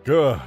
Good.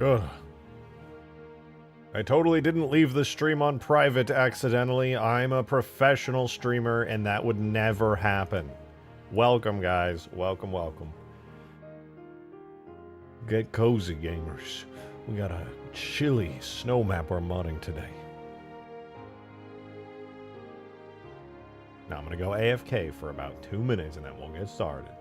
Ugh. I totally didn't leave the stream on private accidentally. I'm a professional streamer, and that would never happen. Welcome, guys. Welcome, welcome. Get cozy, gamers. We got a chilly snow map we're modding today. Now I'm gonna go AFK for about 2 minutes, and then we'll get started.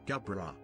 Gabra.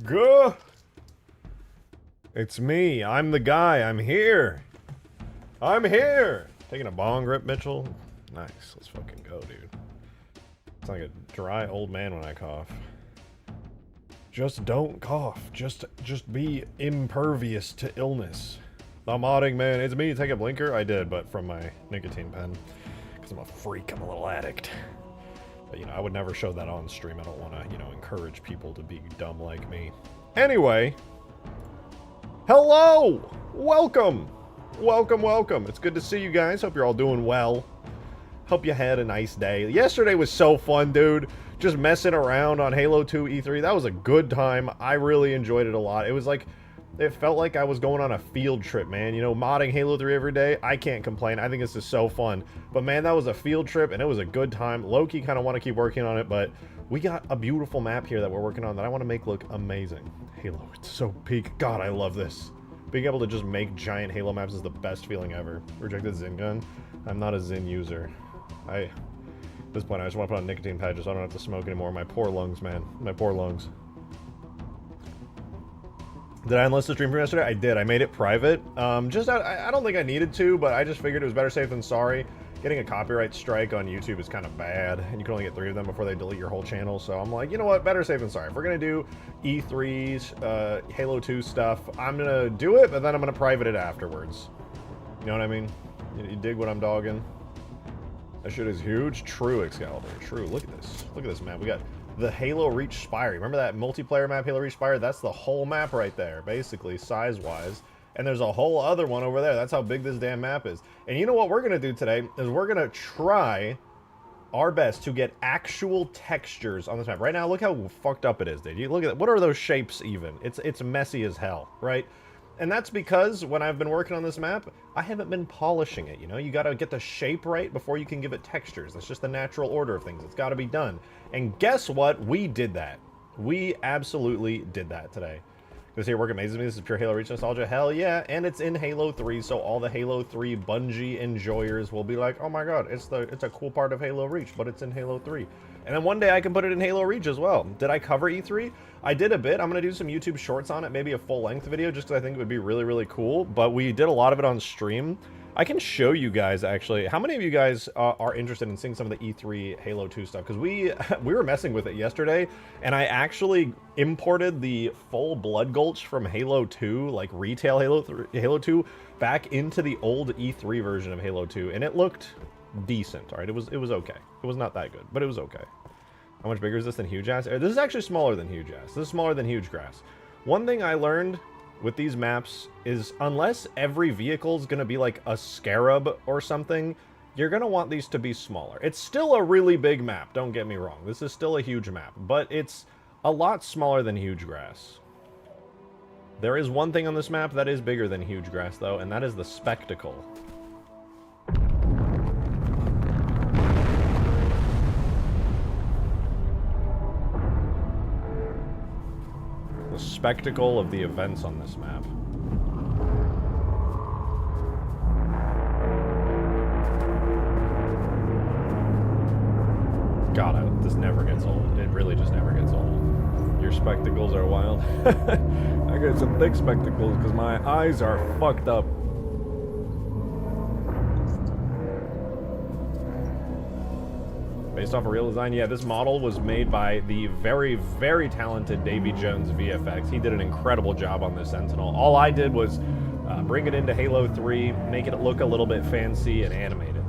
Gah! It's me. I'm the guy. I'm here. I'm here. Taking a bong rip, Mitchell. Nice. Let's fucking go, dude. It's like a dry old man when I cough. Just don't cough. Just be impervious to illness. The modding man. It's me. Take a blinker. I did, but from my nicotine pen. Because I'm a freak. I'm a little addict. But, you know, I would never show that on stream. I don't want to, you know, encourage people to be dumb like me. Anyway. Hello! Welcome! Welcome, welcome. It's good to see you guys. Hope you're all doing well. Hope you had a nice day. Yesterday was so fun, dude. Just messing around on Halo 2 E3. That was a good time. I really enjoyed it a lot. It was like, it felt like I was going on a field trip, man. You know, modding Halo 3 every day, I can't complain. I think this is so fun. But man, that was a field trip, and it was a good time. Low-key kind of want to keep working on it, but we got a beautiful map here that we're working on that I want to make look amazing. Halo, it's so peak. God, I love this. Being able to just make giant Halo maps is the best feeling ever. Rejected Zin gun. I'm not a Zin user. At this point, I just want to put on nicotine patches so I don't have to smoke anymore. My poor lungs, man. My poor lungs. Did I enlist the stream from yesterday? I did. I made it private. I don't think I needed to, but I just figured it was better safe than sorry. Getting a copyright strike on YouTube is kind of bad, and you can only get 3 of them before they delete your whole channel, so I'm like, you know what, better safe than sorry. If we're gonna do E3's, Halo 2 stuff, I'm gonna do it, but then I'm gonna private it afterwards. You know what I mean? You dig what I'm dogging? That shit is huge. True, Excalibur. True. Look at this. Look at this map. We got the Halo Reach Spire. Remember that multiplayer map, Halo Reach Spire? That's the whole map right there, basically, size-wise. And there's a whole other one over there. That's how big this damn map is. And you know what we're going to do today is we're going to try our best to get actual textures on this map. Right now, look how fucked up it is, dude. You look at it. What are those shapes even? It's messy as hell, right? And that's because when I've been working on this map, I haven't been polishing it, you know? You got to get the shape right before you can give it textures. That's just the natural order of things. It's got to be done. And guess what? We did that. We absolutely did that today. This here work amazes me. This is pure Halo Reach nostalgia. Hell yeah. And it's in Halo 3, so all the Halo 3 Bungie enjoyers will be like, oh my god, it's a cool part of Halo Reach, but it's in Halo 3. And then one day I can put it in Halo Reach as well. Did I cover E3? I did a bit. I'm going to do some YouTube shorts on it, maybe a full-length video, just because I think it would be really, really cool. But we did a lot of it on stream. I can show you guys, actually. How many of you guys are interested in seeing some of the E3 Halo 2 stuff? Because we were messing with it yesterday, and I actually imported the full Blood Gulch from Halo 2, like retail Halo 2, back into the old E3 version of Halo 2, and it looked decent, all right? It was okay. It was not that good, but it was okay. How much bigger is this than Huge Ass? This is actually smaller than Huge Ass. This is smaller than Huge Grass. One thing I learned with these maps is unless every vehicle is going to be like a Scarab or something, you're going to want these to be smaller. It's still a really big map, don't get me wrong. This is still a huge map, but it's a lot smaller than Huge Grass. There is one thing on this map that is bigger than Huge Grass, though, and that is the Spectacle. The spectacle of the events on this map. God, this never gets old. It really just never gets old. Your spectacles are wild. I got some thick spectacles because my eyes are fucked up. Based off a real design? Yeah, this model was made by the very, very talented Davy Jones VFX. He did an incredible job on this Sentinel. All I did was bring it into Halo 3, make it look a little bit fancy, and animate it.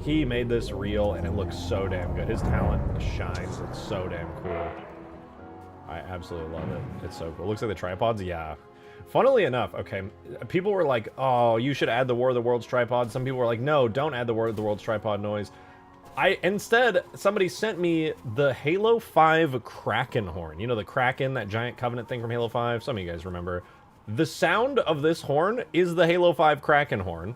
He made this real, and it looks so damn good. His talent shines. It's so damn cool. I absolutely love it. It's so cool. Looks like the tripods? Yeah. Funnily enough, okay, people were like, oh, you should add the War of the Worlds tripod. Some people were like, no, don't add the War of the Worlds tripod noise. Instead, somebody sent me the Halo 5 Kraken horn. You know, the Kraken, that giant Covenant thing from Halo 5? Some of you guys remember. The sound of this horn is the Halo 5 Kraken horn.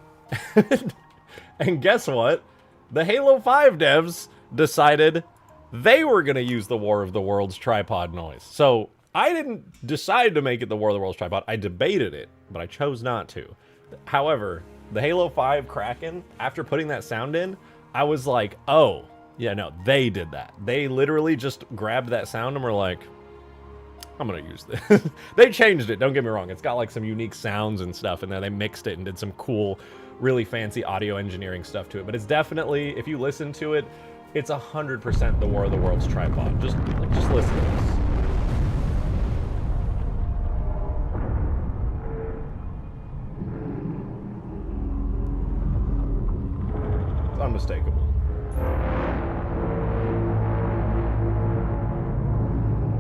And guess what? The Halo 5 devs decided they were going to use the War of the Worlds tripod noise. So I didn't decide to make it the War of the Worlds tripod. I debated it, but I chose not to. However, the Halo 5 Kraken, after putting that sound in, I was like, oh, yeah, no, they did that. They literally just grabbed that sound and were like, I'm gonna use this. They changed it, don't get me wrong. It's got like some unique sounds and stuff in there. They mixed it and did some cool, really fancy audio engineering stuff to it. But it's definitely, if you listen to it, it's 100% the War of the Worlds tripod. Just listen to this. It's unmistakable.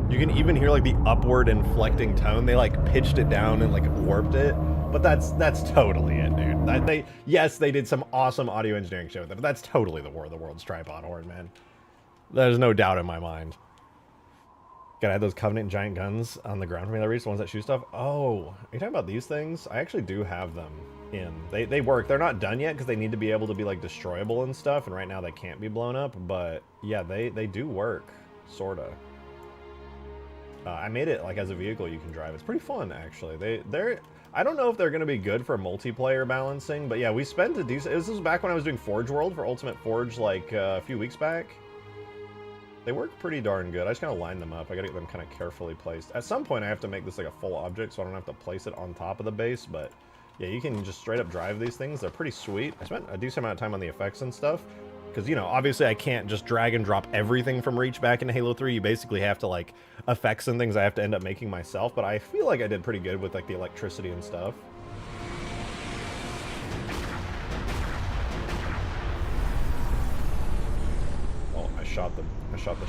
You can even hear like the upward inflecting tone. They like pitched it down and like warped it. But that's totally it, dude. Yes, they did some awesome audio engineering shit with it, but that's totally the War of the Worlds tripod horn, man. There's no doubt in my mind. Gotta add those Covenant giant guns on the ground for me that reach, the ones that shoot stuff. Oh, are you talking about these things? I actually do have them in. They work. They're not done yet because they need to be able to be like destroyable and stuff, and right now they can't be blown up, but yeah, they do work, sorta. I made it like as a vehicle you can drive. It's pretty fun, actually. I don't know if they're going to be good for multiplayer balancing, but yeah, we spent a decent... This was back when I was doing Forge World for Ultimate Forge, like, a few weeks back. They work pretty darn good. I just gotta line them up. I gotta get them kind of carefully placed. At some point, I have to make this like a full object, so I don't have to place it on top of the base, but yeah, you can just straight up drive these things. They're pretty sweet. I spent a decent amount of time on the effects and stuff, because, you know, obviously I can't just drag and drop everything from Reach back into Halo 3. You basically have to, like, effects and things I have to end up making myself, but I feel like I did pretty good with, like, the electricity and stuff. Oh, I shot the shield.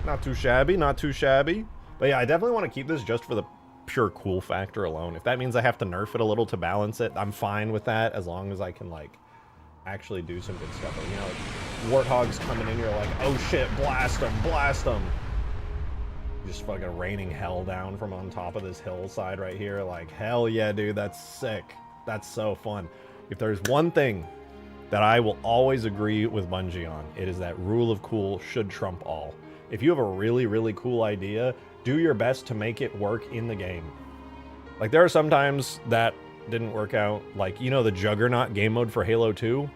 Not too shabby, not too shabby. But yeah, I definitely want to keep this just for the pure cool factor alone. If that means I have to nerf it a little to balance it, I'm fine with that, as long as I can, like, actually do some good stuff. Like, you know, like, warthogs coming in, you're like, oh shit, blast them, blast them. Just fucking raining hell down from on top of this hillside right here. Like, hell yeah, dude, that's sick. That's so fun. If there's one thing that I will always agree with Bungie on, it is that rule of cool should trump all. If you have a really, really cool idea, do your best to make it work in the game. Like, there are some times that didn't work out. Like, you know, the Juggernaut game mode for Halo 2?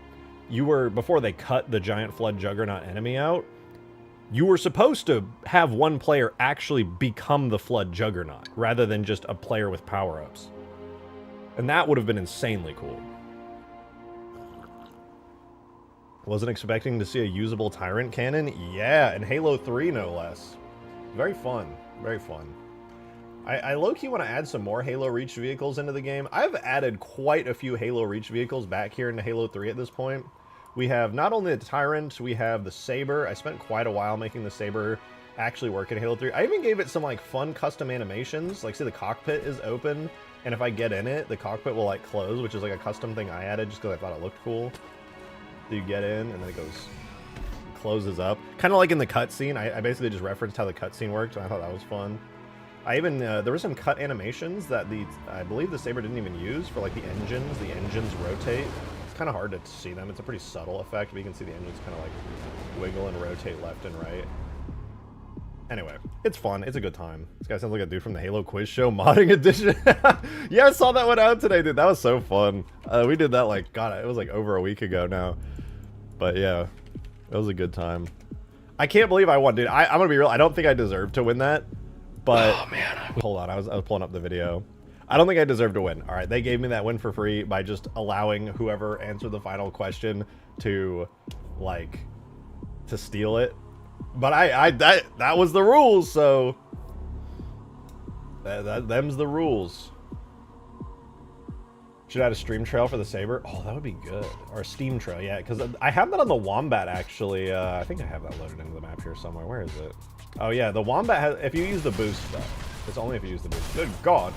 Before they cut the Giant Flood Juggernaut enemy out, you were supposed to have one player actually become the Flood Juggernaut, rather than just a player with power-ups. And that would have been insanely cool. Wasn't expecting to see a usable Tyrant cannon? Yeah, in Halo 3 no less. Very fun. Very fun. I low-key want to add some more Halo Reach vehicles into the game. I've added quite a few Halo Reach vehicles back here into Halo 3 at this point. We have not only the Tyrant, we have the Sabre. I spent quite a while making the Sabre actually work in Halo 3. I even gave it some, like, fun custom animations. Like, see, the cockpit is open, and if I get in it, the cockpit will, like, close, which is, like, a custom thing I added just because I thought it looked cool. So you get in, and then it goes... closes up. Kind of like in the cutscene. I basically just referenced how the cutscene worked, and I thought that was fun. I even, there were some cut animations that I believe the Sabre didn't even use for, like, the engines. The engines rotate. It's kind of hard to see them. It's a pretty subtle effect, but you can see the engines kind of, like, wiggle and rotate left and right. Anyway, it's fun. It's a good time. This guy sounds like a dude from the Halo Quiz Show modding edition. Yeah, I saw that one out today, dude. That was so fun. We did that, like, God, it was, like, over a week ago now. But, yeah. It was a good time. I can't believe I won, dude. I'm gonna be real. I don't think I deserved to win that. But oh, man. Hold on, I was pulling up the video. I don't think I deserved to win. All right, they gave me that win for free by just allowing whoever answered the final question to, like, to steal it. But that was the rules, so them's the rules. Should add a stream trail for the Sabre. Oh, that would be good. Or a Steam trail, yeah, because I have that on the Wombat, actually. I think I have that loaded into the map here somewhere. Where is it? Oh, yeah, the Wombat has... If you use the boost, though. It's only if you use the boost. Good God.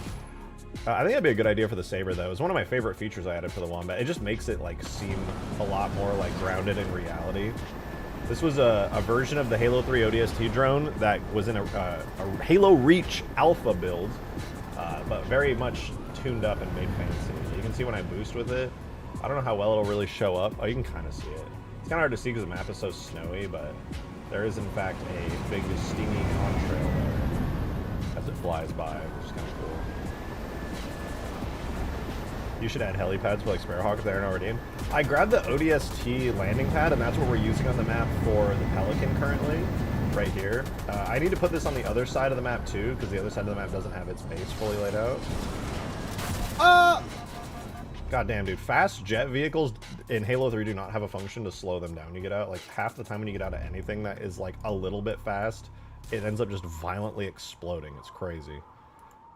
I think that'd be a good idea for the Sabre, though. It's one of my favorite features I added for the Wombat. It just makes it, like, seem a lot more, like, grounded in reality. This was a version of the Halo 3 ODST drone that was in a Halo Reach alpha build, but very much tuned up and made fancy. You can see when I boost with it. I don't know how well it'll really show up. Oh, you can kind of see it. It's kind of hard to see because the map is so snowy, but there is, in fact, a big, steamy contrail there as it flies by, which is kind of cool. You should add helipads for like Sparrowhawk if they aren't already in. I grabbed the ODST landing pad, and that's what we're using on the map for the Pelican currently, right here. I need to put this on the other side of the map too, because the other side of the map doesn't have its base fully laid out. Goddamn, dude. Fast jet vehicles in Halo 3 do not have a function to slow them down. You get out, like, half the time when you get out of anything that is, like, a little bit fast, it ends up just violently exploding. It's crazy.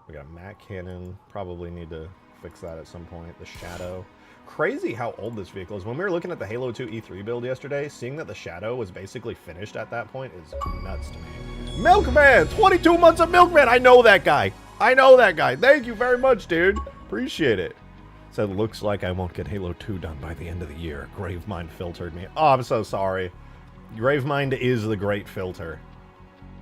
We got a Mac cannon. Probably need to fix that at some point. The Shadow. Crazy how old this vehicle is. When we were looking at the Halo 2 E3 build yesterday, seeing that the Shadow was basically finished at that point is nuts to me. Milkman! 22 months of Milkman! I know that guy! I know that guy! Thank you very much, dude! Appreciate it. Said, looks like I won't get Halo 2 done by the end of the year. Gravemind filtered me. Oh, I'm so sorry. Gravemind is the great filter.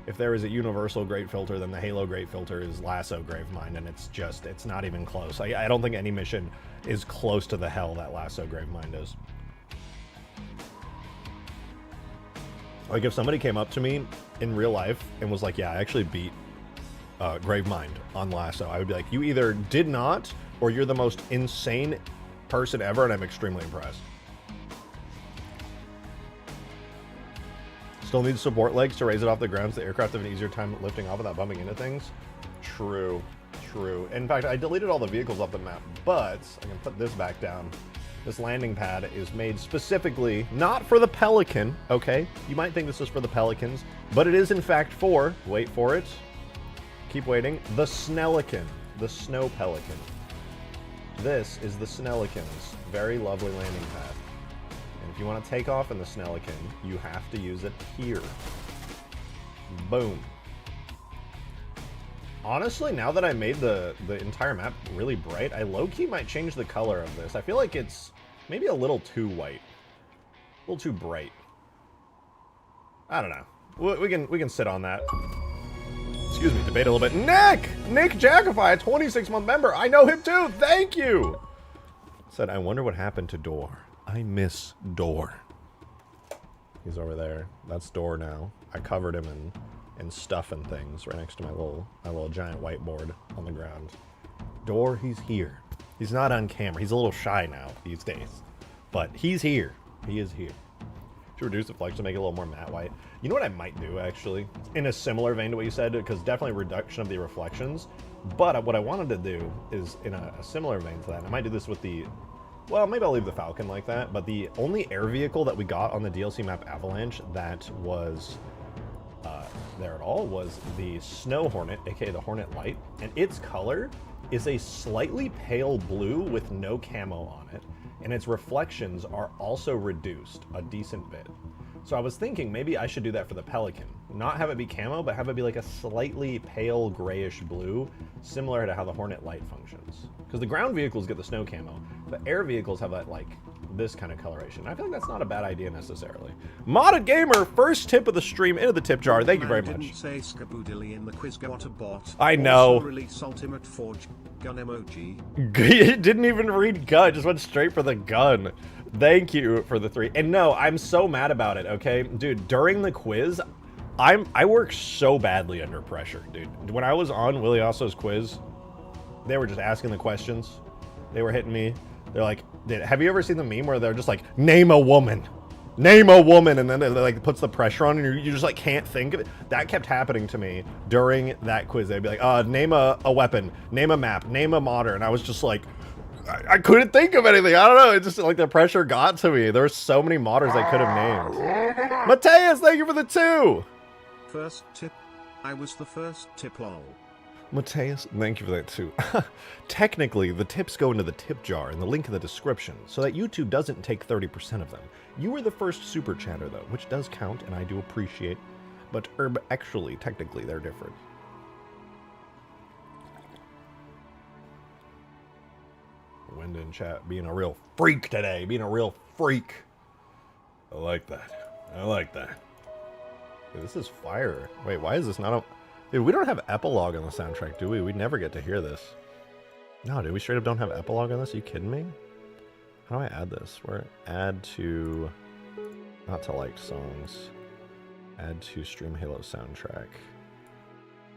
If there is a universal great filter, then the Halo great filter is Lasso Gravemind, and it's not even close. I don't think any mission is close to the hell that Lasso Gravemind is. Like, if somebody came up to me in real life and was like, yeah, I actually beat Gravemind on Lasso, I would be like, you either did not, or you're the most insane person ever, and I'm extremely impressed. Still need support legs to raise it off the ground so the aircraft have an easier time lifting off without bumping into things. True, true. In fact, I deleted all the vehicles off the map, but I can put this back down. This landing pad is made specifically not for the Pelican, okay? You might think this is for the Pelicans, but it is in fact for, wait for it, keep waiting, the Snellican, the Snow Pelican. This is the Snellican's very lovely landing pad. And if you want to take off in the Snellican, you have to use it here. Boom. Honestly, now that I made the entire map really bright, I low-key might change the color of this. I feel like it's maybe a little too white. A little too bright. I don't know. We can sit on that. Excuse me, debate a little bit. Nick Jackify, a 26-month member. I know him too. Thank you. Said, I wonder what happened to Door. I miss Door. He's over there. That's Door now. I covered him in stuff and things right next to my little giant whiteboard on the ground. Door, he's here. He's not on camera. He's a little shy now these days, but he's here. He is here. To reduce the flex to make it a little more matte white. You know what I might do, actually? In a similar vein to what you said, because definitely reduction of the reflections. But what I wanted to do is, in a similar vein to that, I might do this with the... Well, maybe I'll leave the Falcon like that, but the only air vehicle that we got on the DLC map Avalanche that was there at all was the Snow Hornet, aka the Hornet Light, and its color is a slightly pale blue with no camo on it. And its reflections are also reduced a decent bit. So I was thinking maybe I should do that for the Pelican. Not have it be camo, but have it be like a slightly pale grayish blue, similar to how the Hornet Light functions. Because the ground vehicles get the snow camo, but air vehicles have that, like, this kind of coloration. I feel like that's not a bad idea necessarily. Modded Gamer, first tip of the stream into the tip jar. Thank you very much. Didn't say Skaboodily in the quiz got a bot. I know. Also release Ultimate Forge gun emoji. It didn't even read gun, just went straight for the gun. Thank you for the 3. And no, I'm so mad about it, okay? Dude, during the quiz, I work so badly under pressure, dude. When I was on Willie Osso's quiz, they were just asking the questions. They were hitting me. They're like, have you ever seen the meme where they're just like, name a woman? Name a woman, and then it like puts the pressure on, and you just like can't think of it. That kept happening to me during that quiz. They'd be like, name a weapon, name a map, name a modder, and I was just like, I couldn't think of anything. I don't know. It just like the pressure got to me. There were so many modders I could have named. Mateus, thank you for the 2. First tip. I was the first tip, lol. Mateus, thank you for that too. Technically, the tips go into the tip jar in the link in the description, so that YouTube doesn't take 30% of them. You were the first super chatter though, which does count, and I do appreciate. But actually, technically, they're different. Wind in chat, being a real freak today, being a real freak. I like that. I like that. Dude, this is fire. Wait, why is this not a... Dude, we don't have epilogue on the soundtrack, do we? We'd never get to hear this. No, dude, we straight up don't have epilogue on this? Are you kidding me? How do I add this? Where add to... Not to liked songs. Add to Stream Halo soundtrack.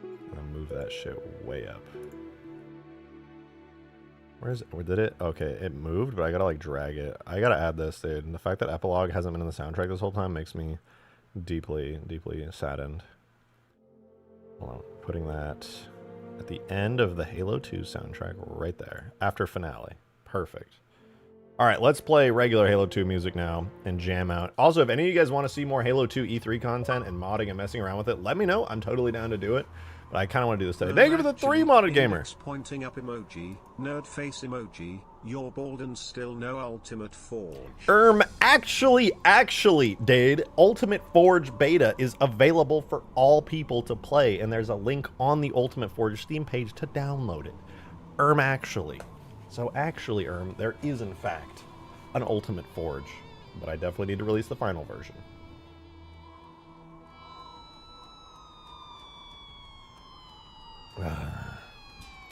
I'm gonna move that shit way up. Where's it? Where did it? Okay, it moved, but I gotta like drag it. I gotta add this, dude. And the fact that Epilogue hasn't been in the soundtrack this whole time makes me deeply, deeply saddened. Hold on, putting that at the end of the Halo 2 soundtrack right there, after finale. Perfect. All right, let's play regular Halo 2 music now and jam out. Also, if any of you guys want to see more Halo 2 E3 content and modding and messing around with it, let me know. I'm totally down to do it. But I kind of want to do this today. Thank you for the 3 modded gamer. Pointing up emoji, nerd face emoji, you're bald and still no Ultimate Forge. Actually, Dade, Ultimate Forge beta is available for all people to play, and there's a link on the Ultimate Forge Steam page to download it. Actually. So actually, there is in fact an Ultimate Forge, but I definitely need to release the final version.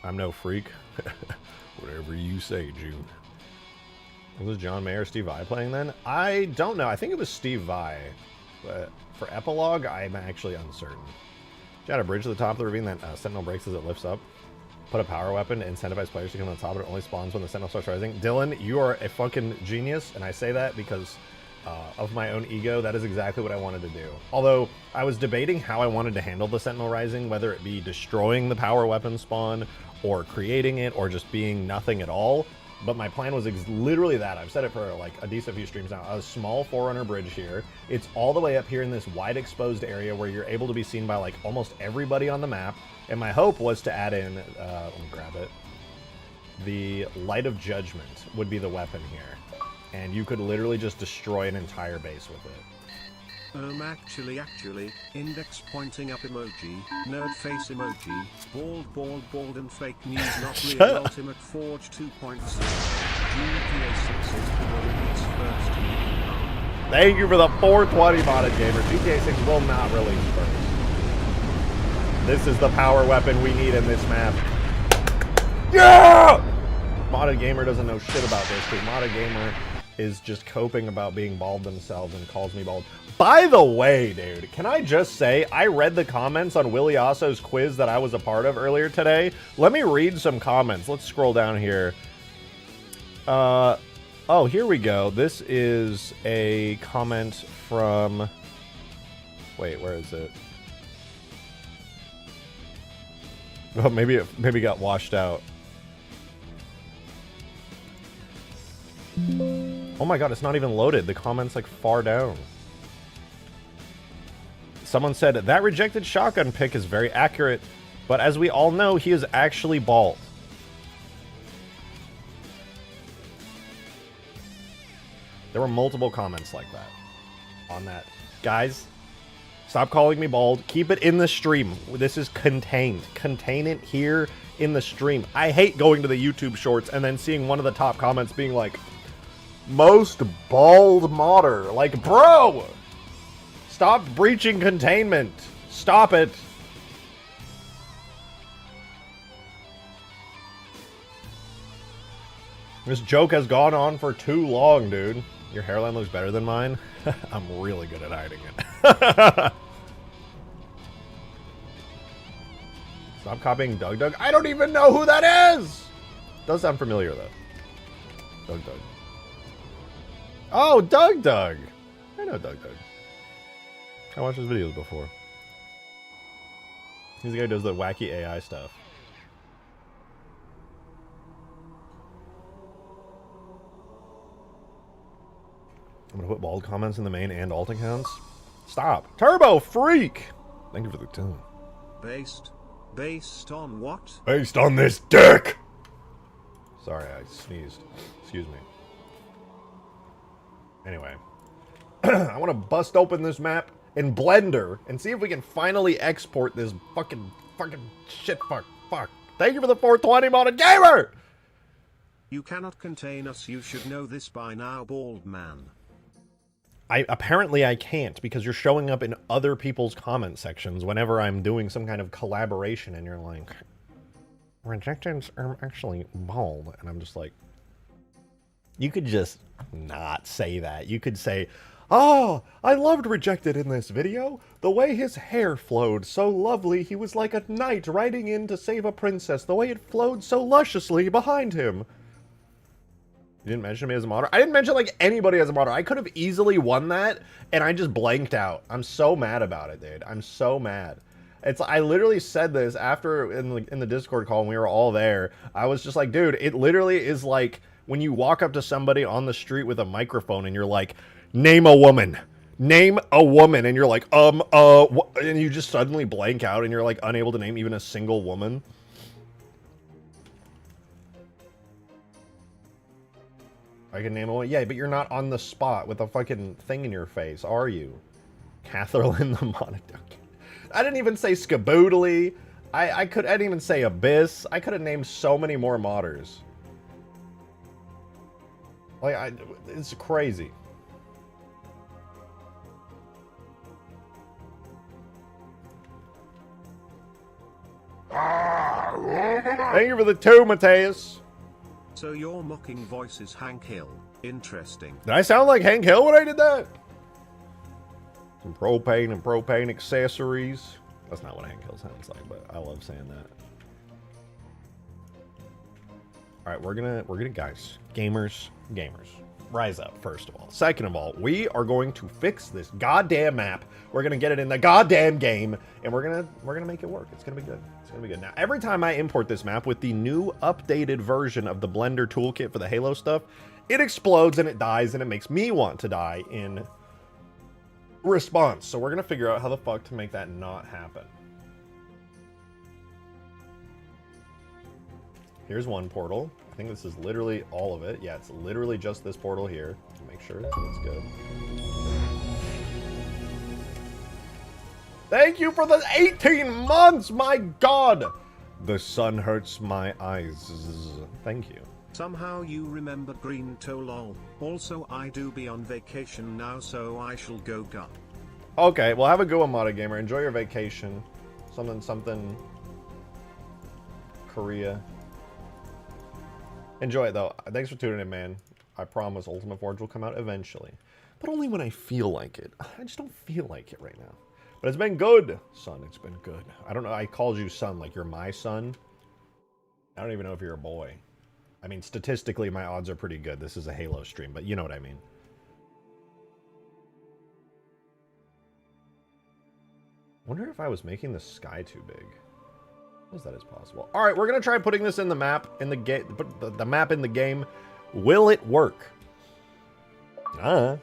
I'm no freak. Whatever you say, June. Was John Mayer or Steve Vai playing then? I don't know. I think it was Steve Vai. But for Epilogue, I'm actually uncertain. Just add a bridge to the top of the ravine that Sentinel breaks as it lifts up. Put a power weapon to incentivize players to come on top, but it only spawns when the Sentinel starts rising. Dylan, you are a fucking genius, and I say that because of my own ego. That is exactly what I wanted to do. Although, I was debating how I wanted to handle the Sentinel rising, whether it be destroying the power weapon spawn, or creating it, or just being nothing at all. But my plan was literally that. I've said it for like a decent few streams now. A small Forerunner bridge here. It's all the way up here in this wide exposed area where you're able to be seen by like almost everybody on the map. And my hope was to add in, let me grab it. The Light of Judgment would be the weapon here. And you could literally just destroy an entire base with it. Actually, index pointing up emoji, nerd face emoji, bald and fake news not real Ultimate Forge 2.0. GTA 6 is the release first. Thank you for the 420 modded gamer. GTA 6 will not release first. This is the power weapon we need in this map. Yeah! Modded gamer doesn't know shit about this because modded gamer is just coping about being bald themselves and calls me bald. By the way, dude, can I just say, I read the comments on Willie Osso's quiz that I was a part of earlier today. Let me read some comments. Let's scroll down here. Oh, here we go. This is a comment from... Wait, where is it? Oh, maybe it got washed out. Oh my god, it's not even loaded. The comment's like far down. Someone said, that rejected shotgun pick is very accurate, but as we all know, he is actually bald. There were multiple comments like that on that. Guys, stop calling me bald. Keep it in the stream. This is contained. Contain it here in the stream. I hate going to the YouTube shorts and then seeing one of the top comments being like, most bald modder. Like, bro! Stop breaching containment. Stop it. This joke has gone on for too long, dude. Your hairline looks better than mine. I'm really good at hiding it. Stop copying Doug. I don't even know who that is! Does sound familiar, though. Doug. Oh, Doug. I know Doug. I watched his videos before. He's the guy who does the wacky AI stuff. I'm gonna put bald comments in the main and alt accounts. Stop. Turbo Freak! Thank you for the tune. Based on what? Based on this dick! Sorry, I sneezed. Excuse me. Anyway. I want to bust open this map in Blender and see if we can finally export this fucking shit fuck. Thank you for the 420 modded gamer! You cannot contain us, you should know this by now, bald man. Apparently I can't, because you're showing up in other people's comment sections whenever I'm doing some kind of collaboration, and you're like, rejecteds are actually bald, and I'm just like, you could just not say that. You could say, oh, I loved Rejected in this video. The way his hair flowed so lovely, he was like a knight riding in to save a princess. The way it flowed so lusciously behind him. You didn't mention me as a modder? I didn't mention, like, anybody as a modder. I could have easily won that, and I just blanked out. I'm so mad about it, dude. I'm so mad. I literally said this after in the Discord call when we were all there. I was just like, dude, it literally is like when you walk up to somebody on the street with a microphone and you're like, name a woman. Name a woman. And you're like, and you just suddenly blank out and you're like unable to name even a single woman. I can name a woman. Yeah, but you're not on the spot with a fucking thing in your face, are you? Catherine the Monotone. I didn't even say Skaboodly. I didn't even say Abyss. I could have named so many more modders. Like, it's crazy. Thank you for the 2, Mateus. So your mocking voice is Hank Hill. Interesting. Did I sound like Hank Hill when I did that? Some propane and propane accessories. That's not what Hank Hill sounds like, but I love saying that. All right, we're gonna guys, gamers, rise up. First of all, second of all, we are going to fix this goddamn map. We're gonna get it in the goddamn game, and we're gonna make it work. It's gonna be good. It's gonna be good. Now, every time I import this map with the new updated version of the Blender toolkit for the Halo stuff, it explodes and it dies, and it makes me want to die in response. So we're gonna figure out how the fuck to make that not happen. Here's one portal. I think this is literally all of it. Yeah, it's literally just this portal here. Make sure that's good. Thank you for the 18 months! My god! The sun hurts my eyes. Thank you. Somehow you remember Green Tolol. Also, I do be on vacation now, so I shall go. Okay, well, have a good one, Modded Gamer. Enjoy your vacation. Something. Korea. Enjoy it, though. Thanks for tuning in, man. I promise Ultimate Forge will come out eventually. But only when I feel like it. I just don't feel like it right now. But it's been good, son. It's been good. I don't know. I called you son like you're my son. I don't even know if you're a boy. I mean, statistically, my odds are pretty good. This is a Halo stream, but you know what I mean. Wonder if I was making the sky too big. As that is possible. All right, we're gonna try putting this in the map in the game. The map in the game. Will it work? Oh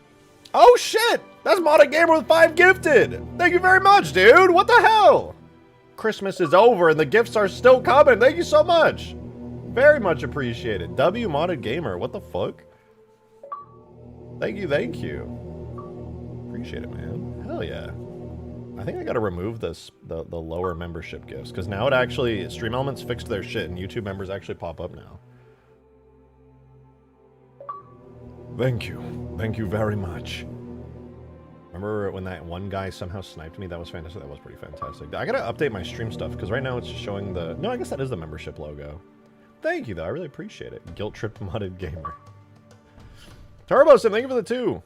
shit! That's Modded Gamer with 5 gifted. Thank you very much, dude. What the hell? Christmas is over and the gifts are still coming. Thank you so much. Very much appreciated. W Modded Gamer. What the fuck? Thank you. Thank you. Appreciate it, man. Hell yeah. I think I gotta remove the lower membership gifts, because now it actually, Stream Elements fixed their shit and YouTube members actually pop up now. Thank you. Thank you very much. Remember when that one guy somehow sniped me? That was fantastic. That was pretty fantastic. I gotta update my stream stuff, because right now it's just showing the... No, I guess that is the membership logo. Thank you, though. I really appreciate it. Guilt Trip Modded Gamer. Turbo Sim, thank you for the 2.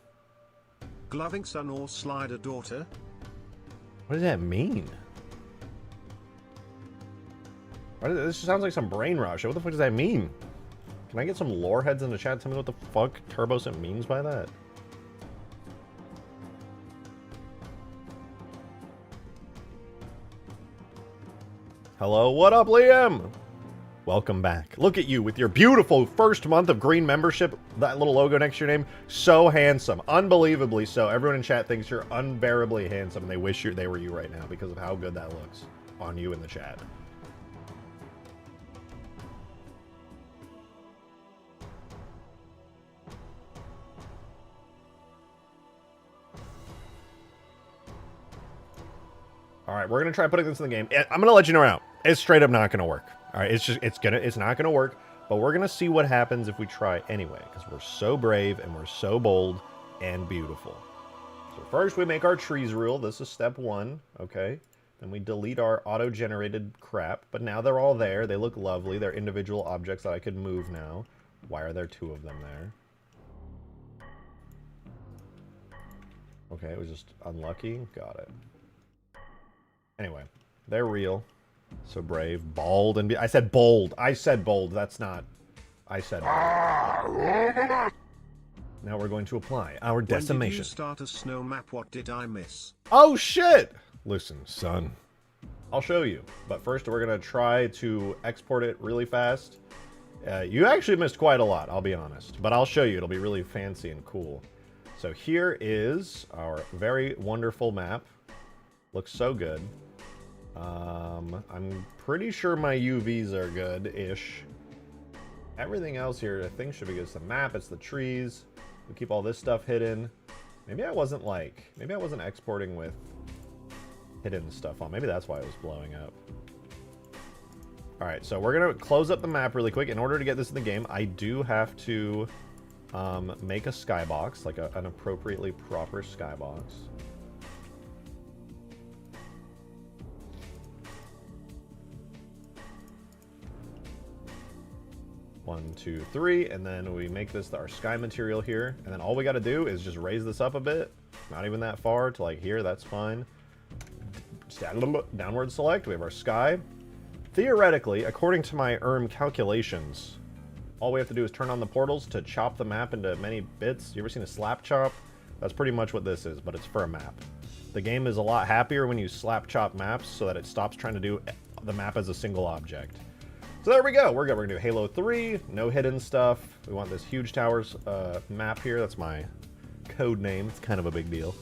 Gloving son or slider daughter? What does that mean? This sounds like some brain rush. What the fuck does that mean? Can I get some lore heads in the chat? Tell me what the fuck Turbosim means by that. Hello, what up, Liam? Welcome back. Look at you with your beautiful first month of green membership. That little logo next to your name. So handsome. Unbelievably so. Everyone in chat thinks you're unbearably handsome, and they wish they were you right now because of how good that looks on you in the chat. All right, we're going to try putting this in the game. I'm going to let you know now. It's straight up not going to work. All right, it's not going to work, but we're going to see what happens if we try anyway, because we're so brave and we're so bold and beautiful. So first we make our trees rule. This is step 1, okay? Then we delete our auto-generated crap, but now they're all there. They look lovely. They're individual objects that I could move now. Why are there 2 of them there? Okay, it was just unlucky. Got it. Anyway, they're real. So brave, bald, and I said bold. I said bold. That's not I said murder. Now we're going to apply our decimation. When did you start a snow map? What did I miss? Oh shit! Listen, son. I'll show you. But first we're going to try to export it really fast. You actually missed quite a lot, I'll be honest. But I'll show you. It'll be really fancy and cool. So here is our very wonderful map. Looks so good. I'm pretty sure my UVs are good-ish. Everything else here I think should be good. It's the map, it's the trees. We keep all this stuff hidden. Maybe I wasn't exporting with hidden stuff on. Maybe that's why it was blowing up. Alright, so we're going to close up the map really quick. In order to get this in the game, I do have to make a skybox, like an appropriately proper skybox. One, two, three, and then we make this our sky material here. And then all we got to do is just raise this up a bit. Not even that far to like here, that's fine. Downward select, we have our sky. Theoretically, according to my calculations, all we have to do is turn on the portals to chop the map into many bits. You ever seen a slap chop? That's pretty much what this is, but it's for a map. The game is a lot happier when you slap chop maps so that it stops trying to do the map as a single object. So there we go. We're going to do Halo 3, no hidden stuff. We want this huge towers map here. That's my code name. It's kind of a big deal.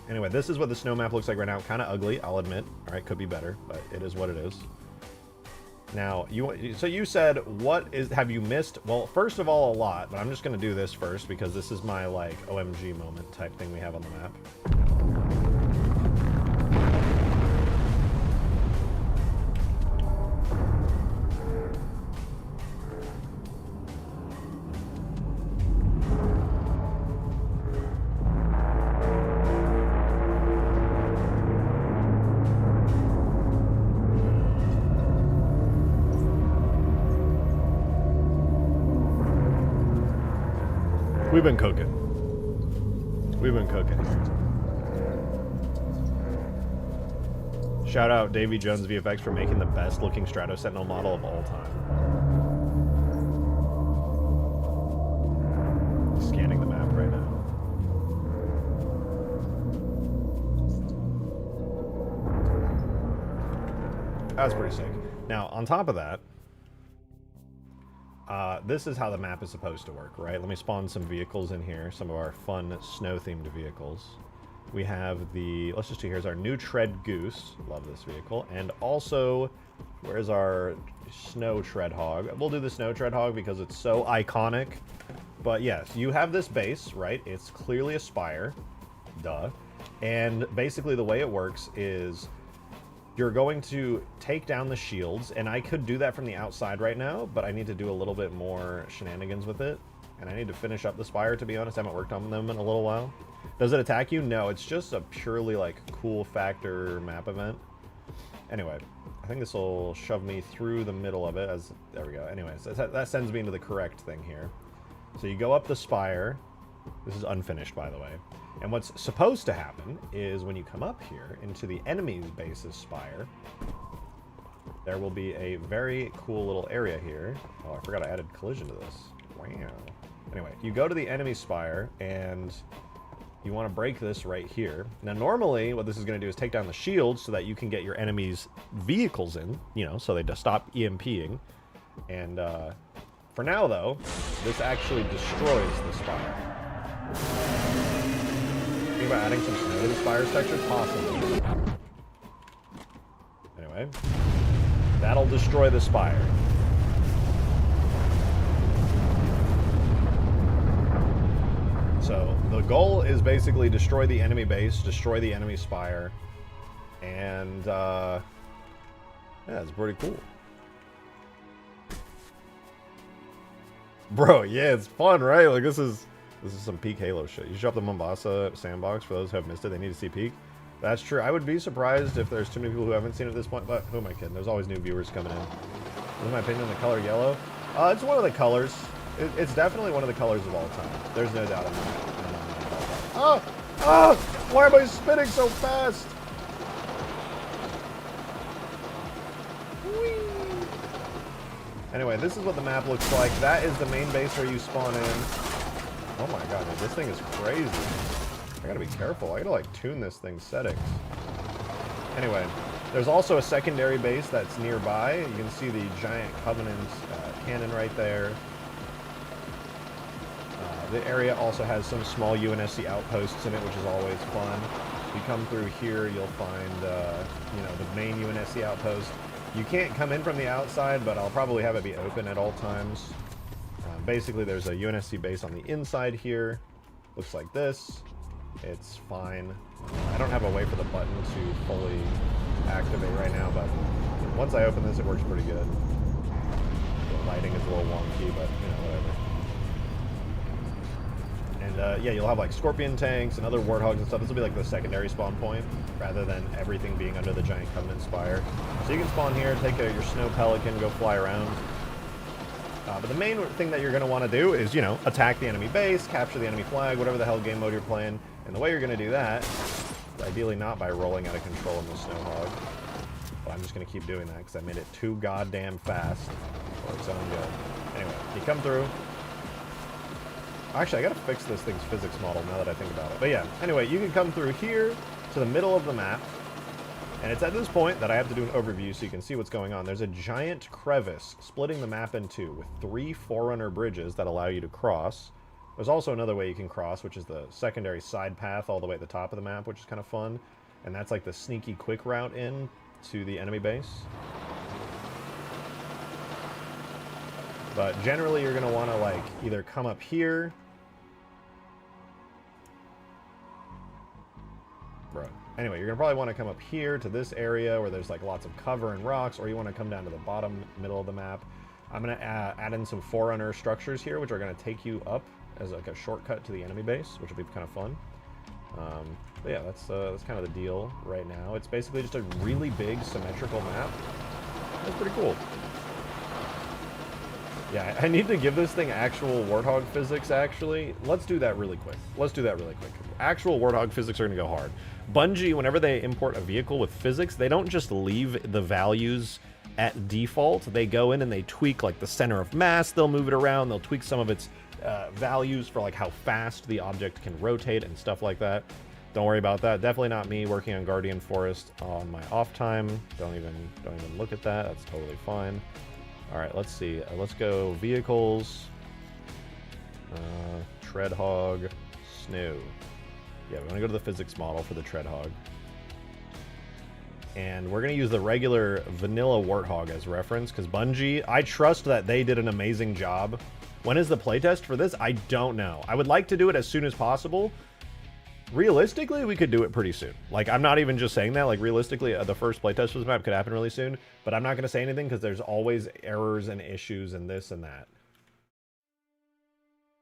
Anyway, this is what the snow map looks like right now. Kind of ugly, I'll admit. All right, could be better, but it is what it is. Now, so you said, have you missed? Well, first of all, a lot, but I'm just going to do this first because this is my, like, OMG moment type thing we have on the map. We've been cooking. We've been cooking. Shout out Davy Jones VFX for making the best looking Strato Sentinel model of all time. Scanning the map right now. That's pretty sick. Now, on top of that, this is how the map is supposed to work, right? Let me spawn some vehicles in here, some of our fun snow-themed vehicles. We have let's just do, here's our new Tread Goose. Love this vehicle. And also, where's our Snow Tread Hog? We'll do the Snow Tread Hog because it's so iconic. But yes, you have this base, right? It's clearly a spire. Duh. And basically the way it works is you're going to take down the shields, and I could do that from the outside right now, but I need to do a little bit more shenanigans with it. And I need to finish up the spire, to be honest. I haven't worked on them in a little while. Does it attack you? No, it's just a purely, like, cool factor map event. Anyway, I think this will shove me through the middle of it. There we go. Anyways, that sends me into the correct thing here. So you go up the spire. This is unfinished, by the way. And what's supposed to happen is when you come up here into the enemy's base's spire, there will be a very cool little area here. Oh, I forgot I added collision to this. Wow. Anyway, you go to the enemy spire, and you want to break this right here. Now, normally, what this is going to do is take down the shields so that you can get your enemy's vehicles in, you know, so they just stop EMPing. And for now, though, this actually destroys the spire. Think about adding some snow to the spire's texture? Possibly. Anyway, that'll destroy the spire. So the goal is basically destroy the enemy base, destroy the enemy spire, and yeah, it's pretty cool. Bro, yeah, it's fun, right? Like this is some peak Halo shit. You show up the Mombasa sandbox for those who have missed it. They need to see peak. That's true. I would be surprised if there's too many people who haven't seen it at this point, but who am I kidding? There's always new viewers coming in. In my opinion, the color yellow. It's one of the colors. It's definitely one of the colors of all time. There's no doubt in that. Oh! Oh! Why am I spinning so fast? Whee! Anyway, this is what the map looks like. That is the main base where you spawn in. Oh my god, dude, this thing is crazy. I gotta be careful. I gotta, like, tune this thing's settings. Anyway, there's also a secondary base that's nearby. You can see the giant Covenant cannon right there. The area also has some small UNSC outposts in it, which is always fun. If you come through here, you'll find, you know, the main UNSC outpost. You can't come in from the outside, but I'll probably have it be open at all times. Basically, there's a UNSC base on the inside here. Looks like this. It's fine. I don't have a way for the button to fully activate right now, but once I open this, it works pretty good. The lighting is a little wonky, but, you know, whatever. And, yeah, you'll have, like, Scorpion tanks and other Warthogs and stuff. This will be, like, the secondary spawn point, rather than everything being under the giant Covenant Spire. So you can spawn here, take your Snow Pelican, go fly around. But the main thing that you're going to want to do is, you know, attack the enemy base, capture the enemy flag, whatever the hell game mode you're playing. And the way you're going to do that, ideally not by rolling out of control in the Snow Hog. But I'm just going to keep doing that because I made it too goddamn fast for its own good. Anyway, you come through. Actually, I got to fix this thing's physics model now that I think about it. But yeah, anyway, you can come through here to the middle of the map. And it's at this point that I have to do an overview so you can see what's going on. There's a giant crevice splitting the map in two with 3 Forerunner bridges that allow you to cross. There's also another way you can cross, which is the secondary side path all the way at the top of the map, which is kind of fun. And that's like the sneaky quick route in to the enemy base. But generally you're going to want to like either come up here. Bro. Anyway, you're going to probably want to come up here to this area where there's like lots of cover and rocks, or you want to come down to the bottom middle of the map. I'm going to add in some Forerunner structures here, which are going to take you up as like a shortcut to the enemy base, which will be kind of fun. But yeah, that's kind of the deal right now. It's basically just a really big symmetrical map. That's pretty cool. Yeah, I need to give this thing actual Warthog physics, actually. Let's do that really quick. Actual Warthog physics are going to go hard. Bungie, whenever they import a vehicle with physics, they don't just leave the values at default. They go in and they tweak, like, the center of mass. They'll move it around. They'll tweak some of its values for, like, how fast the object can rotate and stuff like that. Don't worry about that. Definitely not me working on Guardian Forest on my off time. Don't even look at that. That's totally fine. All right, let's see. Let's go vehicles, Treadhog, Snow. Yeah, we want to go to the physics model for the Treadhog. And we're going to use the regular vanilla Warthog as reference, because Bungie, I trust that they did an amazing job. When is the playtest for this? I don't know. I would like to do it as soon as possible. Realistically, we could do it pretty soon. Like, I'm not even just saying that. Like, realistically, the first playtest for this map could happen really soon. But I'm not going to say anything because there's always errors and issues and this and that.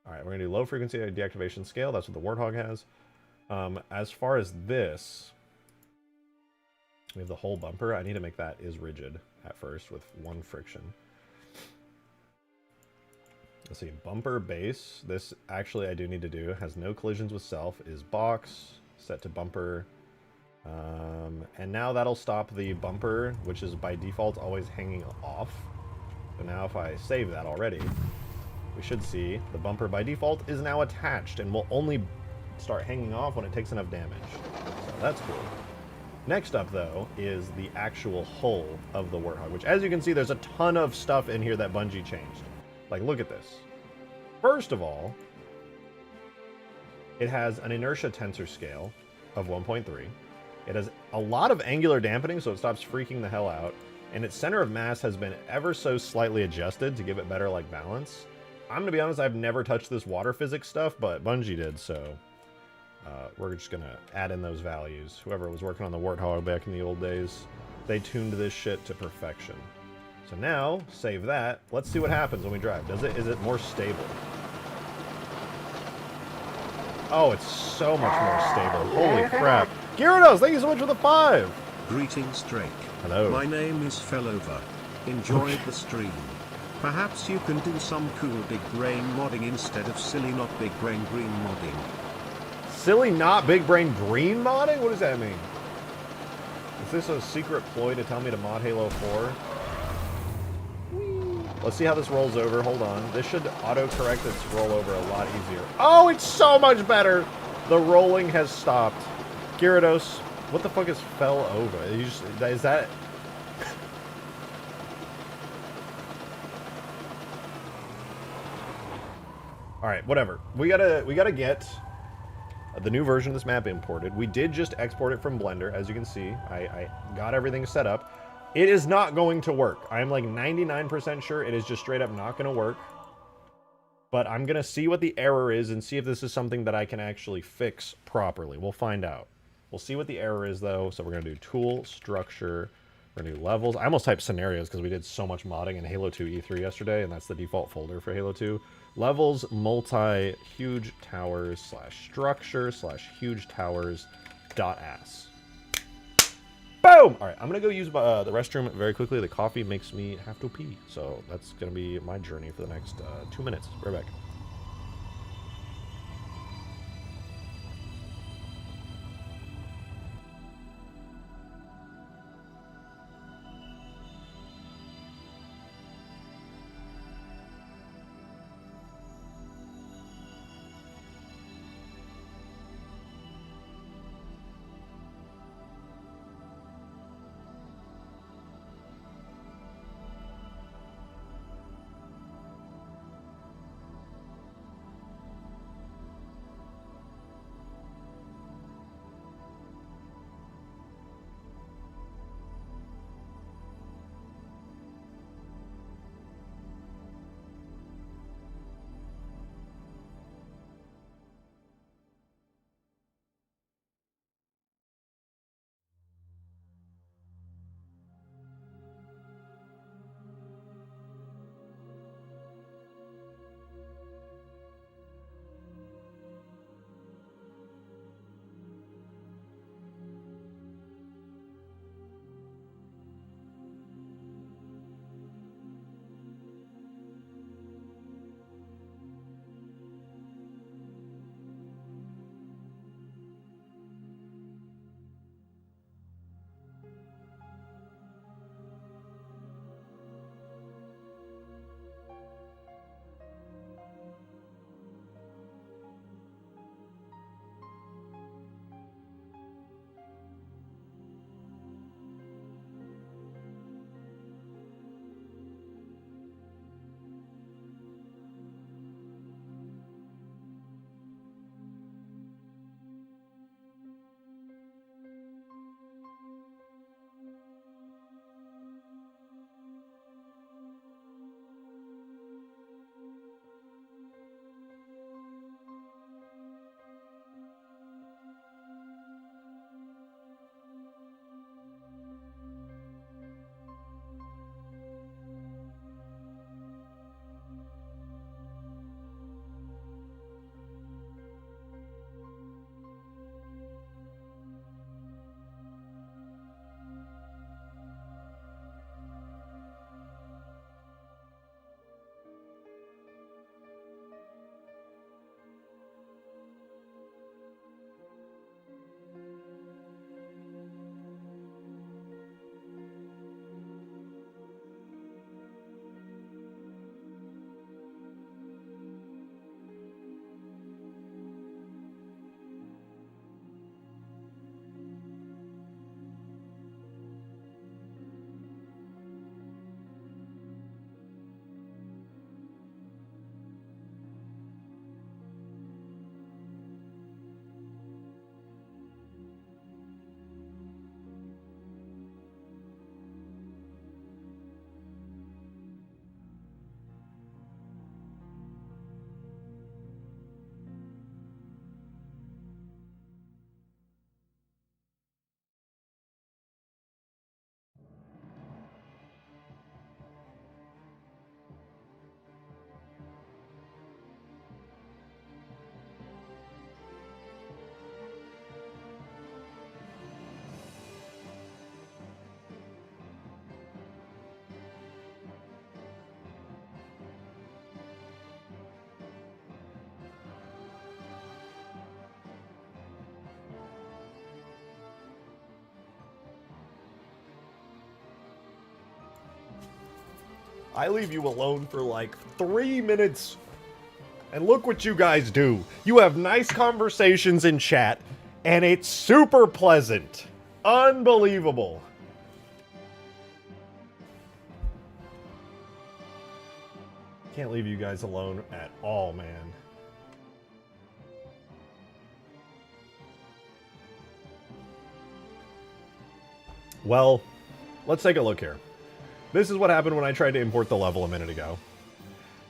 All right, we're going to do low frequency deactivation scale. That's what the Warthog has. As far as this, we have the whole bumper. I need to make that is rigid at first with 1 friction. Let's see, bumper base. This actually I do need to do. Has no collisions with self. Is box. Set to bumper. And now that'll stop the bumper, which is by default always hanging off. So now if I save that already, we should see the bumper by default is now attached and will only start hanging off when it takes enough damage. So that's cool. Next up, though, is the actual hull of the Warthog, which, as you can see, there's a ton of stuff in here that Bungie changed. Like, look at this. First of all, it has an inertia tensor scale of 1.3. It has a lot of angular dampening, so it stops freaking the hell out. And its center of mass has been ever so slightly adjusted to give it better, like, balance. I'm gonna be honest, I've never touched this water physics stuff, but Bungie did, so we're just gonna add in those values. Whoever was working on the Warthog back in the old days, they tuned this shit to perfection. So now, save that. Let's see what happens when we drive. Is it more stable? Oh, it's so much more stable. Holy crap. Gyarados, thank you so much for the 5. Greetings, Drake. Hello. My name is Fellover. Enjoyed the stream. Perhaps you can do some cool big brain modding instead of silly not big brain green modding. Silly not big brain green modding? What does that mean? Is this a secret ploy to tell me to mod Halo 4? Let's see how this rolls over. Hold on. This should auto-correct its rollover a lot easier. Oh, it's so much better! The rolling has stopped. Gyarados, what the fuck is fell over? Is that... Alright, whatever. We gotta get the new version of this map imported. We did just export it from Blender, as you can see. I got everything set up. It is not going to work. I'm like 99% sure it is just straight up not going to work. But I'm going to see what the error is and see if this is something that I can actually fix properly. We'll find out. We'll see what the error is, though. So we're going to do Tool, Structure, we're going to do Levels. I almost typed Scenarios because we did so much modding in Halo 2 E3 yesterday, and that's the default folder for Halo 2. Levels, Multi, Huge Towers, /Structure, /Huge Towers, .as. Boom! Alright, I'm gonna go use the restroom very quickly. The coffee makes me have to pee. So that's gonna be my journey for the next 2 minutes. Right back. I leave you alone for like 3 minutes. And look what you guys do. You have nice conversations in chat, and it's super pleasant. Unbelievable. Can't leave you guys alone at all, man. Well, let's take a look here. This is what happened when I tried to import the level a minute ago.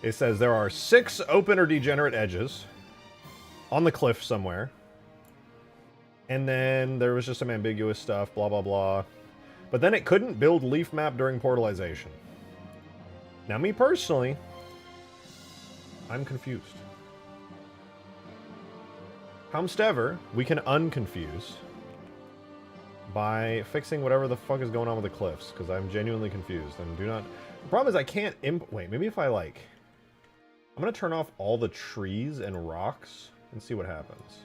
It says there are 6 open or degenerate edges on the cliff somewhere. And then there was just some ambiguous stuff, blah, blah, blah. But then it couldn't build leaf map during portalization. Now, me personally, I'm confused. However, we can unconfuse by fixing whatever the fuck is going on with the cliffs, because I'm genuinely confused and do not... The problem is I can't wait, maybe if I like... I'm going to turn off all the trees and rocks and see what happens.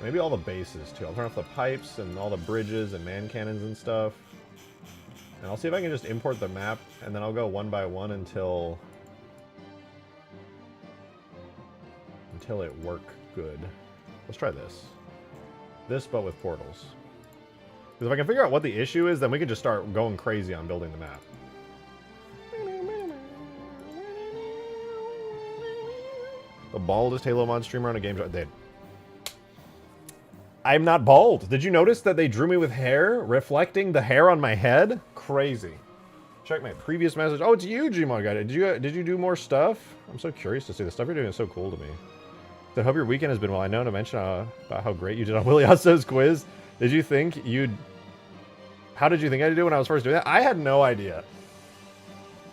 Maybe all the bases, too. I'll turn off the pipes and all the bridges and man cannons and stuff. And I'll see if I can just import the map, and then I'll go one by one until it work good. Let's try this. This, but with portals. Because if I can figure out what the issue is, then we can just start going crazy on building the map. The baldest Halo Mod streamer on a game show. I'm not bald. Did you notice that they drew me with hair, reflecting the hair on my head? Crazy. Check my previous message. Oh, it's you, Gmod guy. Did you do more stuff? I'm so curious to see. The stuff you're doing is so cool to me. I hope your weekend has been well. I know to mention about how great you did on Willie Osso's quiz. Did you think you'd... How did you think I'd do when I was first doing that? I had no idea.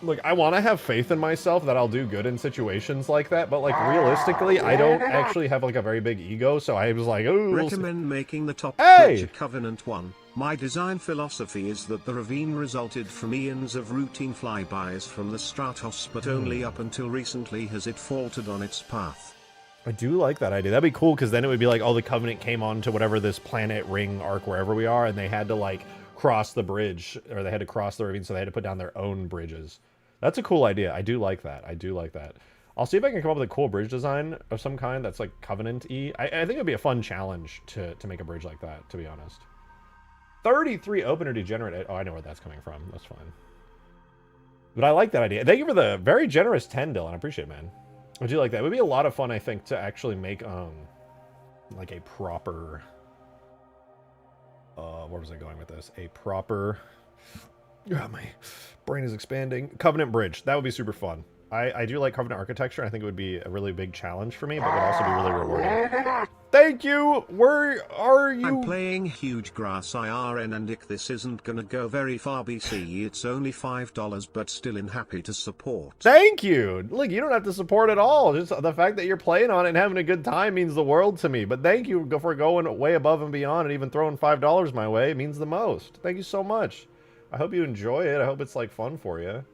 Look, I want to have faith in myself that I'll do good in situations like that, but, like, realistically, I don't actually have, like, a very big ego, so I was like, oh... Recommend making the top hey! Covenant 1. My design philosophy is that the ravine resulted from eons of routine flybys from the Stratos, but only up until recently has it faltered on its path. I do like that idea. That'd be cool, because then it would be like, oh, the Covenant came on to whatever this planet ring arc, wherever we are, and they had to, like, cross the bridge, or they had to cross the ravine, so they had to put down their own bridges. That's a cool idea. I do like that. I do like that. I'll see if I can come up with a cool bridge design of some kind that's, like, Covenant-y. I think it would be a fun challenge to make a bridge like that, to be honest. 33 open or degenerate... Oh, I know where that's coming from. That's fine. But I like that idea. Thank you for the very generous 10, Dylan. I appreciate it, man. I do like that. It would be a lot of fun, I think, to actually make, like, a proper... where was I going with this? A proper... my brain is expanding. Covenant bridge. That would be super fun. I do like Covenant architecture. I think it would be a really big challenge for me, but would also be really rewarding. Thank you! Where are you? I'm playing Huge Grass IRN and this isn't gonna go very far BC. It's only $5, but still in happy to support. Thank you! Look, you don't have to support at all. Just the fact that you're playing on it and having a good time means the world to me. But thank you for going way above and beyond and even throwing $5 my way. It means the most. Thank you so much. I hope you enjoy it. I hope it's, like, fun for you.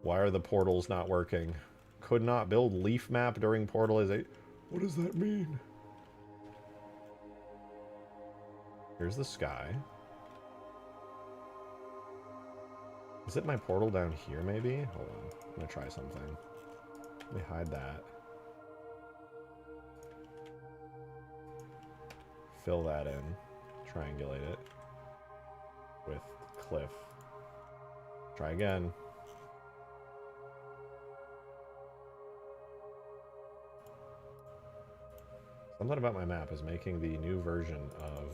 Why are the portals not working? Could not build leaf map during portalization. What does that mean? Here's the sky. Is it my portal down here, maybe? Hold on. I'm gonna try something. Let me hide that. Fill that in. Triangulate it. With cliff. Try again. Something about my map is making the new version of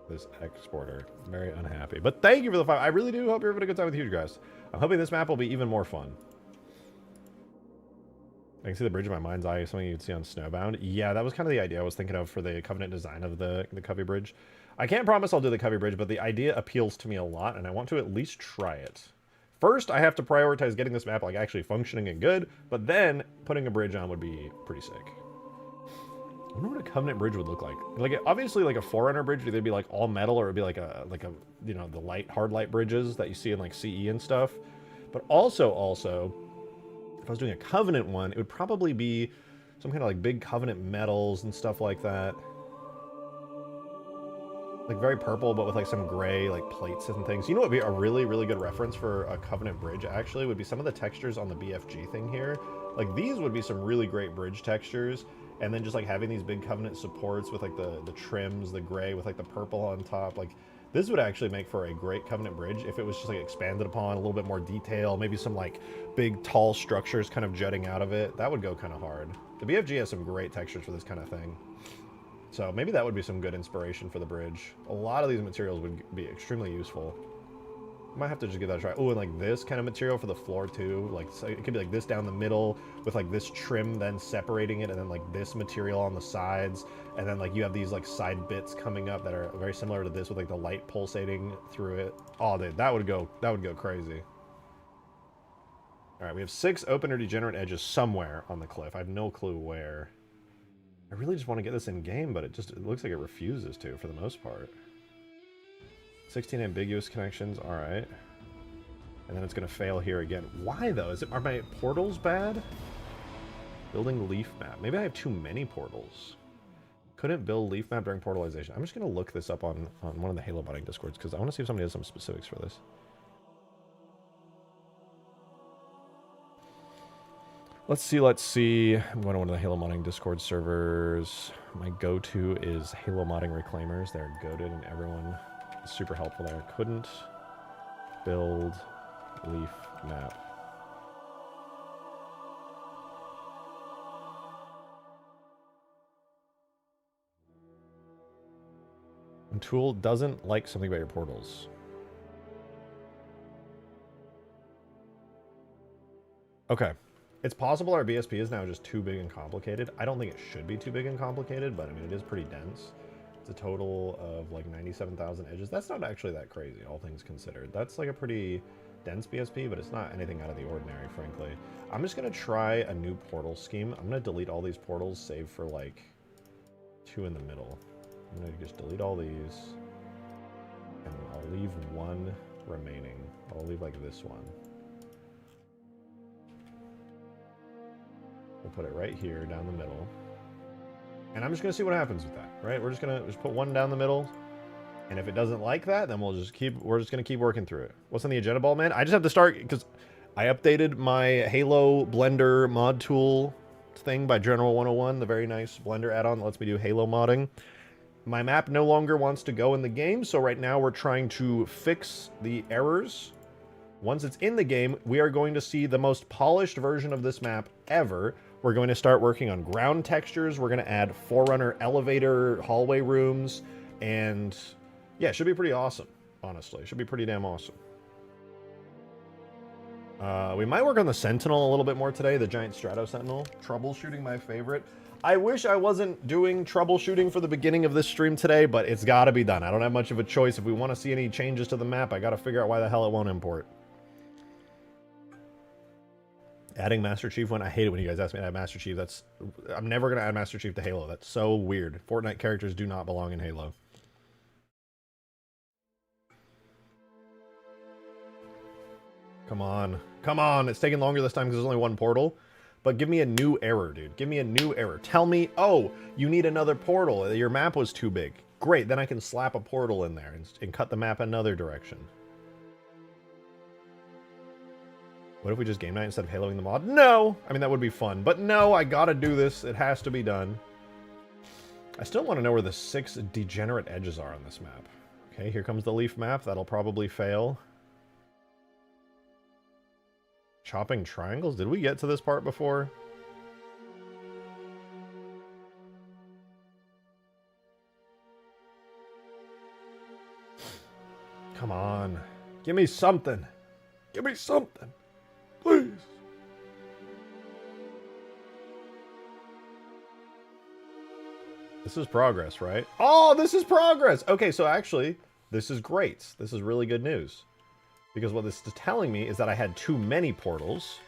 this exporter very unhappy. But thank you for the 5. I really do hope you're having a good time with Huge Grass. I'm hoping this map will be even more fun. I can see the bridge in my mind's eye, something you'd see on Snowbound. Yeah, that was kind of the idea I was thinking of for the Covenant design of the Covey Bridge. I can't promise I'll do the Covey Bridge, but the idea appeals to me a lot, and I want to at least try it. First, I have to prioritize getting this map like actually functioning and good, but then putting a bridge on would be pretty sick. I wonder what a Covenant bridge would look like. Like, obviously, like a Forerunner bridge would either be like all metal or it'd be like a you know, the hard light bridges that you see in like CE and stuff. But also, if I was doing a Covenant one, it would probably be some kind of like big Covenant metals and stuff like that. like very purple, but with like some gray like plates and things. You know what would be a really, really good reference for a Covenant bridge actually would be some of the textures on the BFG thing here. Like these would be some really great bridge textures, and then just like having these big Covenant supports with like the trims, the gray with like the purple on top. Like this would actually make for a great Covenant bridge if it was just like expanded upon, a little bit more detail, maybe some like big tall structures kind of jutting out of it. That would go kind of hard. The BFG has some great textures for this kind of thing. So maybe that would be some good inspiration for the bridge. A lot of these materials would be extremely useful. Might have to just give that a try. Oh, and like this kind of material for the floor too. Like so it could be like this down the middle with like this trim then separating it, and then like this material on the sides, and then like you have these like side bits coming up that are very similar to this with like the light pulsating through it. Oh, dude, that would go crazy. All right, we have 6 open or degenerate edges somewhere on the cliff. I have no clue where. I really just want to get this in game, but it looks like it refuses to for the most part. 16 ambiguous connections, alright. And then it's going to fail here again. Why though? Are my portals bad? Building leaf map. Maybe I have too many portals. Couldn't build leaf map during portalization. I'm just going to look this up on one of the Halo modding discords because I want to see if somebody has some specifics for this. Let's see. I'm going to one of the Halo modding Discord servers. My go-to is Halo modding reclaimers. They're goated and everyone is super helpful there. Couldn't build leaf map. And Tool doesn't like something about your portals. Okay. It's possible our BSP is now just too big and complicated. I don't think it should be too big and complicated, but I mean, it is pretty dense. It's a total of like 97,000 edges. That's not actually that crazy, all things considered. That's like a pretty dense BSP, but it's not anything out of the ordinary, frankly. I'm just going to try a new portal scheme. I'm going to delete all these portals, save for like 2 in the middle. I'm going to just delete all these, and I'll leave 1 remaining. I'll leave like this one. We'll put it right here down the middle. And I'm just going to see what happens with that, right? We're just going to just put 1 down the middle. And if it doesn't like that, then we're just going to keep working through it. What's on the agenda ball, man? I just have to start because I updated my Halo Blender mod tool thing by General 101, the very nice Blender add-on that lets me do Halo modding. My map no longer wants to go in the game, so right now we're trying to fix the errors. Once it's in the game, we are going to see the most polished version of this map ever. We're going to start working on ground textures. We're going to add Forerunner elevator hallway rooms. And yeah, it should be pretty awesome, honestly. It should be pretty damn awesome. We might work on the Sentinel a little bit more today, the giant Strato Sentinel. Troubleshooting, my favorite. I wish I wasn't doing troubleshooting for the beginning of this stream today, but it's got to be done. I don't have much of a choice. If we want to see any changes to the map, I got to figure out why the hell it won't import. Adding Master Chief when I hate it when you guys ask me to add Master Chief. I'm never gonna add Master Chief to Halo. That's so weird. Fortnite characters do not belong in Halo. Come on. Come on. It's taking longer this time because there's only 1 portal. But give me a new error, dude. Give me a new error. Tell me, oh, you need another portal. Your map was too big. Great, then I can slap a portal in there and cut the map another direction. What if we just game night instead of Haloing the mod? No! I mean, that would be fun. But no, I gotta do this. It has to be done. I still want to know where the 6 degenerate edges are on this map. Okay, here comes the leaf map. That'll probably fail. Chopping triangles? Did we get to this part before? Come on. Give me something. Give me something. Please. This is progress, right? Oh, this is progress! Okay, so actually, this is great. This is really good news. Because what this is telling me is that I had too many portals.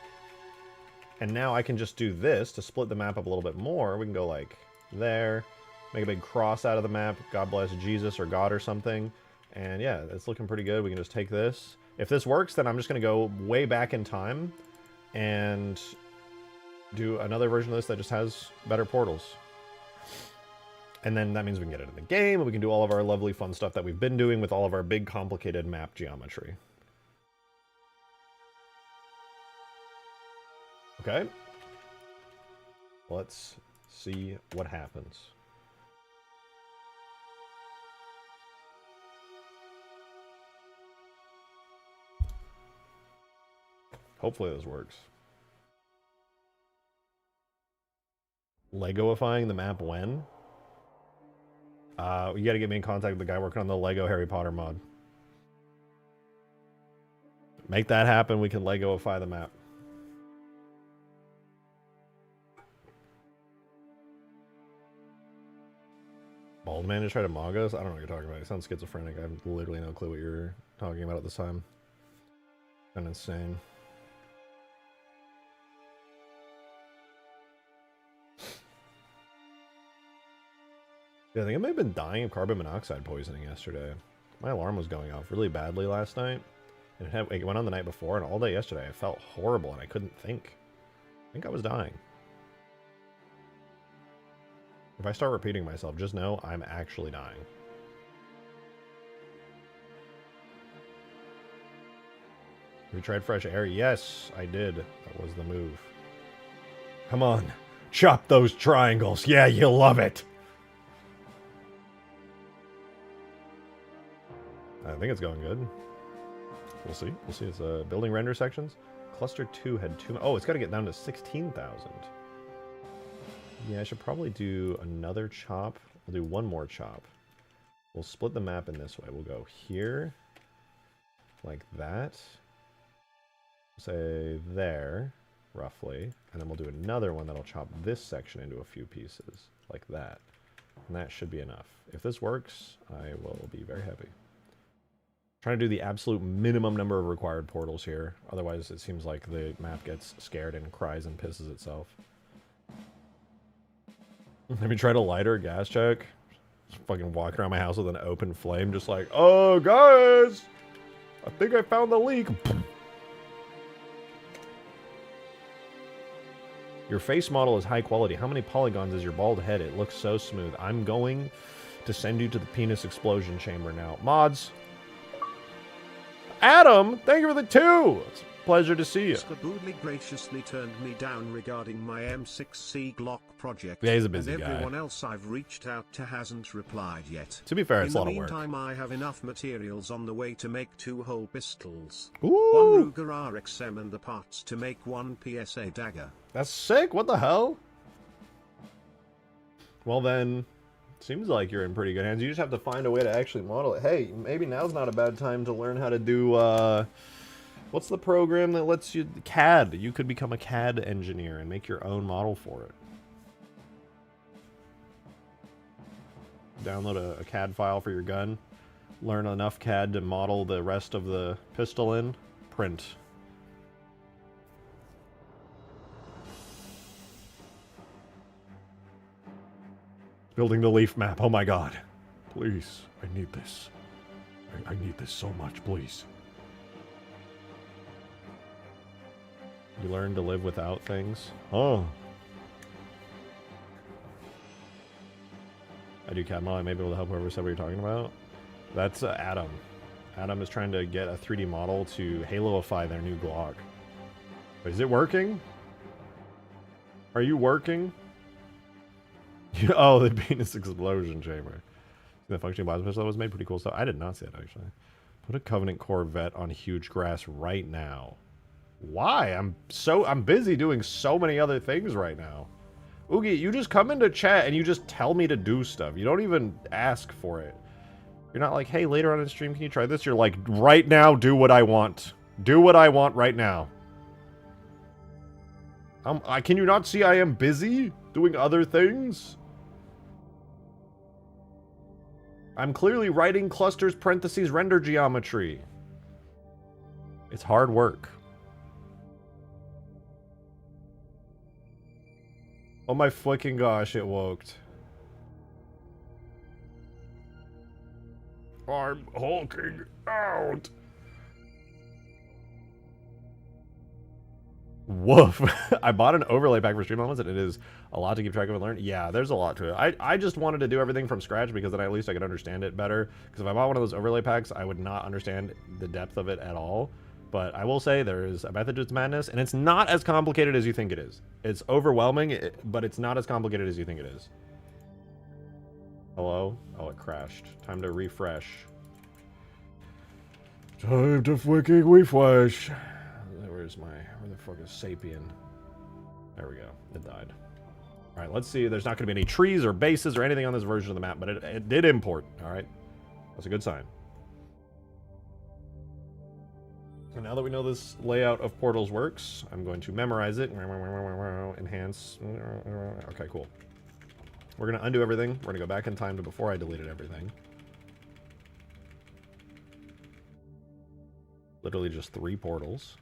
And now I can just do this to split the map up a little bit more. We can go like there. Make a big cross out of the map. God bless Jesus or God or something. And yeah, it's looking pretty good. We can just take this. If this works, then I'm just going to go way back in time and do another version of this that just has better portals. And then that means we can get it in the game, and we can do all of our lovely fun stuff that we've been doing with all of our big complicated map geometry. Okay. Let's see what happens. Hopefully this works. Legoifying the map when? You gotta get me in contact with the guy working on the Lego Harry Potter mod. Make that happen, we can Legoify the map. Bald man to try to mog us? I don't know what you're talking about. You sound schizophrenic. I have literally no clue what you're talking about at this time. Kind of insane. Yeah, I think I may have been dying of carbon monoxide poisoning yesterday. My alarm was going off really badly last night. And it went on the night before, and all day yesterday I felt horrible and I couldn't think. I think I was dying. If I start repeating myself, just know I'm actually dying. Have you tried fresh air? Yes, I did. That was the move. Come on. Chop those triangles. Yeah, you'll love it. I think it's going good. We'll see. We'll see. It's building render sections. Cluster 2 had 2... Oh, it's got to get down to 16,000. Yeah, I should probably do another chop. We'll do one more chop. We'll split the map in this way. We'll go here. Like that. Say there, roughly. And then we'll do another one that'll chop this section into a few pieces. Like that. And that should be enough. If this works, I will be very happy. Trying to do the absolute minimum number of required portals here. Otherwise, it seems like the map gets scared and cries and pisses itself. Let me try to lighter a gas check. Just fucking walk around my house with an open flame, just like, oh, guys! I think I found the leak. Your face model is high quality. How many polygons is your bald head? It looks so smooth. I'm going to send you to the penis explosion chamber now. Mods! Adam, thank you for the 2! It's a pleasure to see you. Skaboodly graciously turned me down regarding my M6C Glock project. Yeah, he's a busy and guy. Everyone else I've reached out to hasn't replied yet. To be fair, it's a lot of In the work. meantime, I have enough materials on the way to make 2 whole pistols. Ooh! 1 Ruger RXM and the parts to make 1 PSA dagger. That's sick. What the hell? Well then, seems like you're in pretty good hands. You just have to find a way to actually model it. Hey, maybe now's not a bad time to learn how to do, what's the program that lets you... CAD. You could become a CAD engineer and make your own model for it. Download a CAD file for your gun. Learn enough CAD to model the rest of the pistol in. Print. Building the leaf map. Oh my god. Please. I need this. I need this so much, please. You learn to live without things? Oh. I do CAD model. I may be able to help whoever said what you're talking about. That's Adam. Adam is trying to get a 3D model to haloify their new Glock. Is it working? Are you working? Oh, the penis explosion chamber. The functioning plasma pistol that was made. Pretty cool stuff. I did not see it, actually. Put a Covenant Corvette on huge grass right now. Why? I'm busy doing so many other things right now. Oogie, you just come into chat and you just tell me to do stuff. You don't even ask for it. You're not like, hey, later on in stream, can you try this? You're like, right now, do what I want. Do what I want right now. Can you not see I am busy doing other things? I'm clearly writing clusters, parentheses, render geometry. It's hard work. Oh my fucking gosh, it woked. I'm hulking out. Woof. I bought an overlay pack for stream elements and it is A lot to keep track of and learn. Yeah, there's a lot to it. I just wanted to do everything from scratch because then at least I could understand it better. Because if I bought one of those overlay packs, I would not understand the depth of it at all. But I will say there is a method to its madness, and it's not as complicated as you think it is. It's overwhelming, but it's not as complicated as you think it is. Hello? Oh, it crashed. Time to refresh. Time to freaking refresh. Where the fuck is Sapien? There we go. It died. All right, let's see. There's not going to be any trees or bases or anything on this version of the map, but it did import. All right. That's a good sign. So now that we know this layout of portals works, I'm going to memorize it. Enhance. Okay, cool. We're going to undo everything. We're going to go back in time to before I deleted everything. Literally just 3 portals.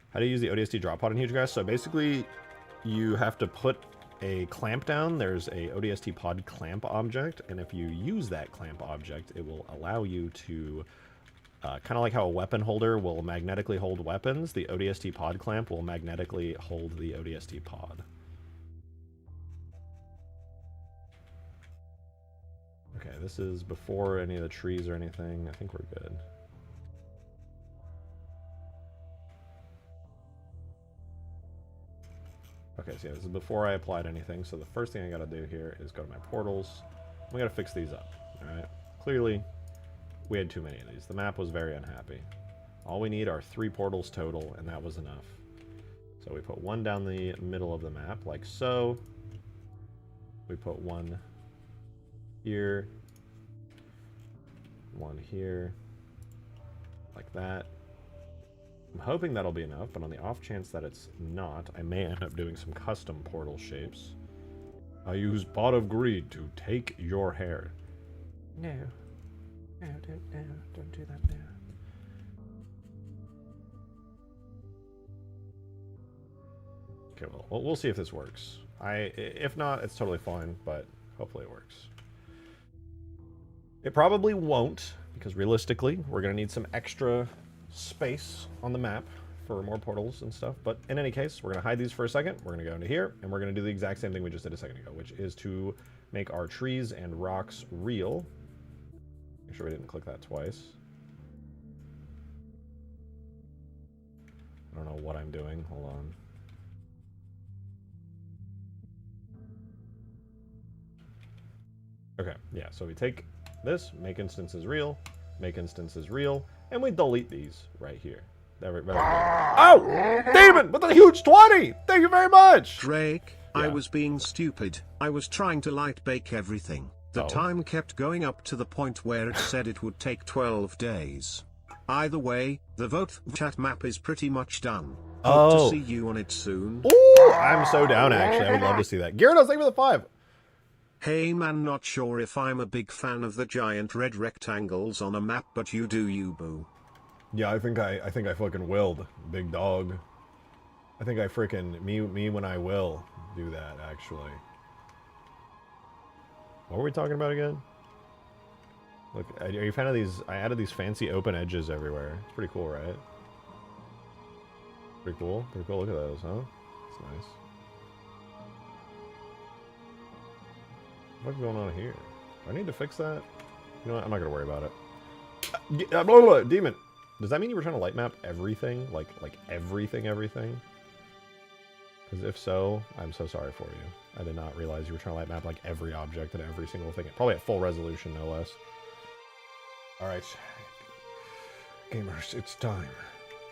How do you use the ODST drop pod in Huge Guys? So basically, you have to put a clamp down. There's a ODST pod clamp object, and if you use that clamp object, it will allow you to, kind of like how a weapon holder will magnetically hold weapons, the ODST pod clamp will magnetically hold the ODST pod. Okay, this is before any of the trees or anything. I think we're good. Okay, so yeah, this is before I applied anything, so the first thing I gotta do here is go to my portals. We gotta fix these up, alright? Clearly, we had too many of these. The map was very unhappy. All we need are 3 portals total, and that was enough. So we put 1 down the middle of the map, like so. We put 1 here. 1 here. Like that. I'm hoping that'll be enough, but on the off chance that it's not, I may end up doing some custom portal shapes. I use Pot of Greed to take your hair. No. No, don't do that now. Okay, well, we'll see if this works. If not, it's totally fine, but hopefully it works. It probably won't, because realistically, we're going to need some extra space on the map for more portals and stuff, but in any case, we're going to hide these for a second. We're going to go into here, and we're going to do the exact same thing we just did a second ago, which is to make our trees and rocks real. Make sure we didn't click that twice. I don't know what I'm doing. Hold on. Okay, yeah, so we take this, make instances real, and we delete these right here. Oh! Demon! With a huge 20! Thank you very much! Drake, Yeah. I was being stupid. I was trying to light bake everything. The time kept going up to the point where it said it would take 12 days. Either way, the vote chat map is pretty much done. Hope to see you on it soon. Ooh, I'm so down, actually. I would love to see that. Gyarados, thank you for the 5. Hey man, not sure if I'm a big fan of the giant red rectangles on a map, but you do you, boo. Yeah, I think I fucking willed, big dog. I think I freaking me when I will do that, actually. What were we talking about again? Look, are you a fan of these? I added these fancy open edges everywhere. It's pretty cool, right? Pretty cool. Pretty cool. Look at those, huh? It's nice. What's going on here? Do I need to fix that? You know what? I'm not gonna worry about it. Blah, blah, blah. Demon. Does that mean you were trying to light map everything? Like everything? Because if so, I'm so sorry for you. I did not realize you were trying to light map like every object and every single thing. Probably at full resolution, no less. Alright. Gamers, it's time.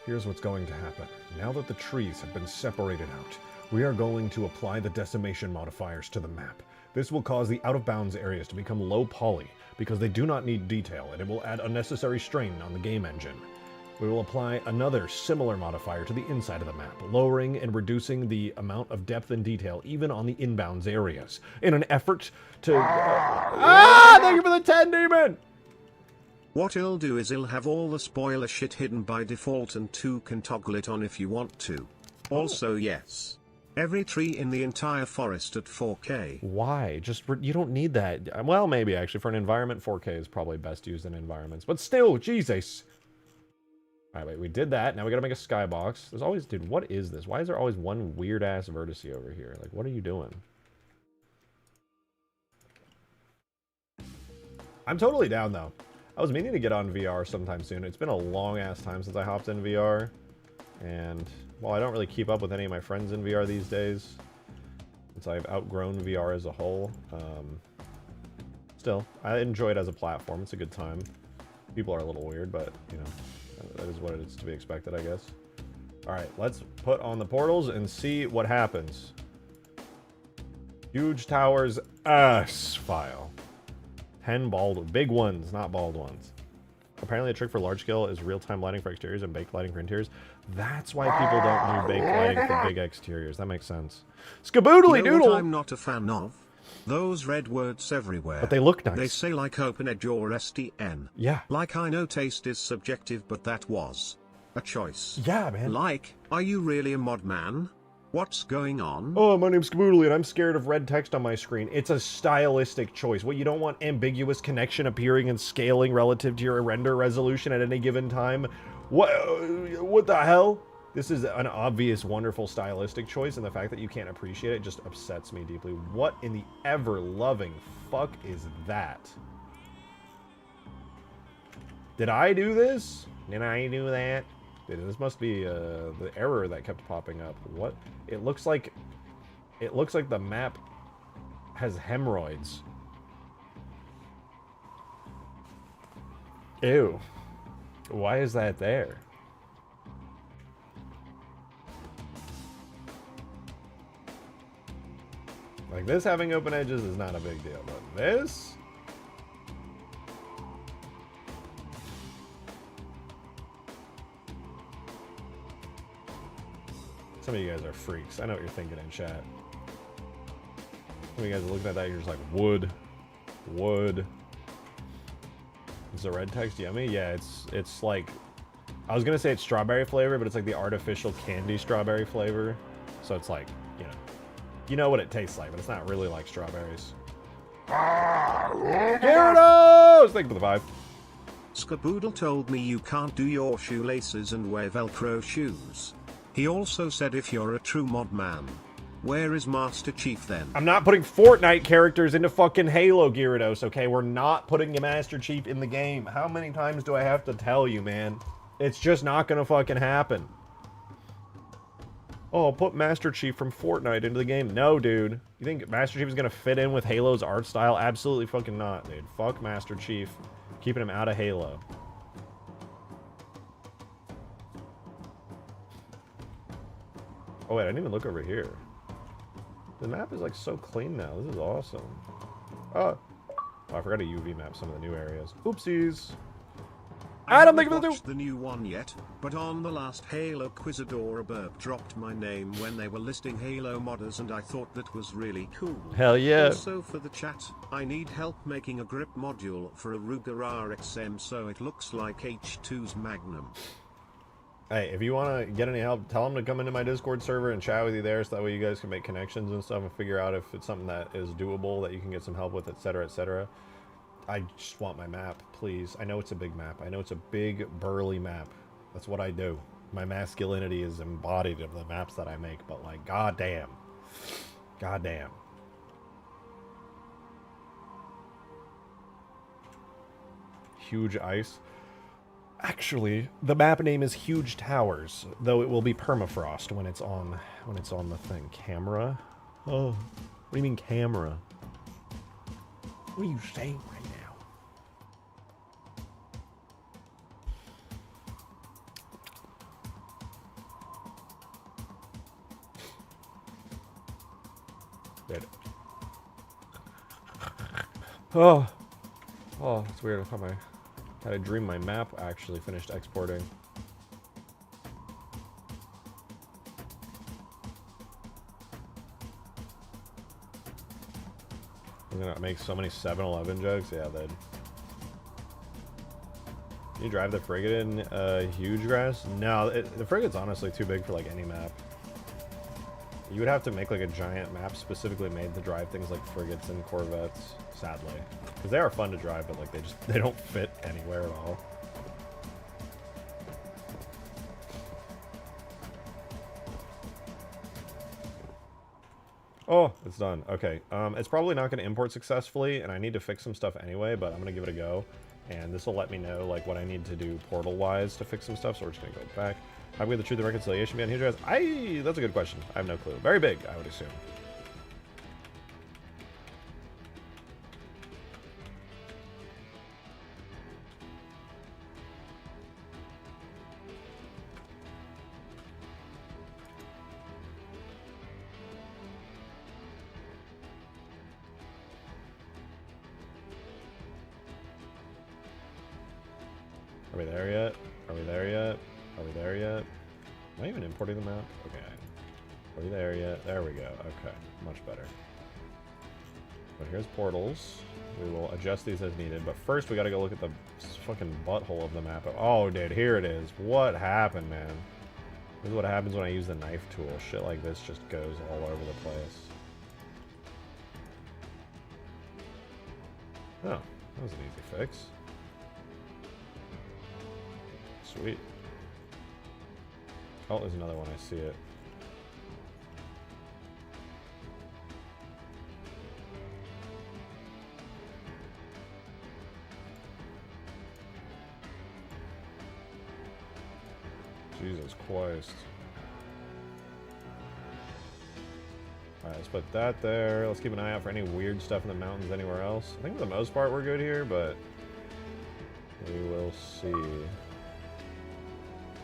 Here's what's going to happen. Now that the trees have been separated out, we are going to apply the decimation modifiers to the map. This will cause the out-of-bounds areas to become low poly, because they do not need detail, and it will add unnecessary strain on the game engine. We will apply another similar modifier to the inside of the map, lowering and reducing the amount of depth and detail even on the inbounds areas, in an effort to... thank you for the 10, Demon! What it'll do is it'll have all the spoiler shit hidden by default, and 2 can toggle it on if you want to. Also, yes. Every tree in the entire forest at 4K. Why? You don't need that. Well, maybe, actually. For an environment, 4K is probably best used in environments. But still, Jesus! All right, wait, we did that. Now we gotta make a skybox. There's always, dude, what is this? Why is there always one weird-ass vertex over here? Like, what are you doing? I'm totally down, though. I was meaning to get on VR sometime soon. It's been a long-ass time since I hopped in VR. And, well, I don't really keep up with any of my friends in VR these days, since I've outgrown VR as a whole. Still, I enjoy it as a platform. It's a good time. People are a little weird, but, you know, that is what it is to be expected, I guess. Alright, let's put on the portals and see what happens. Huge towers, ass file. 10 bald, big ones, not bald ones. Apparently a trick for large scale is real-time lighting for exteriors and baked lighting for interiors. That's why people don't do baked lighting for big exteriors. That makes sense. Skaboodly doodle! You know what I'm not a fan of? Those red words everywhere. But they look nice. They say like open edge or STN. Yeah. Like I know taste is subjective, but that was a choice. Yeah, man. Like, are you really a mod man? What's going on? Oh, my name's Skaboodly and I'm scared of red text on my screen. It's a stylistic choice. What, you don't want ambiguous connection appearing and scaling relative to your render resolution at any given time? What the hell? This is an obvious, wonderful stylistic choice, and the fact that you can't appreciate it just upsets me deeply. What in the ever-loving fuck is that? Did I do this? Did I do that? Dude, this must be the error that kept popping up. What? It looks like the map has hemorrhoids. Ew. Why is that there? Like, this having open edges is not a big deal, but this? Some of you guys are freaks. I know what you're thinking in chat. Some of you guys are looking at that, you're just like, wood. Wood. Is the red text yummy? Yeah, it's like, I was gonna say it's strawberry flavor, but it's like the artificial candy strawberry flavor. So it's like, you know what it tastes like, but it's not really like strawberries. Gyarados! Thank you for the vibe. Skaboodle told me you can't do your shoelaces and wear Velcro shoes. He also said if you're a true mod man, where is Master Chief then? I'm not putting Fortnite characters into fucking Halo, Gyarados, okay? We're not putting a Master Chief in the game. How many times do I have to tell you, man? It's just not gonna fucking happen. Oh, put Master Chief from Fortnite into the game. No, dude. You think Master Chief is gonna fit in with Halo's art style? Absolutely fucking not, dude. Fuck Master Chief. Keeping him out of Halo. Oh, wait, I didn't even look over here. The map is, like, so clean now. This is awesome. Oh, I forgot to UV map some of the new areas. Oopsies. I don't think watched the new one yet, but on the last Halo Quizador a burp dropped my name when they were listing Halo modders and I thought that was really cool. Hell yeah. Also for the chat, I need help making a grip module for a Ruger RXM so it looks like H2's Magnum. Hey, if you want to get any help, tell them to come into my Discord server and chat with you there so that way you guys can make connections and stuff and figure out if it's something that is doable, that you can get some help with, etc., etc. I just want my map, please. I know it's a big map. I know it's a big, burly map. That's what I do. My masculinity is embodied of the maps that I make, but like, goddamn. Goddamn. Huge ice. Actually, the map name is Huge Towers, though it will be Permafrost when it's on the thing. Camera? Oh, what do you mean camera? What are you saying right now? Dead. Oh, it's weird. I thought I had a dream my map actually finished exporting. I'm gonna make so many 7-Eleven jokes. Yeah, they'd. Can you drive the frigate in huge grass? No, the frigate's honestly too big for like any map. You would have to make like a giant map specifically made to drive things like frigates and corvettes, sadly. Because they are fun to drive, but like they don't fit anywhere at all. Oh, it's done. Okay. It's probably not going to import successfully, and I need to fix some stuff anyway, but I'm going to give it a go. And this will let me know, like, what I need to do portal-wise to fix some stuff, so we're just going to go back. How big the truth and reconciliation behind Hydra? That's a good question. I have no clue. Very big, I would assume. Are we there yet? Are we there yet? Are we there yet? Am I even importing the map? Okay. Are we there yet? There we go. Okay. Much better. But here's portals. We will adjust these as needed. But first we gotta go look at the fucking butthole of the map. Oh, dude. Here it is. What happened, man? This is what happens when I use the knife tool. Shit like this just goes all over the place. Oh. That was an easy fix. Sweet. Oh, there's another one. I see it. Jesus Christ. Alright, let's put that there. Let's keep an eye out for any weird stuff in the mountains anywhere else. I think for the most part we're good here, but we will see.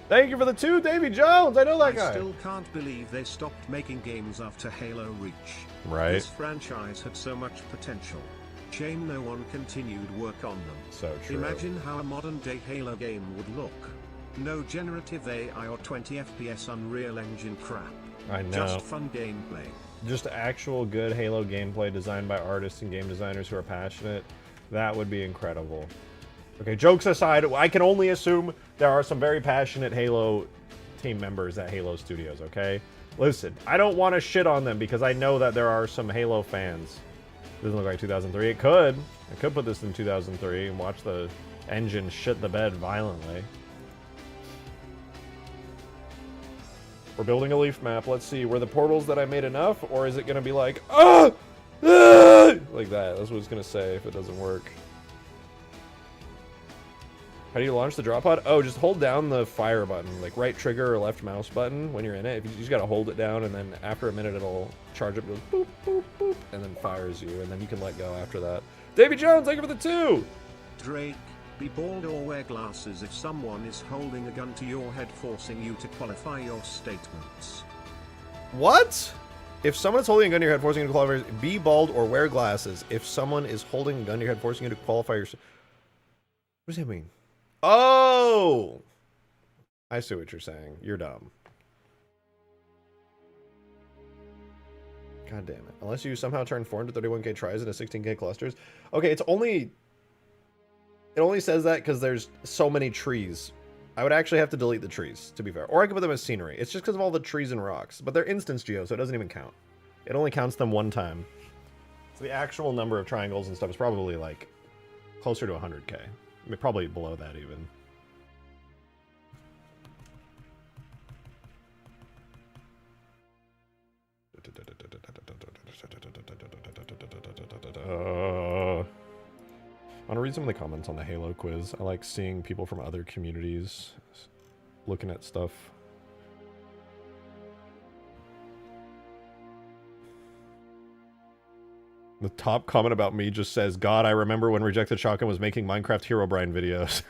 Thank you for the 2, Davy Jones! I know that guy! I still can't believe they stopped making games after Halo Reach. Right. This franchise had so much potential. Shame no one continued work on them. So true. Imagine how a modern-day Halo game would look. No generative AI or 20 FPS Unreal Engine crap. I know. Just fun gameplay. Just actual good Halo gameplay designed by artists and game designers who are passionate. That would be incredible. Okay, jokes aside, I can only assume there are some very passionate Halo team members at Halo Studios, okay? Listen, I don't want to shit on them because I know that there are some Halo fans. Doesn't look like 2003. It could. I could put this in 2003 and watch the engine shit the bed violently. We're building a leaf map. Let's see. Were the portals that I made enough? Or is it going to be like, ah! Ah! Like that. That's what it's going to say if it doesn't work. How do you launch the drop pod? Oh, just hold down the fire button, like right trigger or left mouse button when you're in it. You just gotta hold it down, and then after a minute it'll charge up, goes boop, boop, boop, and then fires you, and then you can let go after that. Davy Jones, thank you for the 2! Drake, be bald or wear glasses if someone is holding a gun to your head forcing you to qualify your statements. What? If someone is holding a gun to your head forcing you to qualify, be bald or wear glasses. If someone is holding a gun to your head forcing you to qualify your... What does that mean? Oh! I see what you're saying. You're dumb. God damn it. Unless you somehow turn 431k tries into 16k clusters. Okay, it's only... It only says that because there's so many trees. I would actually have to delete the trees, to be fair. Or I could put them as scenery. It's just because of all the trees and rocks. But they're instance geo, so it doesn't even count. It only counts them one time. So the actual number of triangles and stuff is probably, like, closer to 100k. I mean, probably below that, even. I want to read some of the comments on the Halo quiz. I like seeing people from other communities looking at stuff. The top comment about me just says, God, I remember when Rejected Shotgun was making Minecraft Herobrine videos.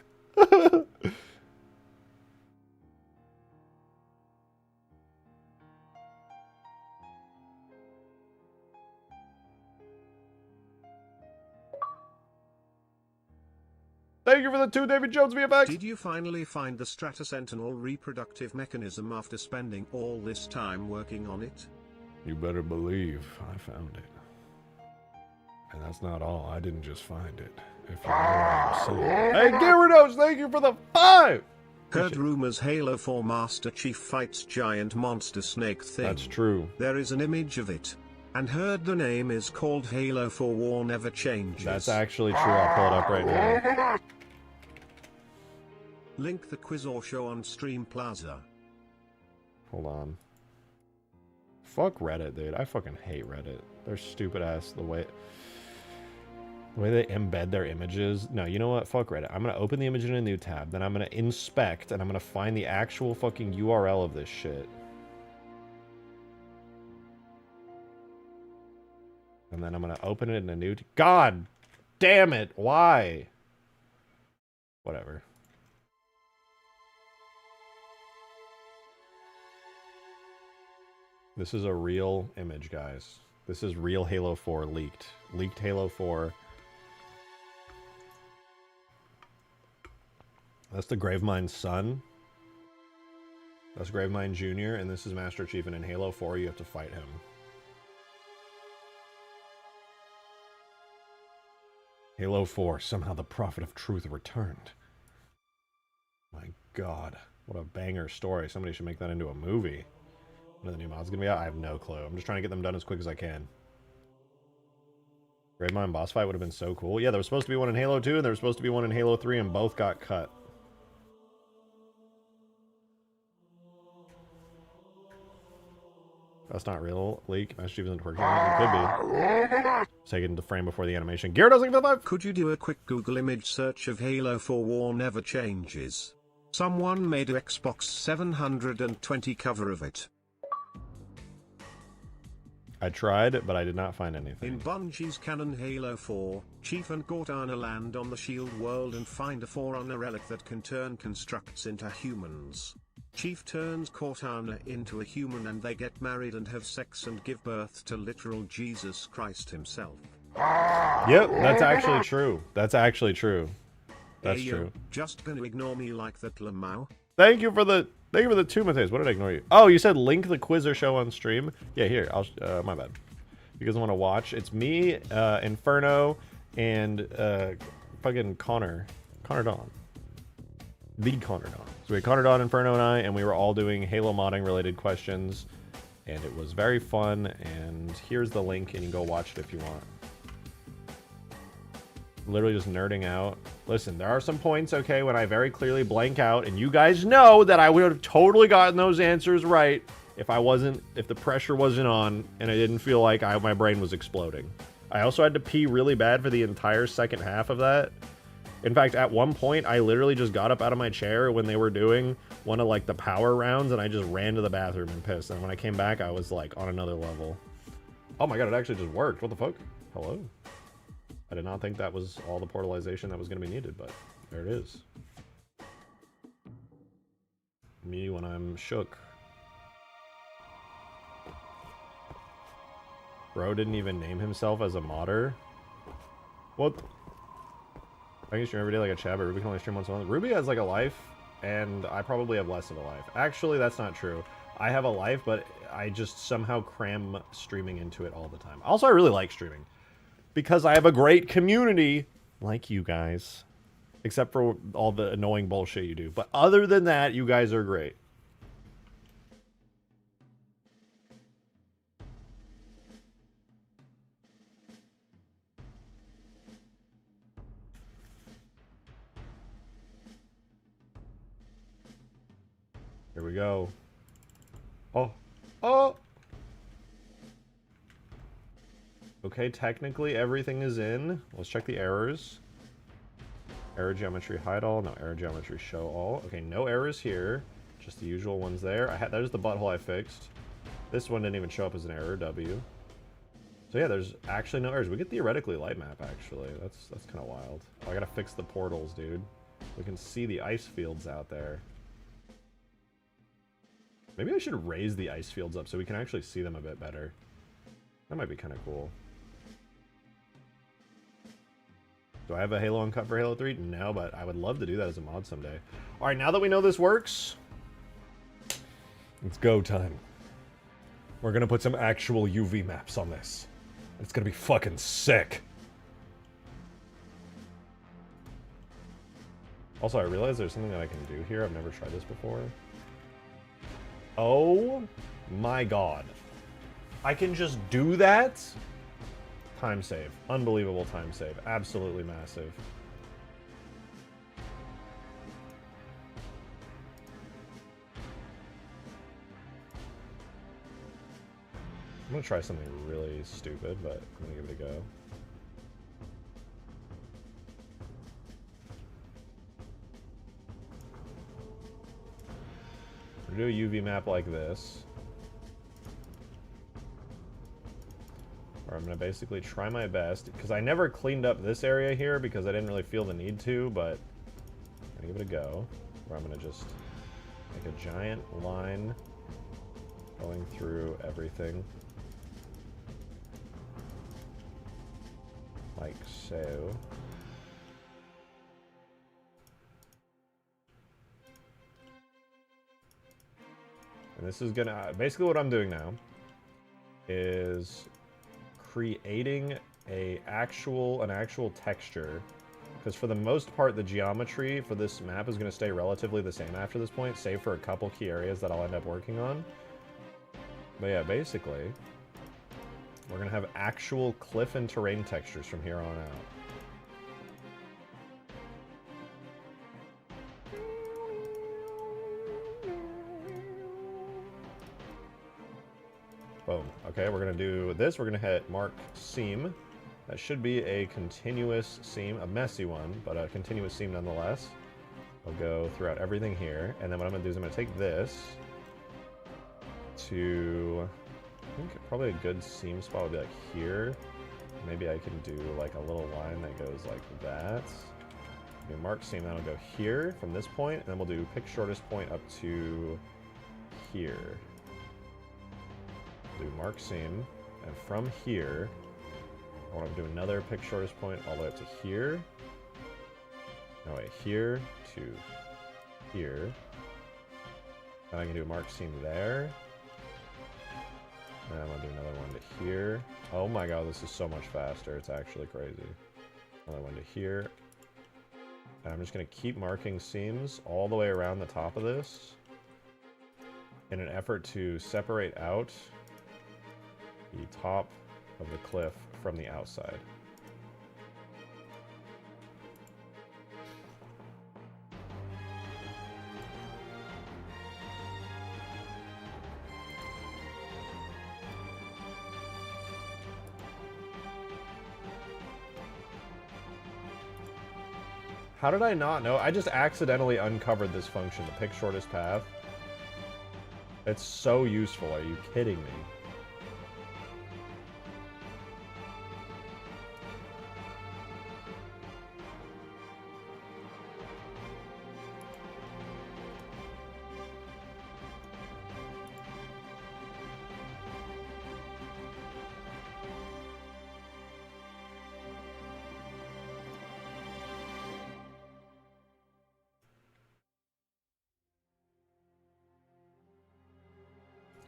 Thank you for the 2, David Jones VFX! Did you finally find the Strato Sentinel reproductive mechanism after spending all this time working on it? You better believe I found it. And that's not all. I didn't just find it. If you know what I'm saying. Hey, Gyarados, thank you for the 5! Heard rumors Halo 4 Master Chief fights giant monster snake thing. That's true. There is an image of it. And heard the name is called Halo 4 War Never Changes. That's actually true. I'll pull it up right now. Link the quiz or show on Stream Plaza. Hold on. Fuck Reddit, dude. I fucking hate Reddit. They're stupid ass the way they embed their images. No, you know what? Fuck Reddit. I'm gonna open the image in a new tab, then I'm gonna inspect, and I'm gonna find the actual fucking URL of this shit. And then I'm gonna open it in a new... God damn it! Why? Whatever. This is a real image, guys. This is real Halo 4 leaked. Leaked Halo 4. That's the Gravemine's son. That's Gravemind Jr., and this is Master Chief, and in Halo 4 you have to fight him. Halo 4, somehow the Prophet of Truth returned. My god, what a banger story. Somebody should make that into a movie. When are the new mods gonna be out? I have no clue. I'm just trying to get them done as quick as I can. Gravemind boss fight would have been so cool. Yeah, there was supposed to be one in Halo 2, and there was supposed to be one in Halo 3, and both got cut. That's not real. Leak. Master Chief isn't working. It could be. Taken the frame before the animation. Gear doesn't give a fuck. Could you do a quick Google image search of Halo 4 War Never Changes? Someone made a Xbox 720 cover of it. I tried, but I did not find anything. In Bungie's canon Halo 4, Chief and Cortana land on the Shield world and find a Forerunner relic that can turn constructs into humans. Chief turns Cortana into a human and they get married and have sex and give birth to literal Jesus Christ himself. Yep, that's actually true. That's actually true. That's hey, true. Just gonna ignore me like that, Lamau? Thank you for the two, Mateus. What did I ignore you? Oh, you said link the Quizzer show on stream. Yeah, here. I'll my bad. You guys want to watch? It's me, Inferno, and fucking Connor Dawn. The Connor Dawn. So we had Connor Dawn, Inferno, and we were all doing Halo modding related questions, and it was very fun. And here's the link, and you can go watch it if you want. Literally just nerding out. Listen, there are some points, okay, when I very clearly blank out, and you guys know that I would have totally gotten those answers right if the pressure wasn't on, and I didn't feel like my brain was exploding. I also had to pee really bad for the entire second half of that. In fact, at one point, I literally just got up out of my chair when they were doing one of, like, the power rounds, and I just ran to the bathroom and pissed. And when I came back, I was, like, on another level. Oh my god, it actually just worked. What the fuck? Hello? I did not think that was all the portalization that was going to be needed, but there it is. Me when I'm shook. Bro didn't even name himself as a modder. What? I can stream every day like a chat, but Ruby can only stream once a month. Ruby has like a life, and I probably have less of a life. Actually, that's not true. I have a life, but I just somehow cram streaming into it all the time. Also, I really like streaming. Because I have a great community, like you guys. Except for all the annoying bullshit you do. But other than that, you guys are great. Here we go. Oh. Oh! Okay, technically everything is in. Let's check the errors. Error geometry hide all. No, error geometry show all. Okay, no errors here. Just the usual ones there. There's the butthole I fixed. This one didn't even show up as an error, W. So yeah, there's actually no errors. We get theoretically light map, actually. That's kind of wild. Oh, I gotta fix the portals, dude. We can see the ice fields out there. Maybe I should raise the ice fields up so we can actually see them a bit better. That might be kind of cool. Do I have a Halo Uncut for Halo 3? No, but I would love to do that as a mod someday. Alright, now that we know this works, it's go time. We're gonna put some actual UV maps on this. It's gonna be fucking sick. Also, I realize there's something that I can do here. I've never tried this before. Oh my god. I can just do that? Time save. Unbelievable time save. Absolutely massive. gonna try something really stupid, but I'm gonna give it a go. I'm gonna do a UV map like this. Where I'm gonna basically try my best, because I never cleaned up this area here because I didn't really feel the need to, but I'm gonna give it a go. Where I'm gonna just make a giant line going through everything. Like so. And this is gonna, basically what I'm doing now is creating an actual texture. Because for the most part, the geometry for this map is going to stay relatively the same after this point, save for a couple key areas that I'll end up working on. But yeah, basically, we're going to have actual cliff and terrain textures from here on out. Boom. Okay, we're going to do this. We're going to hit mark seam. That should be a continuous seam, a messy one, but a continuous seam nonetheless. I'll go throughout everything here, and then what I'm going to do is I'm going to take this to, I think probably a good seam spot would be like here. Maybe I can do like a little line that goes like that. Okay, mark seam, that'll go here from this point, and then we'll do pick shortest point up to here. Do mark seam, and from here, I want to do another pick shortest point all the way up to here. No, wait, here to here. Then I can do a mark seam there. And I'm going to do another one to here. Oh my god, this is so much faster. It's actually crazy. Another one to here. And I'm just going to keep marking seams all the way around the top of this in an effort to separate out the top of the cliff from the outside. How did I not know? I just accidentally uncovered this function, the pick shortest path. It's so useful. Are you kidding me?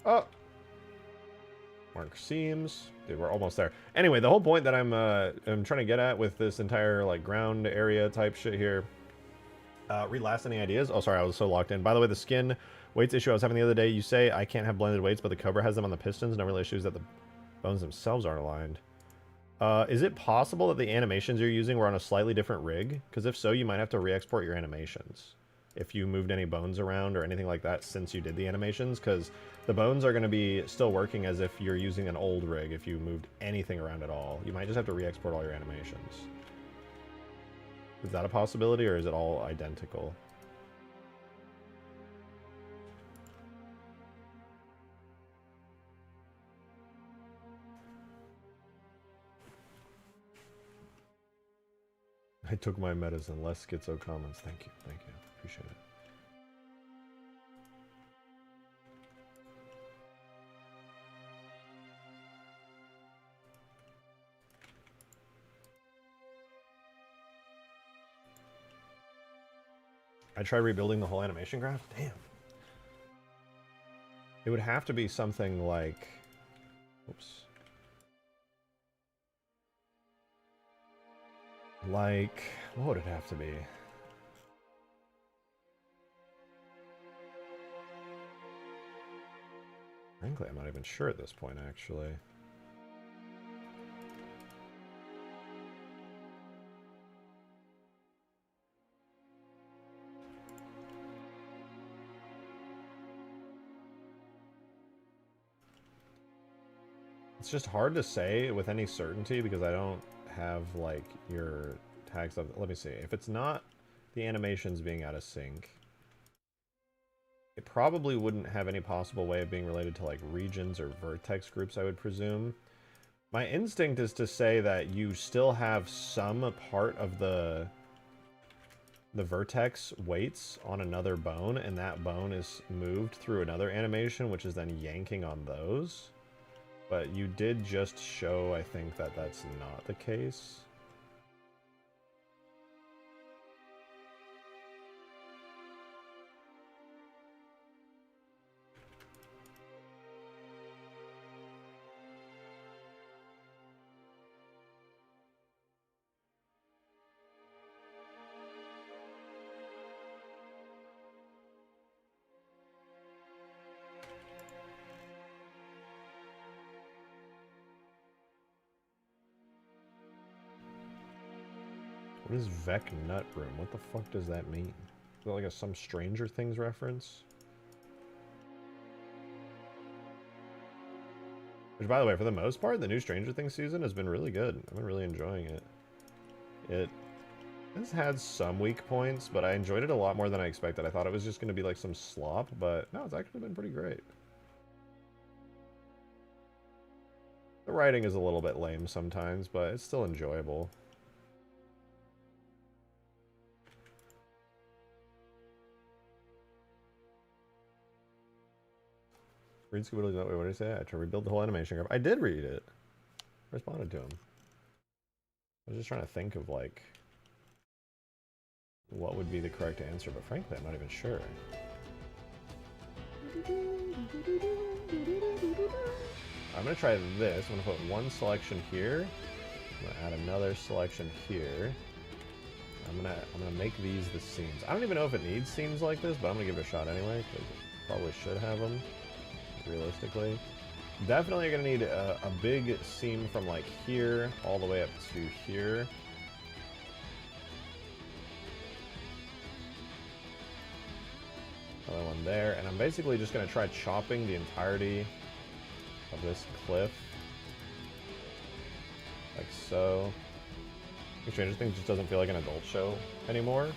Oh! Mark seams. Dude, we're almost there. Anyway, the whole point that I'm trying to get at with this entire, like, ground area type shit here. Relast any ideas? Oh, sorry, I was so locked in. By the way, the skin weights issue I was having the other day, you say I can't have blended weights, but the cover has them on the pistons. No real issues that the bones themselves aren't aligned. Is it possible that the animations you're using were on a slightly different rig? Because if so, you might have to re-export your animations. If you moved any bones around or anything like that since you did the animations, because the bones are going to be still working as if you're using an old rig if you moved anything around at all. You might just have to re-export all your animations. Is that a possibility, or is it all identical? I took my medicine. Less schizo comments. Thank you. Thank you. Appreciate it. I tried rebuilding the whole animation graph? Damn. It would have to be something like... Oops. Like... What would it have to be? Frankly, I'm not even sure at this point, actually. It's just hard to say with any certainty because I don't have, like, your tags of... Let me see. If it's not the animations being out of sync, it probably wouldn't have any possible way of being related to, like, regions or vertex groups, I would presume. My instinct is to say that you still have some part of the vertex weights on another bone, and that bone is moved through another animation, which is then yanking on those. But you did just show, I think, that that's not the case. What is Vec Nut Room? What the fuck does that mean? Is that like a some Stranger Things reference? Which, by the way, for the most part, the new Stranger Things season has been really good. I've been really enjoying it. It has had some weak points, but I enjoyed it a lot more than I expected. I thought it was just going to be like some slop, but no, it's actually been pretty great. The writing is a little bit lame sometimes, but it's still enjoyable. Read Scooby-Doo's that way. What did he say? I tried to rebuild the whole animation graph. I did read it. I responded to him. I was just trying to think of, like, what would be the correct answer, but frankly, I'm not even sure. I'm going to try this. I'm going to put one selection here. I'm going to add another selection here. I'm gonna make these the seams. I don't even know if it needs seams like this, but I'm going to give it a shot anyway, because it probably should have them. Realistically, definitely gonna need a big seam from like here all the way up to here. Another one there, and I'm basically just gonna try chopping the entirety of this cliff like so. Stranger Things just doesn't feel like an adult show anymore.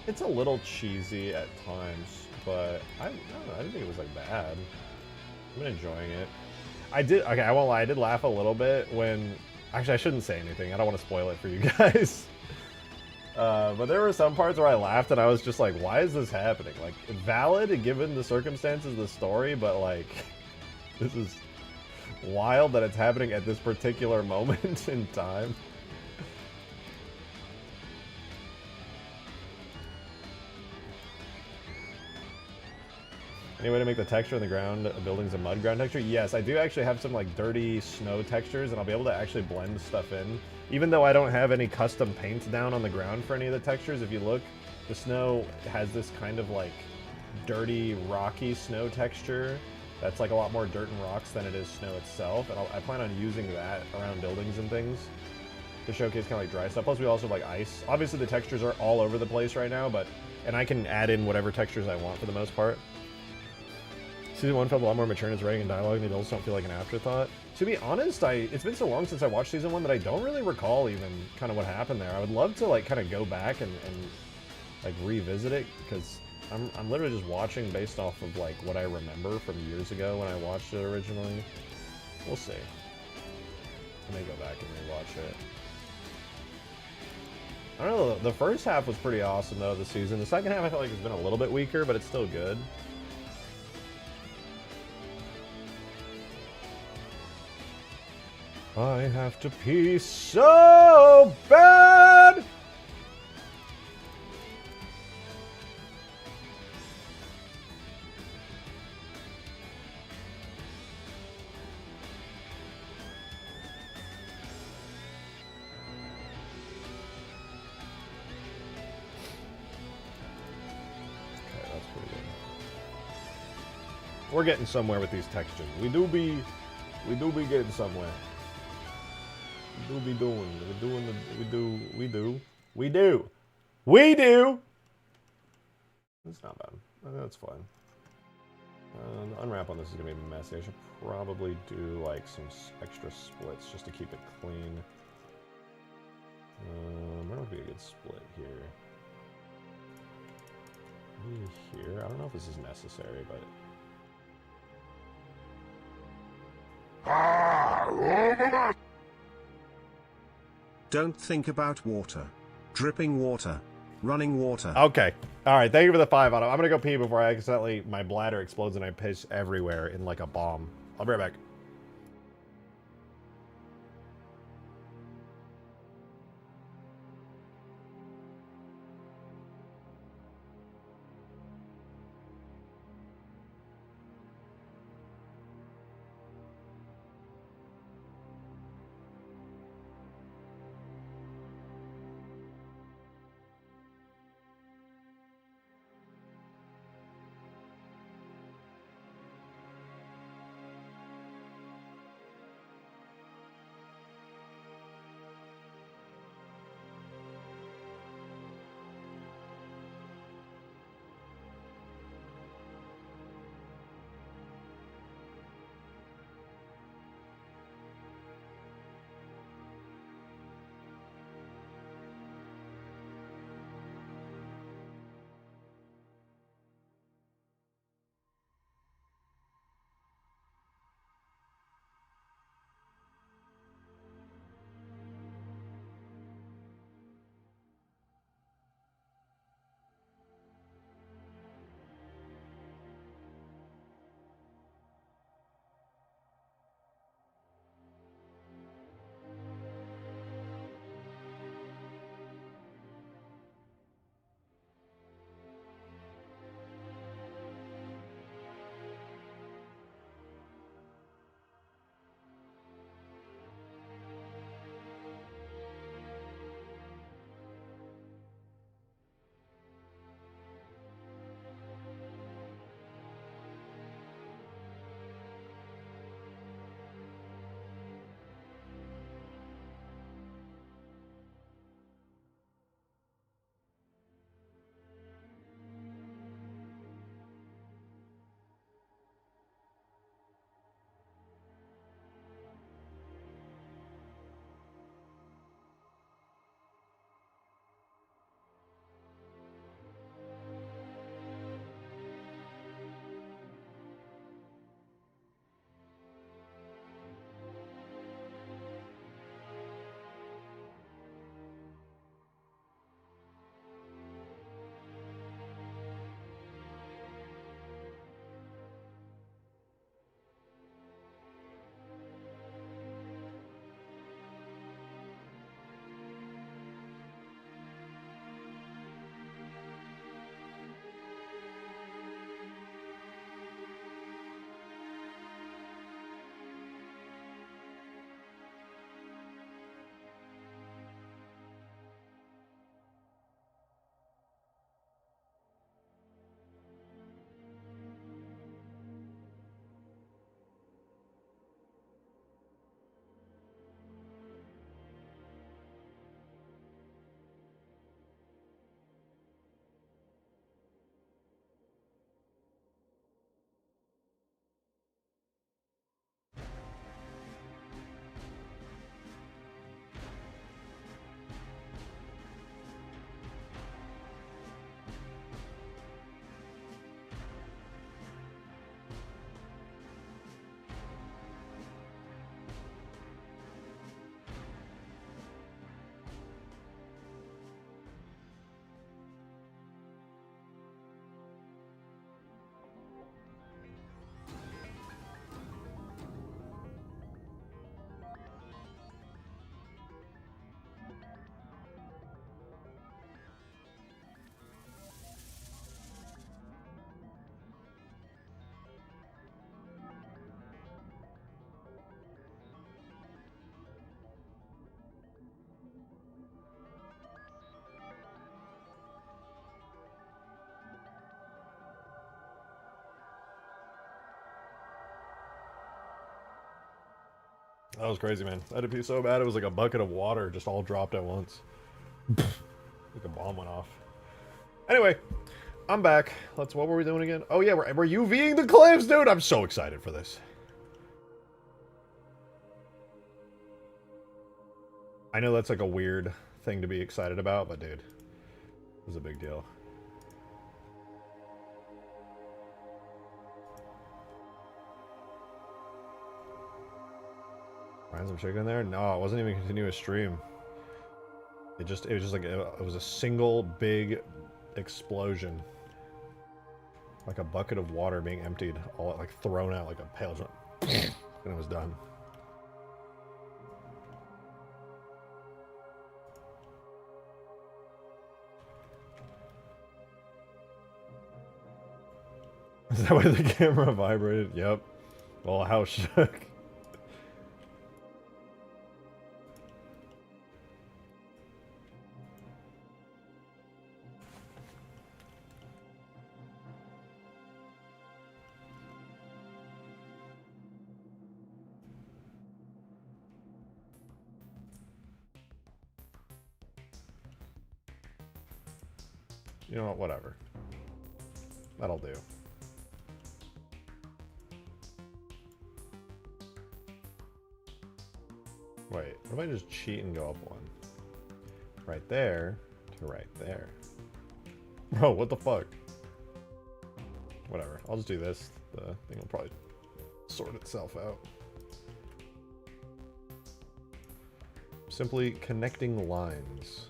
It's a little cheesy at times, but I don't know, I didn't think it was like bad. I've been enjoying it. Okay, I won't lie, I did laugh a little bit when, actually I shouldn't say anything, I don't want to spoil it for you guys. But there were some parts where I laughed and I was just like, why is this happening? Like, valid given the circumstances of the story, but like, this is wild that it's happening at this particular moment in time. Any way to make the texture on the ground buildings a mud ground texture? Yes, I do actually have some like dirty snow textures, and I'll be able to actually blend stuff in. Even though I don't have any custom paints down on the ground for any of the textures, if you look, the snow has this kind of like dirty, rocky snow texture. That's like a lot more dirt and rocks than it is snow itself, and I plan on using that around buildings and things to showcase kind of like dry stuff. Plus we also have like ice. Obviously the textures are all over the place right now, and I can add in whatever textures I want for the most part. Season 1 felt a lot more mature in its writing and dialogue, and the adults don't feel like an afterthought. To be honest, it's been so long since I watched Season 1 that I don't really recall even kind of what happened there. I would love to like kind of go back and like revisit it, because I'm literally just watching based off of like what I remember from years ago when I watched it originally. We'll see. I may go back and rewatch it. I don't know, the first half was pretty awesome though, the season. The second half I felt like it's been a little bit weaker, but it's still good. I have to pee so bad! Okay, that's pretty good. We're getting somewhere with these textures. We do be getting somewhere. We do. It's not bad. That's fine. The unwrap on this is going to be messy. I should probably do like some extra splits just to keep it clean. Where would be a good split here? Maybe here? I don't know if this is necessary, but... Don't think about water. Dripping water. Running water. Okay. Alright, thank you for the 5 out of. I'm gonna go pee before I accidentally... my bladder explodes and I piss everywhere in like a bomb. I'll be right back. That was crazy, man. I had to pee so bad it was like a bucket of water just all dropped at once. Like a bomb went off. Anyway, I'm back. What were we doing again? Oh yeah, we're UVing the cliffs, dude. I'm so excited for this. I know that's like a weird thing to be excited about, but dude, it was a big deal. Find some chicken in there? No, it wasn't even a continuous stream. It was just like it was a single big explosion, like a bucket of water being emptied, all like thrown out like a pail, and it was done. Is that why the camera vibrated? Yep. Well, how shook. You know what? Whatever. That'll do. Wait, what if I just cheat and go up one? Right there to right there. Bro, what the fuck? Whatever, I'll just do this. The thing will probably sort itself out. Simply connecting lines.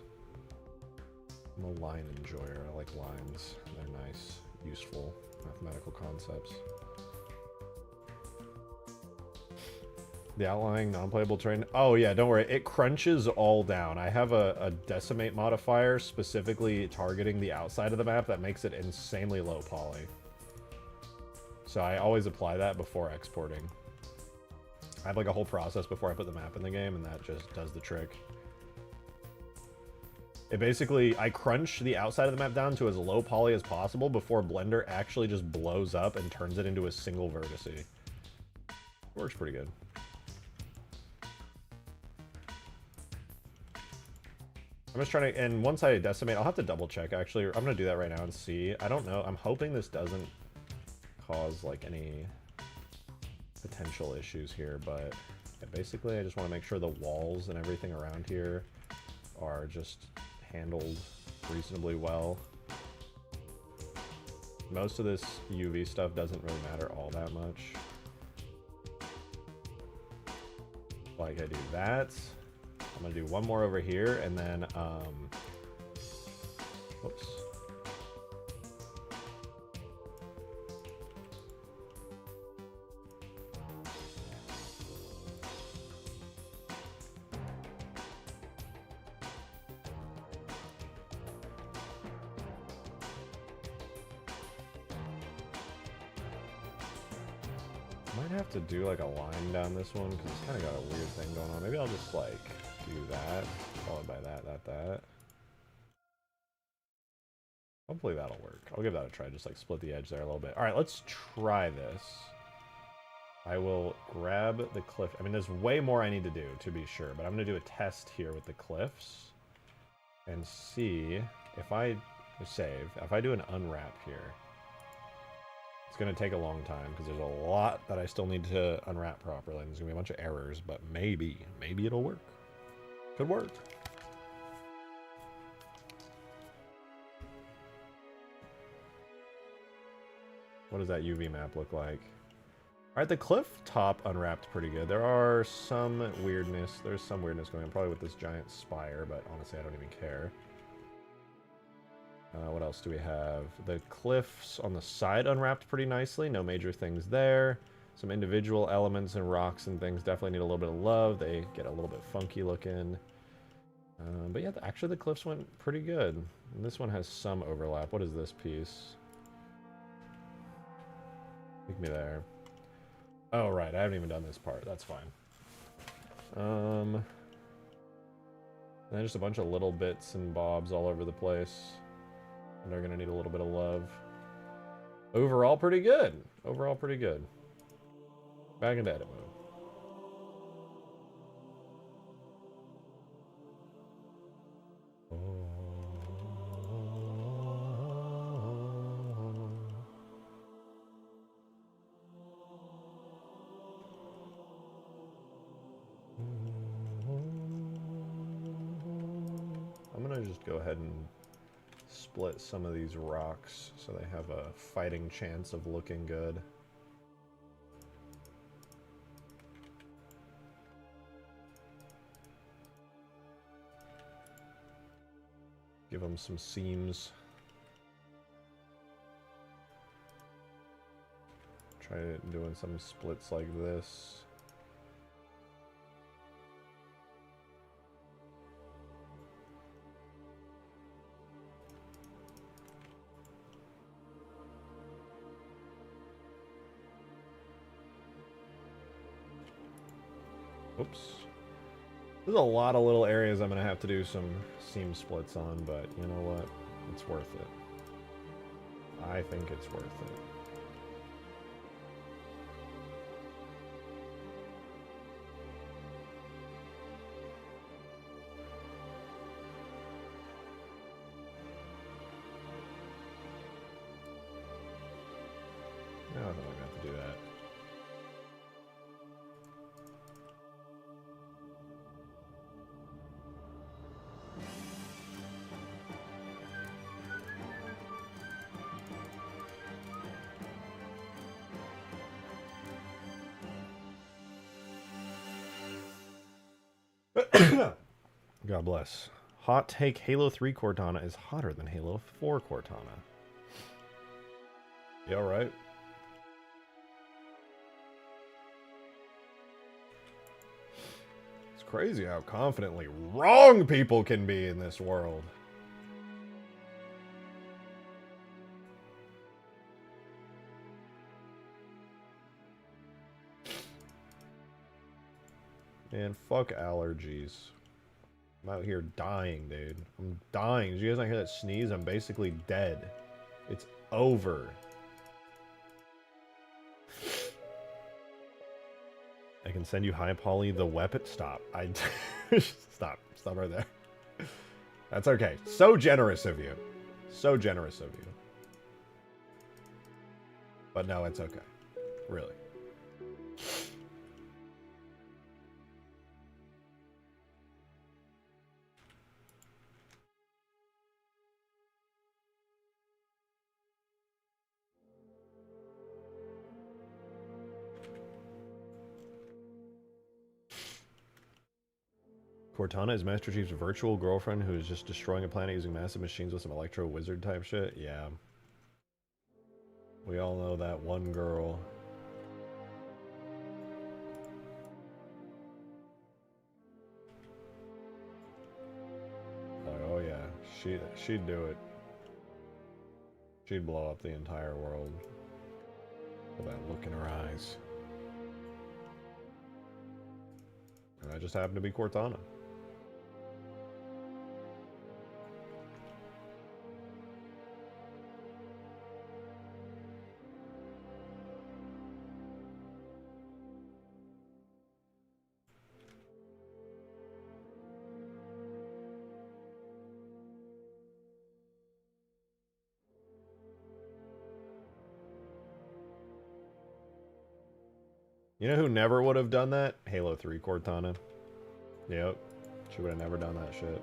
I'm a line enjoyer. I like lines. They're nice, useful mathematical concepts. The outlying non-playable terrain. Oh yeah, don't worry. It crunches all down. I have a decimate modifier specifically targeting the outside of the map that makes it insanely low poly. So I always apply that before exporting. I have like a whole process before I put the map in the game, and that just does the trick. It basically, I crunch the outside of the map down to as low poly as possible before Blender actually just blows up and turns it into a single vertice. Works pretty good. I'm just trying to, and once I decimate, I'll have to double check actually. I'm gonna do that right now and see. I don't know, I'm hoping this doesn't cause like any potential issues here, but yeah, basically I just want to make sure the walls and everything around here are just handled reasonably well. Most of this UV stuff doesn't really matter all that much. Like I do that. I'm gonna do one more over here, and then, whoops. Might have to do like a line down this one, because it's kind of got a weird thing going on. Maybe I'll just like do that, followed by that. Hopefully that'll work. I'll give that a try, just like split the edge there a little bit. Alright, let's try this. I will grab the cliff. I mean, there's way more I need to do, to be sure, but I'm going to do a test here with the cliffs and see if I save. If I do an unwrap here, it's going to take a long time because there's a lot that I still need to unwrap properly. And there's going to be a bunch of errors, but maybe it'll work. Could work. What does that UV map look like? Alright, the cliff top unwrapped pretty good. There's some weirdness going on, probably with this giant spire, but honestly I don't even care. What else do we have? The cliffs on the side unwrapped pretty nicely. No major things there. Some individual elements and rocks and things definitely need a little bit of love. They get a little bit funky looking. But yeah, actually the cliffs went pretty good. And this one has some overlap. What is this piece? Take me there. Oh, right. I haven't even done this part. That's fine. And then just a bunch of little bits and bobs all over the place. And they're going to need a little bit of love. Overall, pretty good. Overall, pretty good. Back into edit mode. should just go ahead and split some of these rocks so they have a fighting chance of looking good. Give them some seams. Try doing some splits like this. Oops. There's a lot of little areas I'm going to have to do some seam splits on, but you know what? It's worth it. I think it's worth it. No, I don't have to do that. God bless. Hot take, Halo 3 Cortana is hotter than Halo 4 Cortana. You alright? It's crazy how confidently wrong people can be in this world. Man, fuck allergies. I'm out here dying, dude. I'm dying. Did you guys not hear that sneeze? I'm basically dead. It's over. I can send you high poly the weapon. Stop. Stop. Stop right there. That's okay. So generous of you. So generous of you. But no, it's okay. Really. Cortana is Master Chief's virtual girlfriend who is just destroying a planet using massive machines with some electro wizard type shit? Yeah. We all know that one girl. Like, oh yeah, she'd do it. She'd blow up the entire world with that look in her eyes. And that just happened to be Cortana. You know who never would have done that? Halo 3 Cortana. Yep. She would have never done that shit.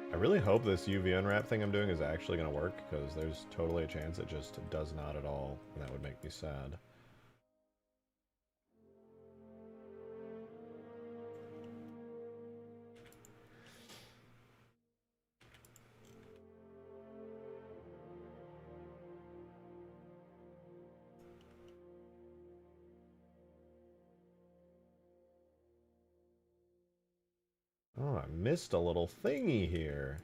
I really hope this UV unwrap thing I'm doing is actually going to work, because there's totally a chance it just does not at all, and that would make me sad. Oh, I missed a little thingy here.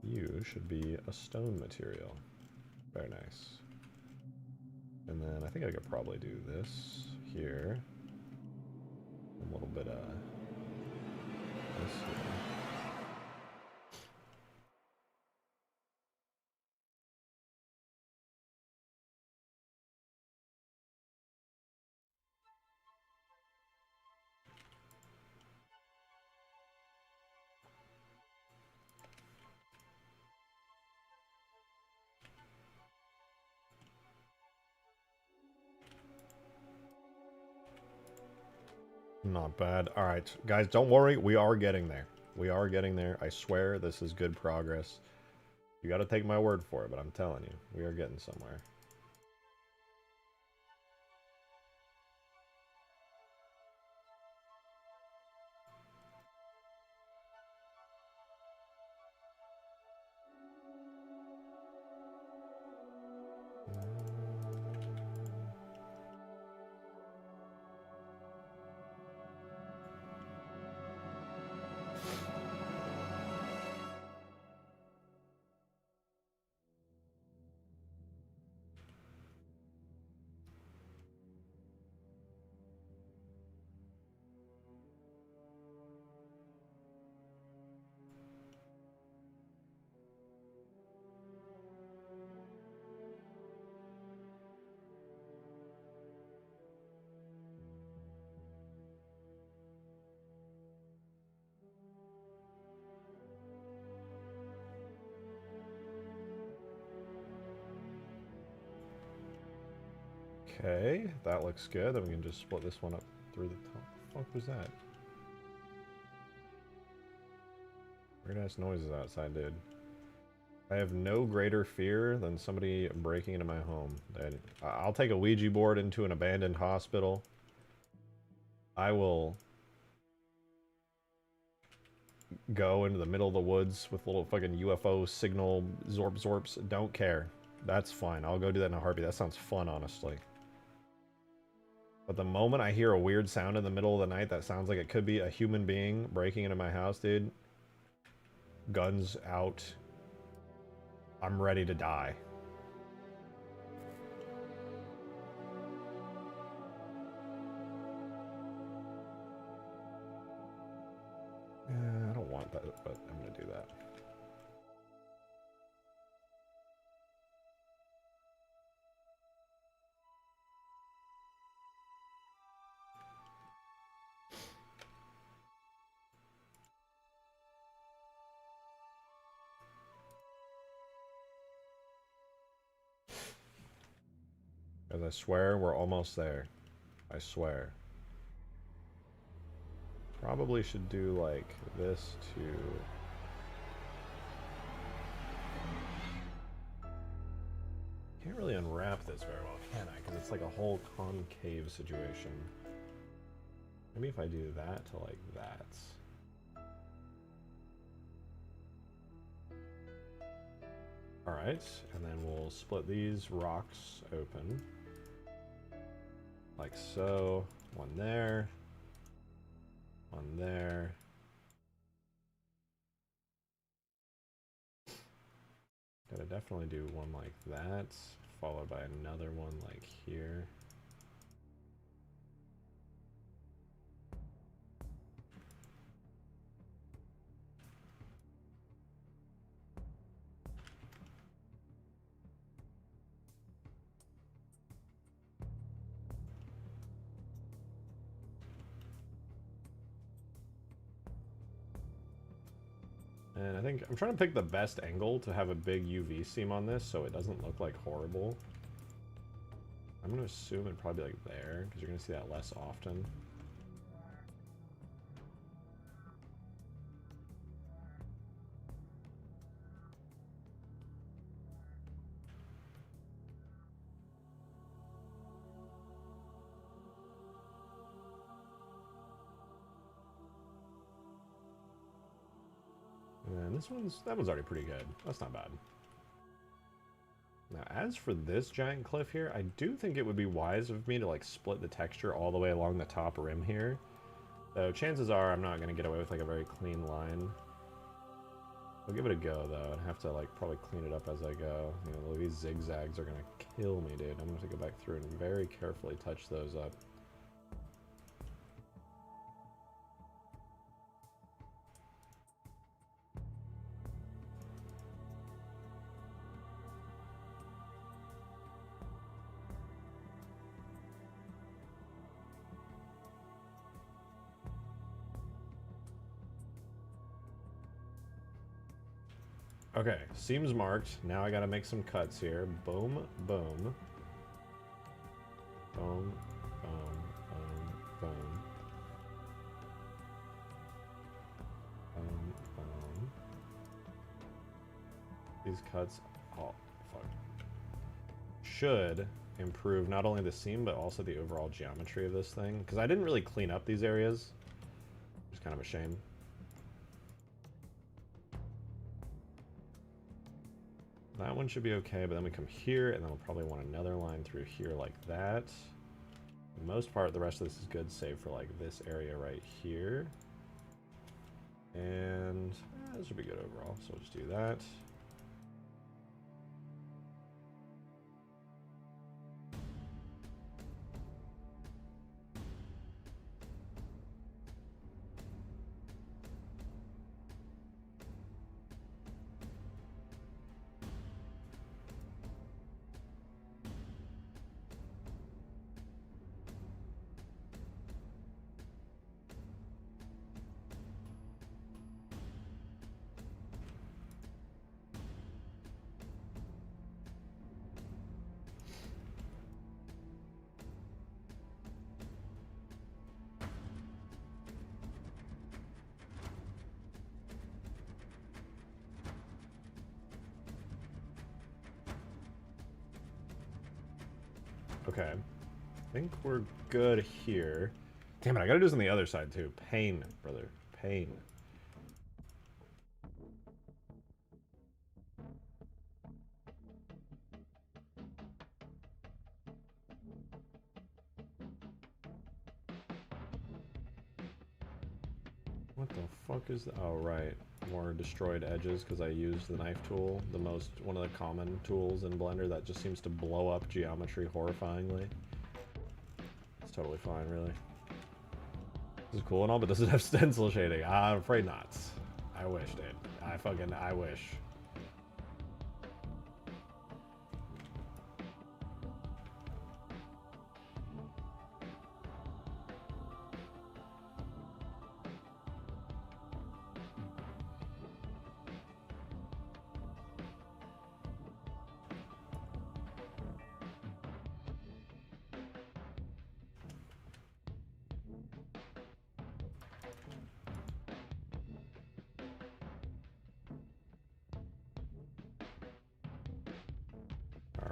You should be a stone material. Very nice. And then I think I could probably do this here. A little bit of this here. Not bad. Alright, guys, don't worry. We are getting there. We are getting there. I swear this is good progress. You gotta take my word for it, but I'm telling you, we are getting somewhere. Okay, that looks good. Then we can just split this one up through the top. What the fuck was that? Weird ass noises outside, dude. I have no greater fear than somebody breaking into my home. I'll take a Ouija board into an abandoned hospital. I will go into the middle of the woods with little fucking UFO signal zorps. Don't care. That's fine. I'll go do that in a heartbeat. That sounds fun, honestly. But the moment I hear a weird sound in the middle of the night that sounds like it could be a human being breaking into my house, dude, guns out. I'm ready to die. I don't want that, but I'm gonna do that. Because I swear we're almost there. I swear. Probably should do like this to... Can't really unwrap this very well, can I? Because it's like a whole concave situation. Maybe if I do that to like that. Alright, and then we'll split these rocks open. Like so. One there. One there. Gotta definitely do one like that, followed by another one like here. And I think I'm trying to pick the best angle to have a big UV seam on this so it doesn't look like horrible. I'm going to assume it'd probably be like there, because you're going to see that less often. And that one's already pretty good. That's not bad. Now, as for this giant cliff here, I do think it would be wise of me to like split the texture all the way along the top rim here. Though chances are I'm not going to get away with like a very clean line. I'll give it a go though. I have to like probably clean it up as I go. You know, these zigzags are gonna kill me, dude. I'm gonna have to go back through and very carefully touch those up. Okay, seams marked. Now I gotta make some cuts here. Boom, boom. Boom, boom, boom, boom. Boom, boom. These cuts, oh, fuck. Should improve not only the seam, but also the overall geometry of this thing. Because I didn't really clean up these areas. It's kind of a shame. That one should be okay, but then we come here, and then we'll probably want another line through here like that. For the most part, the rest of this is good, save for like this area right here. And this should be good overall, so we'll just do that. Okay, I think we're good here. Damn it, I gotta do this on the other side too. Pain, brother, pain. What the fuck is that? Oh, right. More destroyed edges because I used the knife tool, one of the common tools in Blender that just seems to blow up geometry horrifyingly. It's totally fine, really. This is cool and all, but does it have stencil shading? I'm afraid not. I wish, dude. I wish.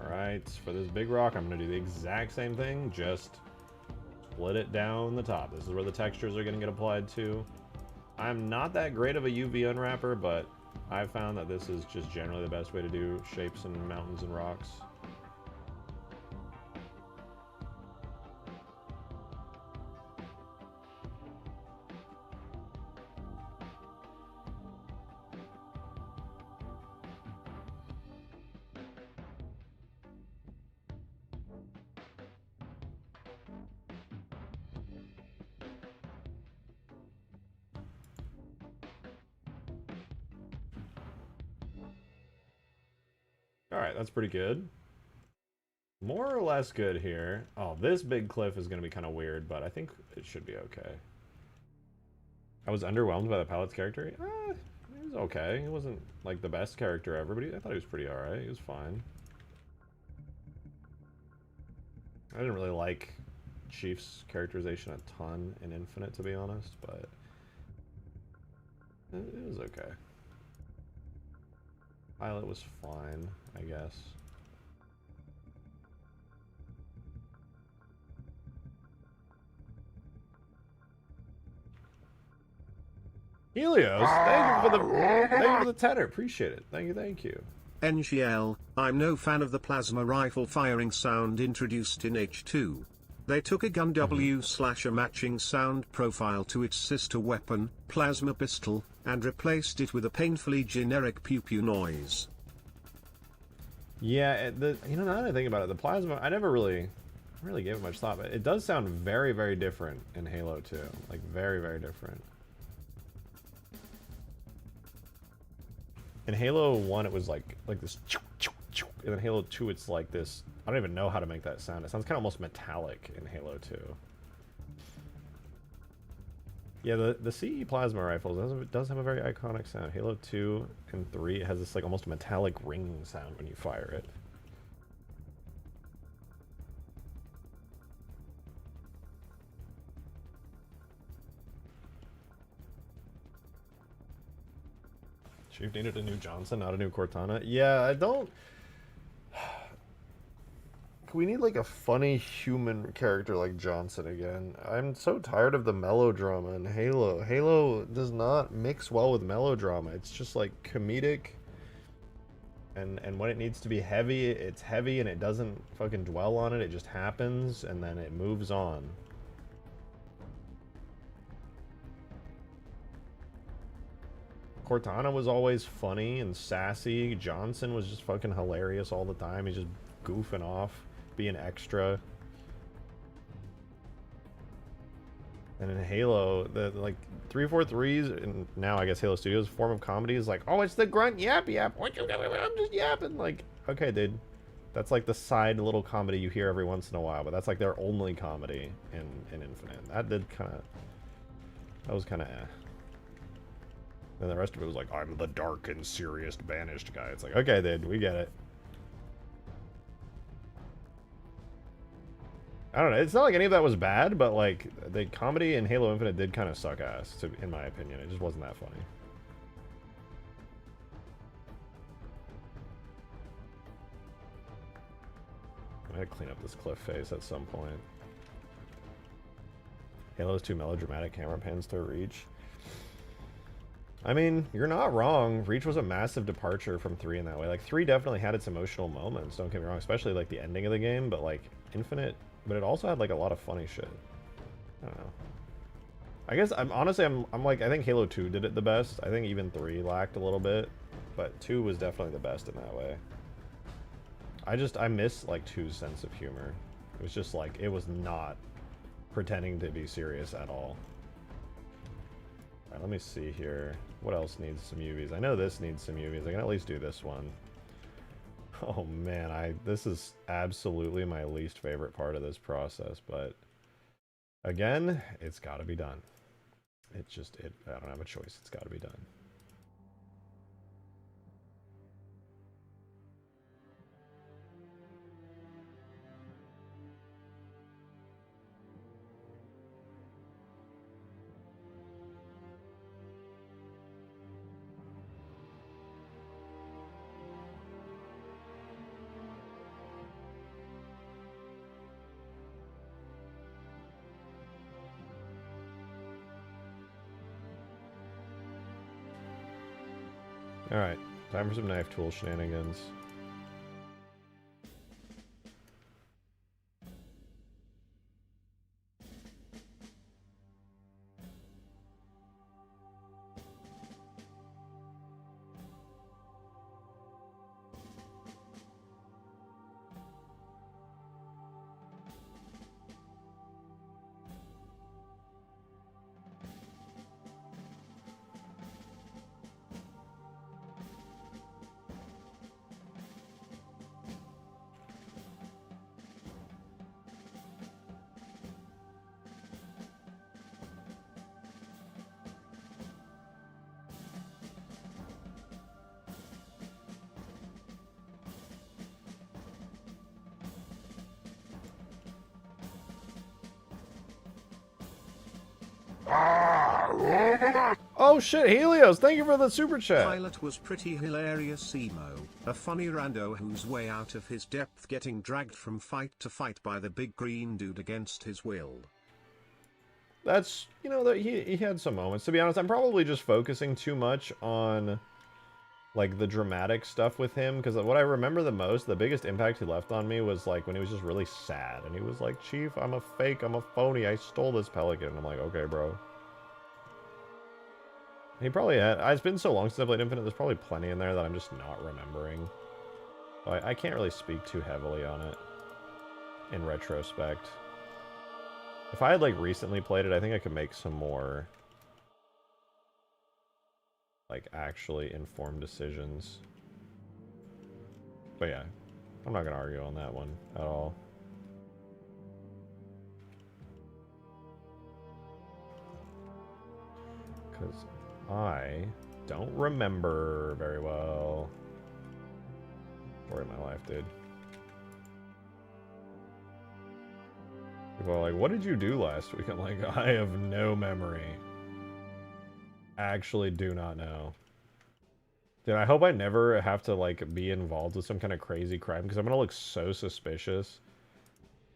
Alright, for this big rock, I'm going to do the exact same thing, just split it down the top. This is where the textures are going to get applied to. I'm not that great of a UV unwrapper, but I've found that this is just generally the best way to do shapes and mountains and rocks. Alright, that's pretty good. More or less good here. Oh, this big cliff is going to be kind of weird, but I think it should be okay. I was underwhelmed by the palette's character. He was okay. He wasn't, like, the best character ever, but I thought he was pretty alright. He was fine. I didn't really like Chief's characterization a ton in Infinite, to be honest, but it was okay. Pilot was fine, I guess. Helios, thank you for the tenor. Appreciate it. Thank you. NGL, I'm no fan of the plasma rifle firing sound introduced in H2. They took a gun W slash a matching sound profile to its sister weapon, Plasma Pistol, and replaced it with a painfully generic pew pew noise. Yeah, you know, now that I think about it, the plasma, I never really gave it much thought, but it does sound very, very different in Halo 2. Like, very, very different. In Halo 1, it was like this, and in Halo 2, it's like this. I don't even know how to make that sound. It sounds kind of almost metallic in Halo 2. Yeah, the CE plasma rifles does have a very iconic sound. Halo 2 and 3, it has this like almost metallic ringing sound when you fire it. Chief needed a new Johnson, not a new Cortana. Yeah, I don't... We need like a funny human character like Johnson again. I'm so tired of the melodrama in Halo. Halo does not mix well with melodrama. It's just like comedic. And when it needs to be heavy, it's heavy and it doesn't fucking dwell on it. It just happens and then it moves on. Cortana was always funny and sassy. Johnson was just fucking hilarious all the time. He's just goofing off, being extra. And in Halo, the like 343's, and now I guess Halo Studios' form of comedy is like, oh, it's the grunt yap yap. I'm just yapping. Like, okay, dude, that's like the side little comedy you hear every once in a while, but that's like their only comedy in Infinite. That was kind of eh. And the rest of it was like, I'm the dark and serious banished guy. It's like, okay, dude, we get it. I don't know. It's not like any of that was bad, but like the comedy in Halo Infinite did kind of suck ass, in my opinion. It just wasn't that funny. I'm gonna clean up this cliff face at some point. Halo's too melodramatic camera pans to Reach. I mean, you're not wrong. Reach was a massive departure from 3 in that way. Like, 3 definitely had its emotional moments, don't get me wrong, especially like the ending of the game, but like Infinite, but it also had like a lot of funny shit. I don't know. I guess I'm like, I think Halo 2 did it the best. I think even 3 lacked a little bit, but 2 was definitely the best in that way. I miss like 2's sense of humor. It was just like, it was not pretending to be serious at all. Alright, let me see here. What else needs some UVs? I know this needs some UVs. I can at least do this one. Oh man, this is absolutely my least favorite part of this process, but again, it's got to be done. I don't have a choice. It's got to be done. Alright, time for some knife tool shenanigans. Oh shit, Helios, thank you for the super chat. Pilot was pretty hilarious emo, a funny rando who's way out of his depth getting dragged from fight to fight by the big green dude against his will. That's, you know, that he had some moments. To be honest, I'm probably just focusing too much on like the dramatic stuff with him, because what I remember the most, the biggest impact he left on me was like when he was just really sad and he was like, Chief, I'm a fake, I'm a phony, I stole this pelican. And I'm like, okay, bro. He probably had, it's been so long since I played Infinite, there's probably plenty in there that I'm just not remembering. So I can't really speak too heavily on it in retrospect. If I had like recently played it, I think I could make some more like actually informed decisions. But yeah, I'm not gonna argue on that one at all. Because I don't remember very well. Story of my life, dude. People are like, what did you do last week? I'm like, I have no memory. Actually do not know. Dude, I hope I never have to, like, be involved with some kind of crazy crime, because I'm gonna look so suspicious.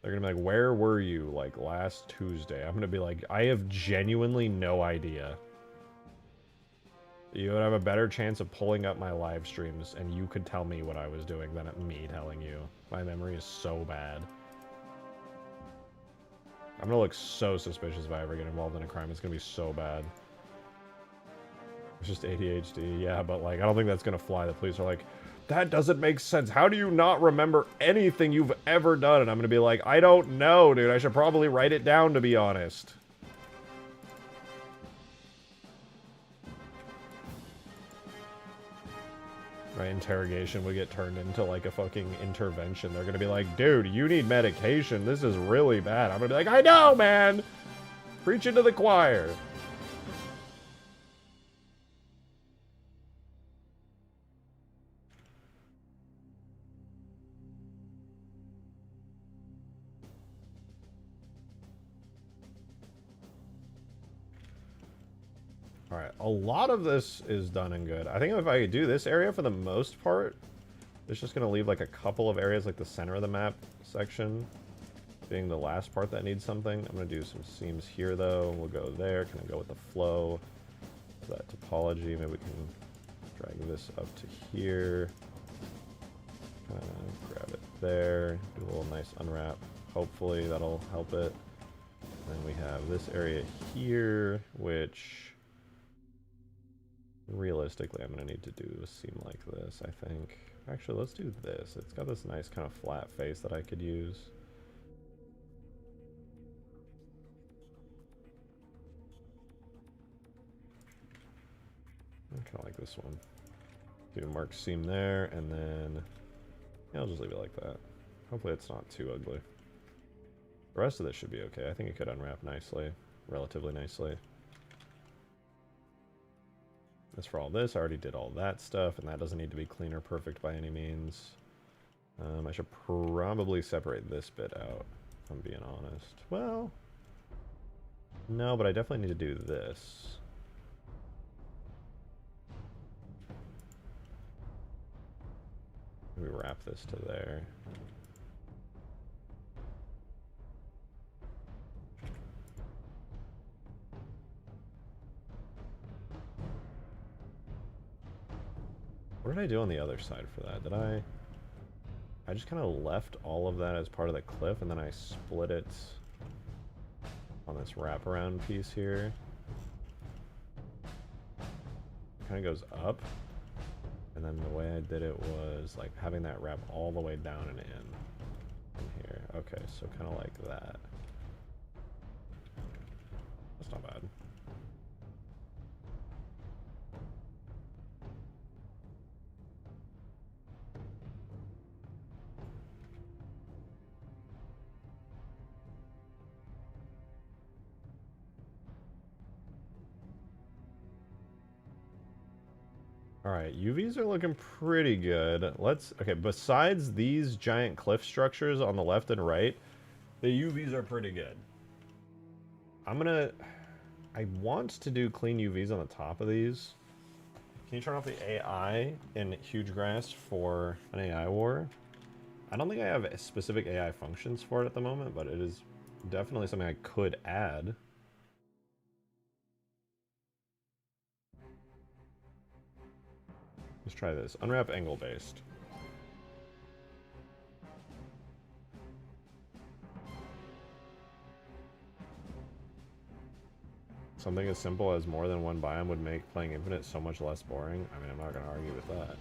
They're gonna be like, where were you, like, last Tuesday? I'm gonna be like, I have genuinely no idea. You would have a better chance of pulling up my live streams, and you could tell me what I was doing than me telling you. My memory is so bad. I'm gonna look so suspicious if I ever get involved in a crime. It's gonna be so bad. It's just ADHD, yeah, but like, I don't think that's gonna fly. The police are like, that doesn't make sense. How do you not remember anything you've ever done? And I'm gonna be like, I don't know, dude. I should probably write it down, to be honest. My interrogation would get turned into like a fucking intervention. They're gonna be like, dude, you need medication. This is really bad. I'm gonna be like, I know, man! Preaching to the choir. Alright, a lot of this is done and good. I think if I do this area for the most part, it's just going to leave like a couple of areas, like the center of the map section being the last part that needs something. I'm going to do some seams here though. We'll go there, kind of go with the flow. That topology, maybe we can drag this up to here. Grab it there, do a little nice unwrap. Hopefully that'll help it. And then we have this area here, which realistically I'm going to need to do a seam like this, I think. Actually, let's do this. It's got this nice kind of flat face that I could use. I kind of like this one. Do a marked seam there, and then yeah, I'll just leave it like that. Hopefully it's not too ugly. The rest of this should be okay. I think it could unwrap nicely, relatively nicely. As for all this, I already did all that stuff, and that doesn't need to be clean or perfect by any means. I should probably separate this bit out, if I'm being honest. Well, no, but I definitely need to do this. Maybe wrap this to there. What did I do on the other side for that? Did I just kind of left all of that as part of the cliff, and then I split it on this wraparound piece here. Kind of goes up, and then the way I did it was like having that wrap all the way down and in here. Okay, so kind of like that. That's not bad. Alright, UVs are looking pretty good. Okay, besides these giant cliff structures on the left and right, the UVs are pretty good. I want to do clean UVs on the top of these. Can you turn off the AI in Huge Grass for an AI war? I don't think I have specific AI functions for it at the moment, but it is definitely something I could add. Let's try this. Unwrap angle based. Something as simple as more than one biome would make playing Infinite so much less boring. I mean, I'm not going to argue with that.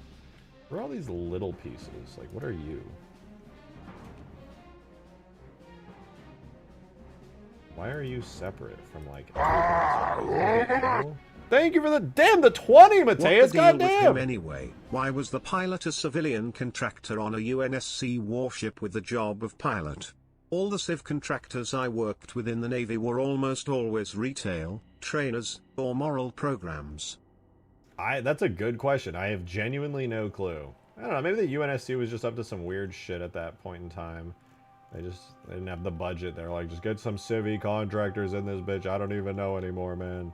What are all these little pieces? Like, what are you? Why are you separate from, like, everything? Thank you for the... Damn, the 20, Mateus! What the deal with him Goddamn! anyway? Why was the pilot a civilian contractor on a UNSC warship with the job of pilot? All the civ contractors I worked with in the Navy were almost always retail, trainers, or moral programs. That's a good question. I have genuinely no clue. I don't know, maybe the UNSC was just up to some weird shit at that point in time. They didn't have the budget. They're like, just get some civvy contractors in this bitch. I don't even know anymore, man.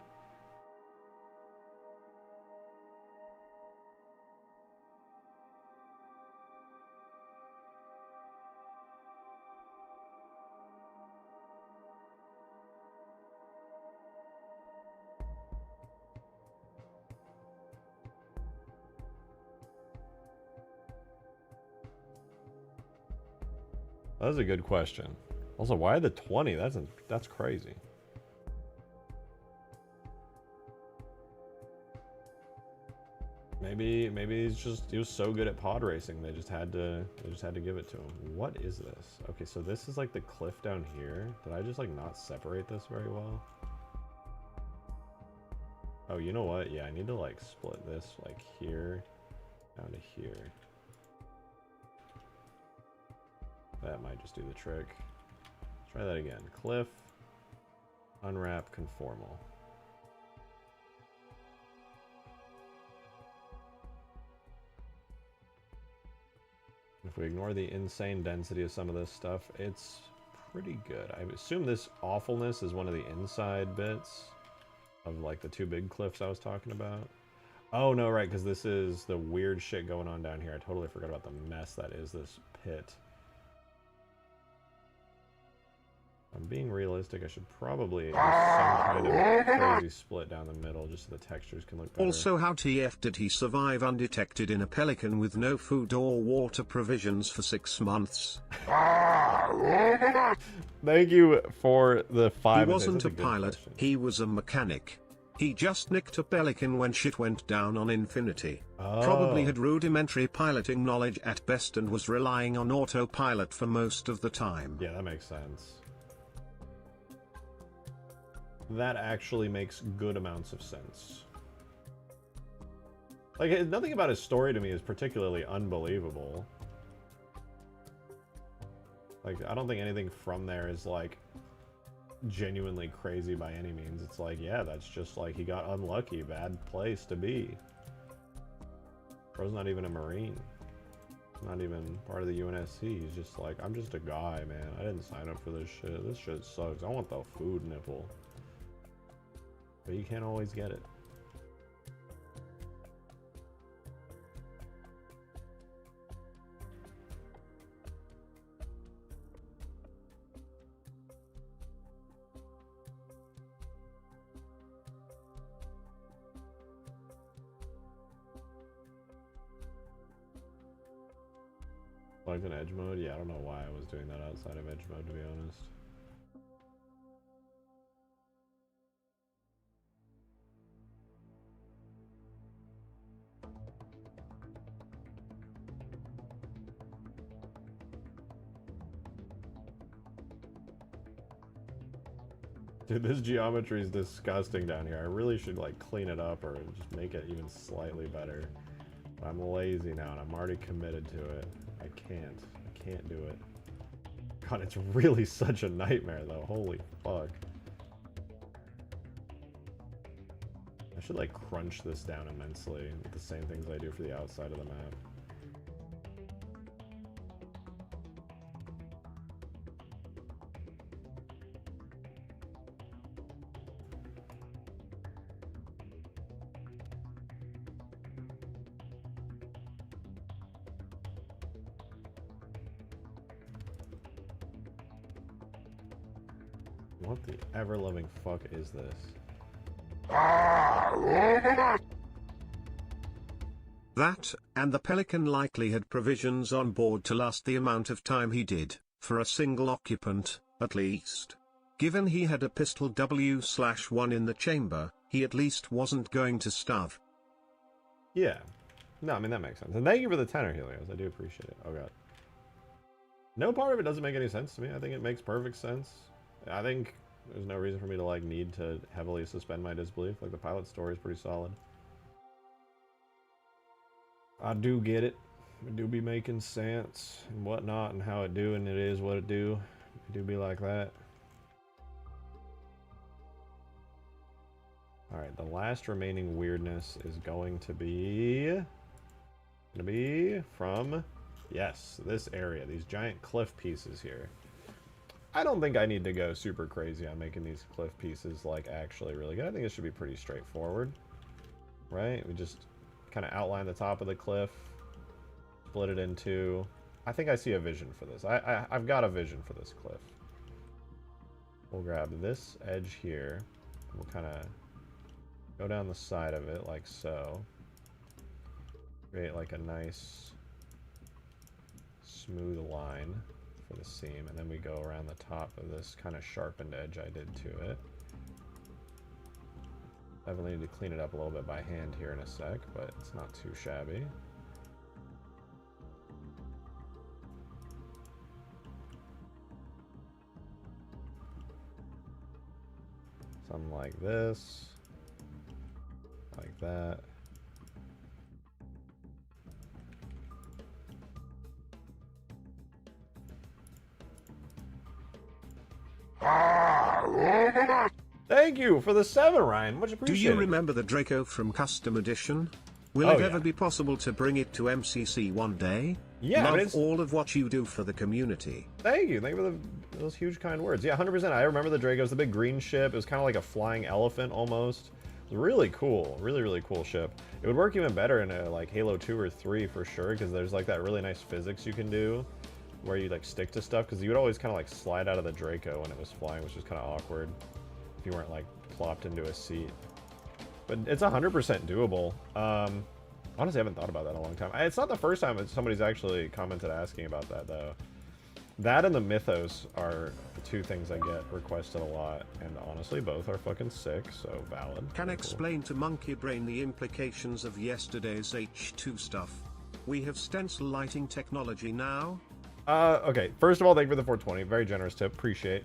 That's a good question. Also, why the 20? That's crazy. Maybe he was so good at pod racing they just had to give it to him. What is this? Okay, so this is like the cliff down here. Did I just like not separate this very well? Oh, you know what? Yeah, I need to like split this like here down to here. That might just do the trick. Try that again. Cliff, unwrap, conformal. If we ignore the insane density of some of this stuff, it's pretty good. I assume this awfulness is one of the inside bits of like the two big cliffs I was talking about. Oh no, right, because this is the weird shit going on down here. I totally forgot about the mess that is this pit. I'm being realistic. I should probably do some kind of crazy split down the middle just so the textures can look better. Also, how TF did he survive undetected in a Pelican with no food or water provisions for 6 months? Thank you for the 5. He wasn't a pilot, he was a mechanic. He just nicked a Pelican when shit went down on Infinity. Oh. Probably had rudimentary piloting knowledge at best and was relying on autopilot for most of the time. Yeah, that makes sense. That actually makes good amounts of sense. Like, nothing about his story to me is particularly unbelievable. Like, I don't think anything from there is, like, genuinely crazy by any means. It's like, yeah, that's just, like, he got unlucky. Bad place to be. Bro's not even a Marine. Not even part of the UNSC. He's just like, I'm just a guy, man. I didn't sign up for this shit. This shit sucks. I want the food nipple. But you can't always get it. Like in edge mode? Yeah, I don't know why I was doing that outside of edge mode, to be honest. Dude, this geometry is disgusting down here. I really should like clean it up or just make it even slightly better. But I'm lazy now and I'm already committed to it. I can't do it. God, it's really such a nightmare though. Holy fuck. I should like crunch this down immensely with the same things I do for the outside of the map. What the ever-loving fuck is this? That, and the Pelican likely had provisions on board to last the amount of time he did, for a single occupant, at least. Given he had a pistol W/1 in the chamber, he at least wasn't going to starve. Yeah. No, I mean, that makes sense. And thank you for the tenor, Helios. I do appreciate it. Oh, God. No part of it doesn't make any sense to me. I think it makes perfect sense. I think there's no reason for me to, like, need to heavily suspend my disbelief. Like, the pilot story is pretty solid. I do get it. It do be making sense and whatnot and how it do, and it is what it do. It do be like that. Alright, the last remaining weirdness is going to be from, yes, this area. These giant cliff pieces here. I don't think I need to go super crazy on making these cliff pieces, like, actually really good. I think it should be pretty straightforward. Right? We just kind of outline the top of the cliff, split it in two. I think I see a vision for this. I've got a vision for this cliff. We'll grab this edge here. And we'll kind of go down the side of it like so. Create like a nice smooth line for the seam. And then we go around the top of this kind of sharpened edge I did to it. Definitely need to clean it up a little bit by hand here in a sec, but it's not too shabby. Something like this. Like that. Thank you for the 7, Ryan. Much appreciated. Do you remember the Draco from Custom Edition? Will it ever be possible to bring it to MCC one day? Yeah, Love all of what you do for the community. Thank you. Thank you for those huge kind words. Yeah, 100%. I remember the Draco. It was the big green ship. It was kind of like a flying elephant almost. It was really cool. Really, really cool ship. It would work even better in a, like, Halo 2 or 3 for sure, because there's like that really nice physics you can do where you like stick to stuff, because you would always kind of like slide out of the Draco when it was flying, which was kind of awkward if you weren't like plopped into a seat. But it's 100% doable. Honestly, I haven't thought about that in a long time. It's not the first time that somebody's actually commented asking about that, though. That and the Mythos are the two things I get requested a lot, and honestly, both are fucking sick, so valid. Can explain to Monkey Brain the implications of yesterday's H2 stuff. We have stencil lighting technology now. Okay, first of all, thank you for the 420. Very generous tip, appreciate.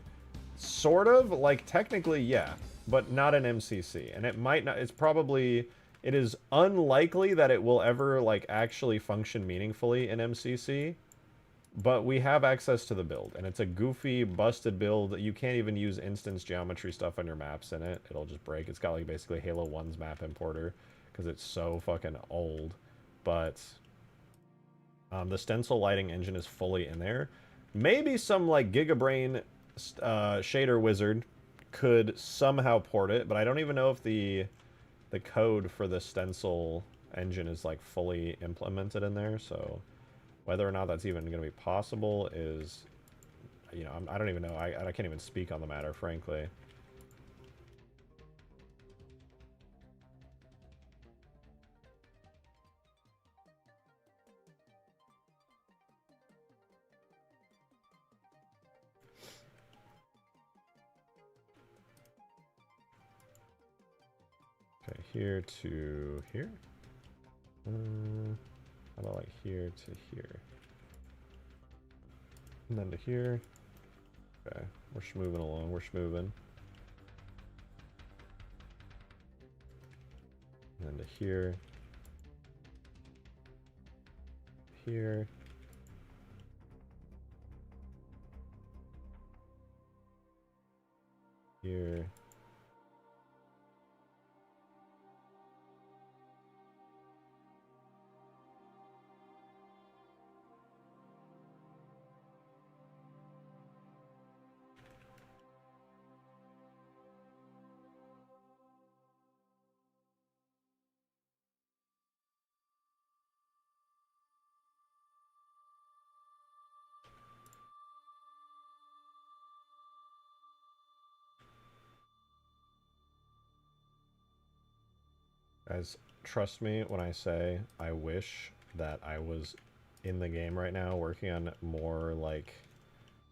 Sort of, like, technically, yeah, but not an MCC. And it might not, it's probably, it is unlikely that it will ever, like, actually function meaningfully in MCC. But we have access to the build, and it's a goofy, busted build. You can't even use instance geometry stuff on your maps in it. It'll just break. It's got, like, basically Halo 1's map importer, because it's so fucking old. But the stencil lighting engine is fully in there. Maybe some, like, Gigabrain shader wizard could somehow port it, but I don't even know if the code for the stencil engine is, like, fully implemented in there, so whether or not that's even going to be possible is, you know, I don't even know. I can't even speak on the matter, frankly. Okay, here to here. How about like here to here? And then to here. Okay, we're schmoving along, we're schmoving. And then to here. Here. Here. Guys, trust me when I say I wish that I was in the game right now working on more, like,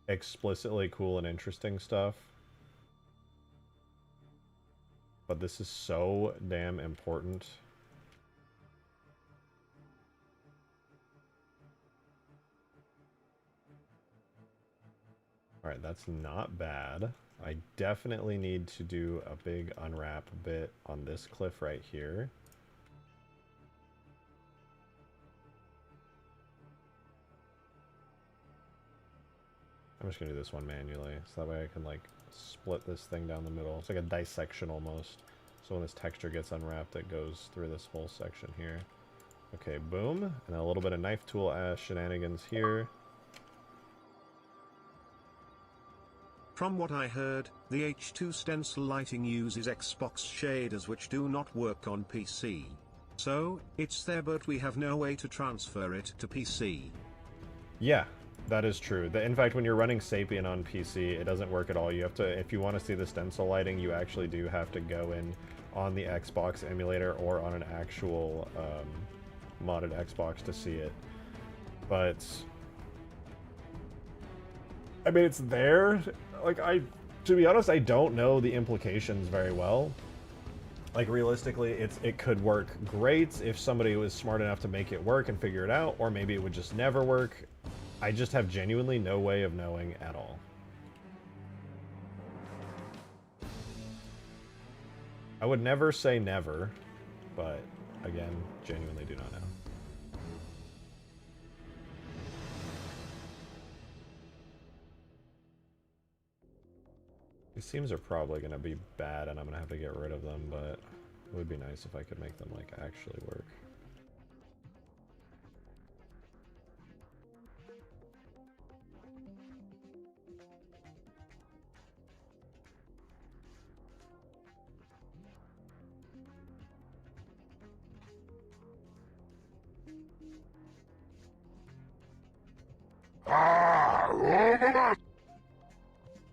explicitly cool and interesting stuff. But this is so damn important. Alright, that's not bad. I definitely need to do a big unwrap bit on this cliff right here. I'm just gonna do this one manually, so that way I can, like, split this thing down the middle. It's like a dissection almost. So when this texture gets unwrapped, it goes through this whole section here. Okay, boom. And then a little bit of knife tool shenanigans here. From what I heard, the H2 stencil lighting uses Xbox shaders which do not work on PC. So, it's there but we have no way to transfer it to PC. Yeah, that is true. In fact, when you're running Sapien on PC, it doesn't work at all. You have to, if you want to see the stencil lighting, you actually do have to go in on the Xbox emulator or on an actual modded Xbox to see it. But I mean, it's there. Like, to be honest, I don't know the implications very well. Like, realistically, it could work great if somebody was smart enough to make it work and figure it out, or maybe it would just never work. I just have genuinely no way of knowing at all. I would never say never, but again, genuinely do not know. These seams are probably going to be bad and I'm going to have to get rid of them, but it would be nice if I could make them, like, actually work.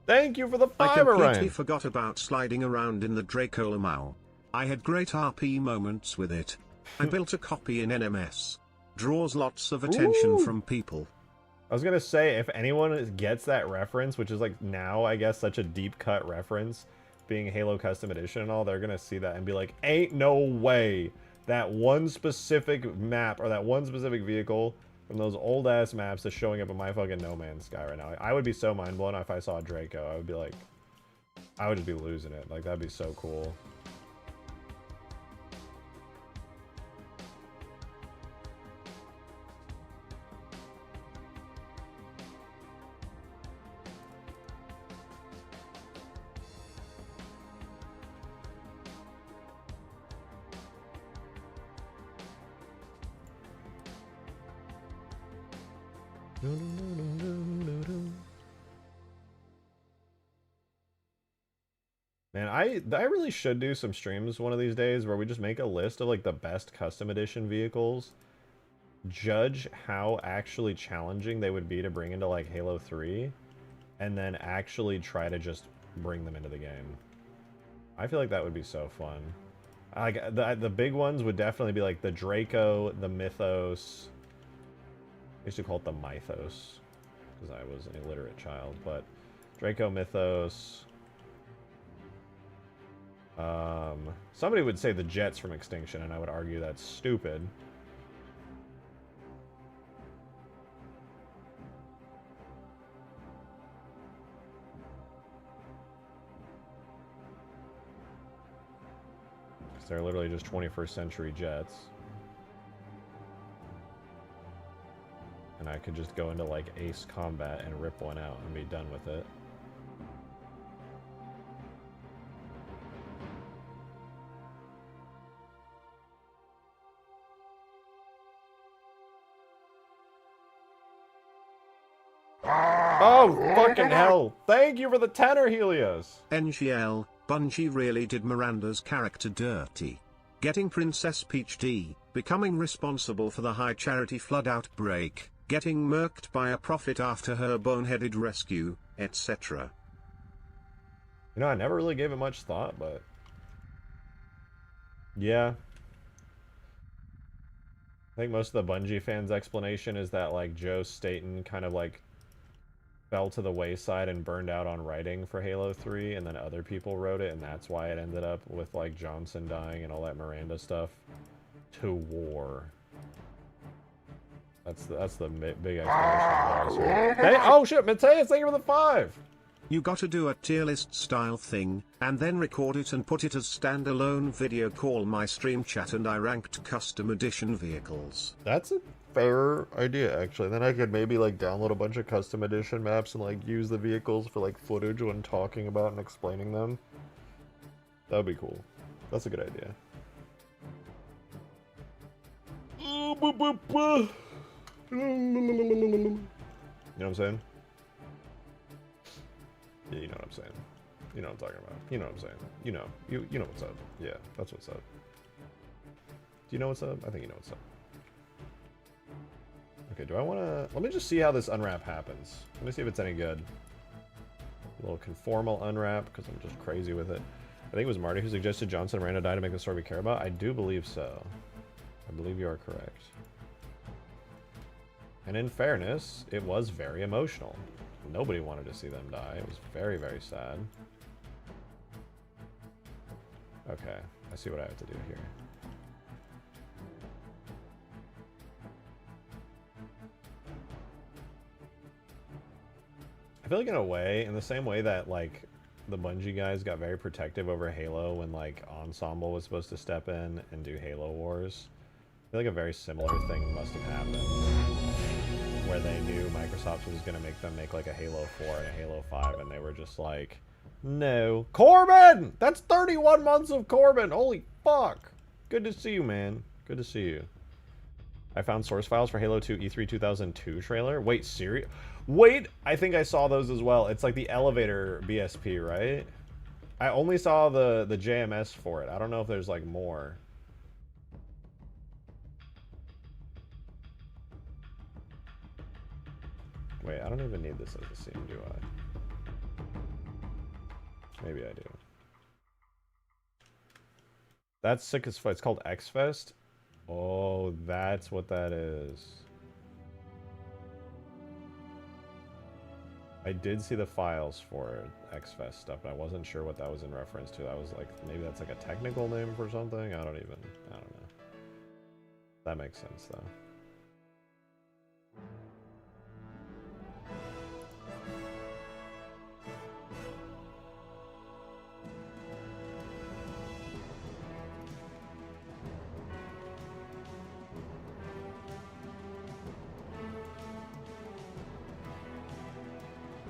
Thank you for the I fiber, completely Ryan. forgot about sliding around in the Draco Lamau. I had great RP moments with it. I built a copy in NMS. Draws lots of attention from people. I was gonna say, if anyone gets that reference, which is, like, now, I guess, such a deep cut reference, being Halo Custom Edition and all, they're gonna see that and be like, ain't no way that one specific map or that one specific vehicle from those old ass maps is showing up in my fucking No Man's Sky right now. I would be so mind blown if I saw a Draco. I would be like, I would just be losing it. Like, that'd be so cool. Man, I really should do some streams one of these days where we just make a list of, like, the best custom edition vehicles, judge how actually challenging they would be to bring into, like, Halo 3, and then actually try to just bring them into the game. I feel like that would be so fun. Like, the big ones would definitely be, like, the Draco, the Mythos. I used to call it the Mythos, because I was an illiterate child, but Draco, Mythos. Somebody would say the Jets from Extinction, and I would argue that's stupid. Because they're literally just 21st century jets. And I could just go into, like, Ace Combat and rip one out and be done with it. Oh, fucking hell. Thank you for the tenor, Helios. NGL, Bungie really did Miranda's character dirty. Getting Princess Peach D, becoming responsible for the high charity flood outbreak, getting murked by a prophet after her boneheaded rescue, etc. You know, I never really gave it much thought, but yeah. I think most of the Bungie fans' explanation is that, like, Joe Staten kind of, like, fell to the wayside and burned out on writing for Halo 3, and then other people wrote it, and that's why it ended up with, like, Johnson dying and all that Miranda stuff. To war. That's the big explanation. Hey, oh shit, Mateus, thank you for the 5! You gotta do a tier list style thing, and then record it and put it as standalone video. Call my stream chat and I ranked custom edition vehicles. That's a fair idea, actually. Then I could maybe, like, download a bunch of custom edition maps and, like, use the vehicles for, like, footage when talking about and explaining them. That would be cool. That's a good idea. You know what I'm saying? Yeah, you know what I'm saying. You know what I'm talking about. You know what I'm saying. You know what's up. Yeah, that's what's up. Do you know what's up? I think you know what's up. Okay, do I want to... Let me just see how this unwrap happens. Let me see if it's any good. A little conformal unwrap, because I'm just crazy with it. I think it was Marty who suggested Johnson and Miranda die to make the story we care about. I do believe so. I believe you are correct. And in fairness, it was very emotional. Nobody wanted to see them die. It was very, very sad. Okay, I see what I have to do here. I feel like in a way, in the same way that, like, the Bungie guys got very protective over Halo when, like, Ensemble was supposed to step in and do Halo Wars. I feel like a very similar thing must have happened. Where they knew Microsoft was going to make them make, like, a Halo 4 and a Halo 5, and they were just like, no. Corbin! That's 31 months of Corbin! Holy fuck! Good to see you, man. Good to see you. I found source files for Halo 2 E3 2002 trailer. Wait, serious? Wait, I think I saw those as well. It's like the elevator BSP, right? I only saw the JMS for it. I don't know if there's, like, more. Wait, I don't even need this as a scene, do I? Maybe I do. That's sick as fuck. It's called X-Fest? Oh, that's what that is. I did see the files for X-Fest stuff, but I wasn't sure what that was in reference to. I was like, maybe that's like a technical name for something? I don't know. That makes sense, though.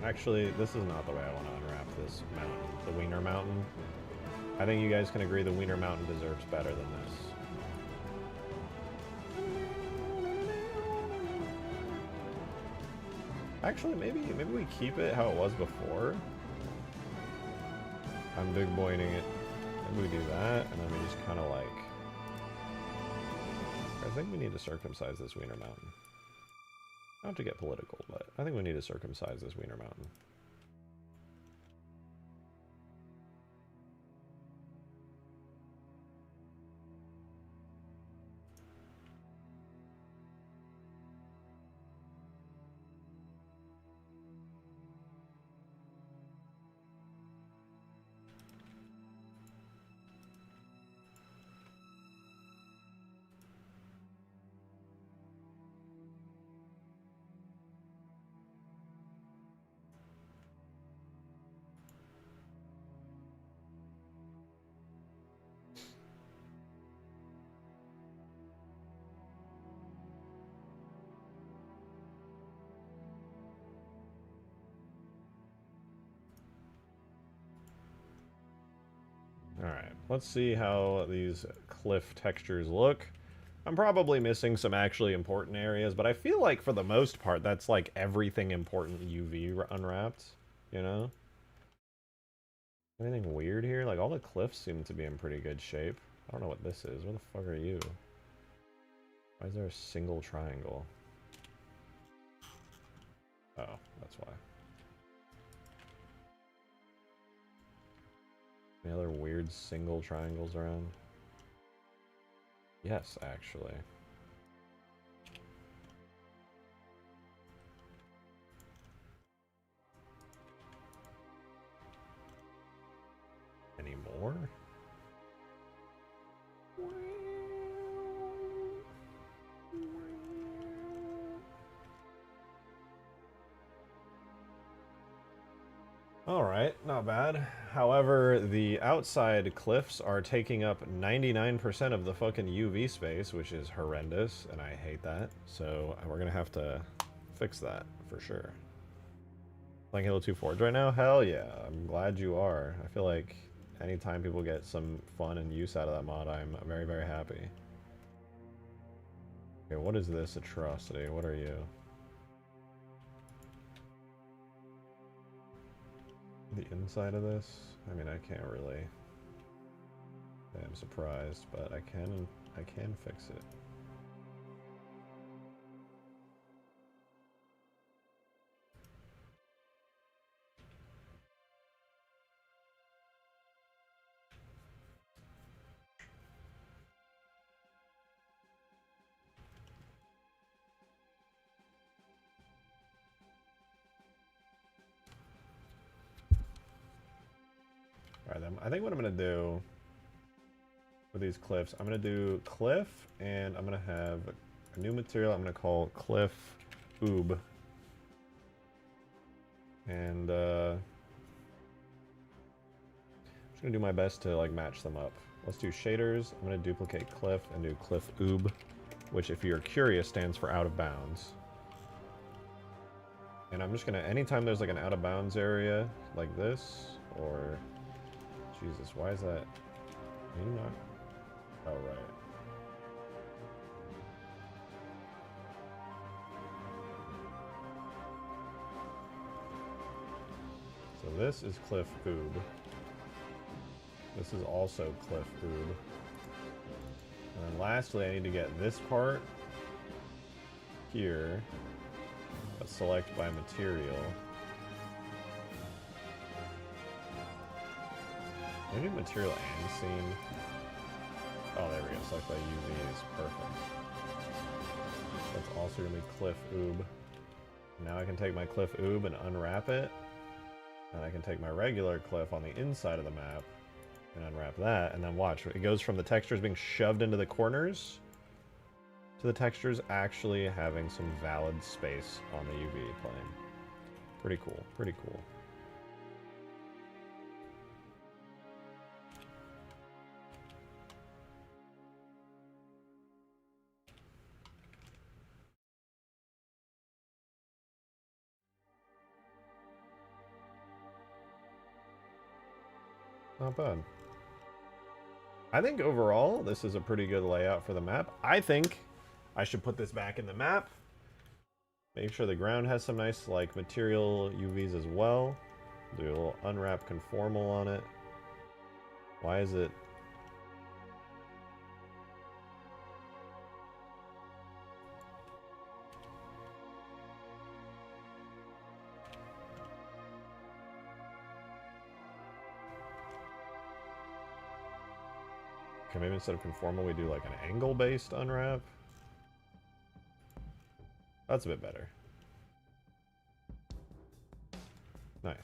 Actually, this is not the way I want to unwrap this mountain. The Wiener Mountain. I think you guys can agree the Wiener Mountain deserves better than this. Actually, maybe we keep it how it was before. I'm big boying it. Maybe we do that, and then we just kind of like... I think we need to circumcise this Wiener Mountain. Not to get political, but I think we need to circumcise this Wiener Mountain. Alright, let's see how these cliff textures look. I'm probably missing some actually important areas, but I feel like for the most part that's like everything important UV unwrapped, you know? Anything weird here? Like all the cliffs seem to be in pretty good shape. I don't know what this is. Where the fuck are you? Why is there a single triangle? Oh, that's why. Any other weird single triangles around? Yes, actually. more. Alright, not bad. However, the outside cliffs are taking up 99% of the fucking UV space, which is horrendous, and I hate that. So we're gonna have to fix that, for sure. Playing Halo 2 Forge right now? Hell yeah, I'm glad you are. I feel like anytime people get some fun and use out of that mod, I'm very, very happy. Okay, what is this atrocity? What are you? The inside of this? I mean, I can't really say I'm surprised, but I can fix it. Alright, then I think what I'm gonna do with these cliffs, I'm gonna do cliff, and I'm gonna have a new material I'm gonna call cliff oob. And I'm just gonna do my best to like match them up. Let's do shaders. I'm gonna duplicate cliff and do cliff oob, which if you're curious stands for out of bounds. And I'm just gonna, anytime there's like an out of bounds area like this, or Jesus, why is that? Maybe not. Oh, right. So this is cliff oob. This is also cliff oob. And then lastly, I need to get this part here. Select by material. I do material and scene. Oh, there we go. Select by UVs. Perfect. That's also going to be cliff oob. Now I can take my cliff oob and unwrap it. And I can take my regular cliff on the inside of the map and unwrap that. And then watch. It goes from the textures being shoved into the corners to the textures actually having some valid space on the UV plane. Pretty cool. Pretty cool. Not bad. I think overall, this is a pretty good layout for the map. I think I should put this back in the map. Make sure the ground has some nice, like, material UVs as well. Do a little unwrap conformal on it. Why is it... Okay, maybe instead of conformal, we do like an angle-based unwrap. That's a bit better. Nice.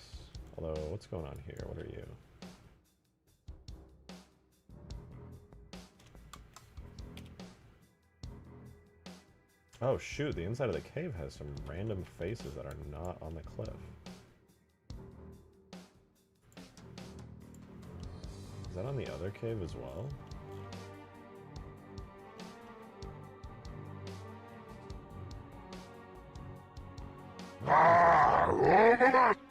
Although, what's going on here? What are you? Oh shoot, the inside of the cave has some random faces that are not on the cliff. Is that on the other cave as well?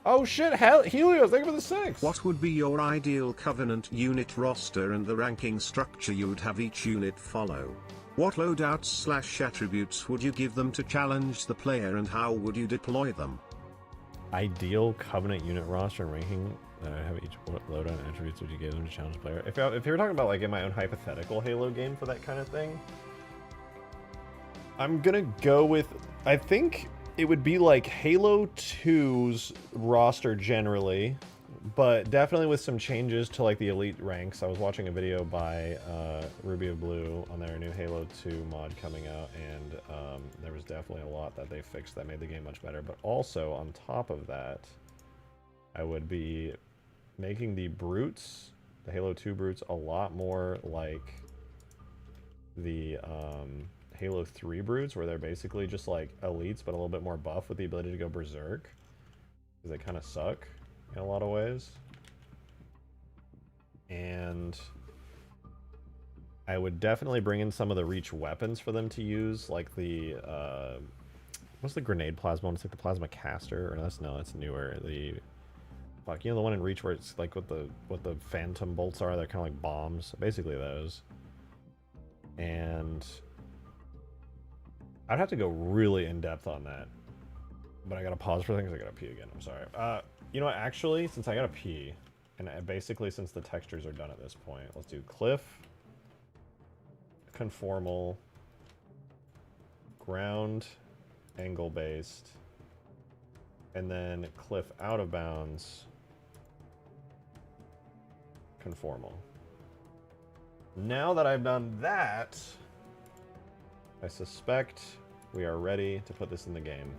Oh shit, Helios, thank you for the 6! What would be your ideal Covenant unit roster and the ranking structure you would have each unit follow? What loadouts/attributes would you give them to challenge the player, and how would you deploy them? Ideal Covenant unit roster and ranking that I have each loadout and attributes would you give them to challenge the player? If you were talking about like in my own hypothetical Halo game for that kind of thing, I'm gonna go with, I think it would be like Halo 2's roster generally, but definitely with some changes to like the elite ranks. I was watching a video by Ruby of Blue on their new Halo 2 mod coming out, and there was definitely a lot that they fixed that made the game much better. But also on top of that, I would be making the brutes the Halo 2 brutes a lot more like the Halo 3 brutes, where they're basically just like elites, but a little bit more buff with the ability to go berserk. Because they kind of suck in a lot of ways. And I would definitely bring in some of the Reach weapons for them to use, like the, what's the grenade plasma one? It's like the plasma caster, or no, that's newer. The, fuck, you know the one in Reach where it's like what the phantom bolts are? They're kind of like bombs. Basically those. And I'd have to go really in depth on that. But I gotta pause for things. I gotta pee again. I'm sorry. You know what? Actually, since I gotta pee, and basically since the textures are done at this point, let's do cliff, conformal, ground, angle based, and then cliff out of bounds, conformal. Now that I've done that, I suspect we are ready to put this in the game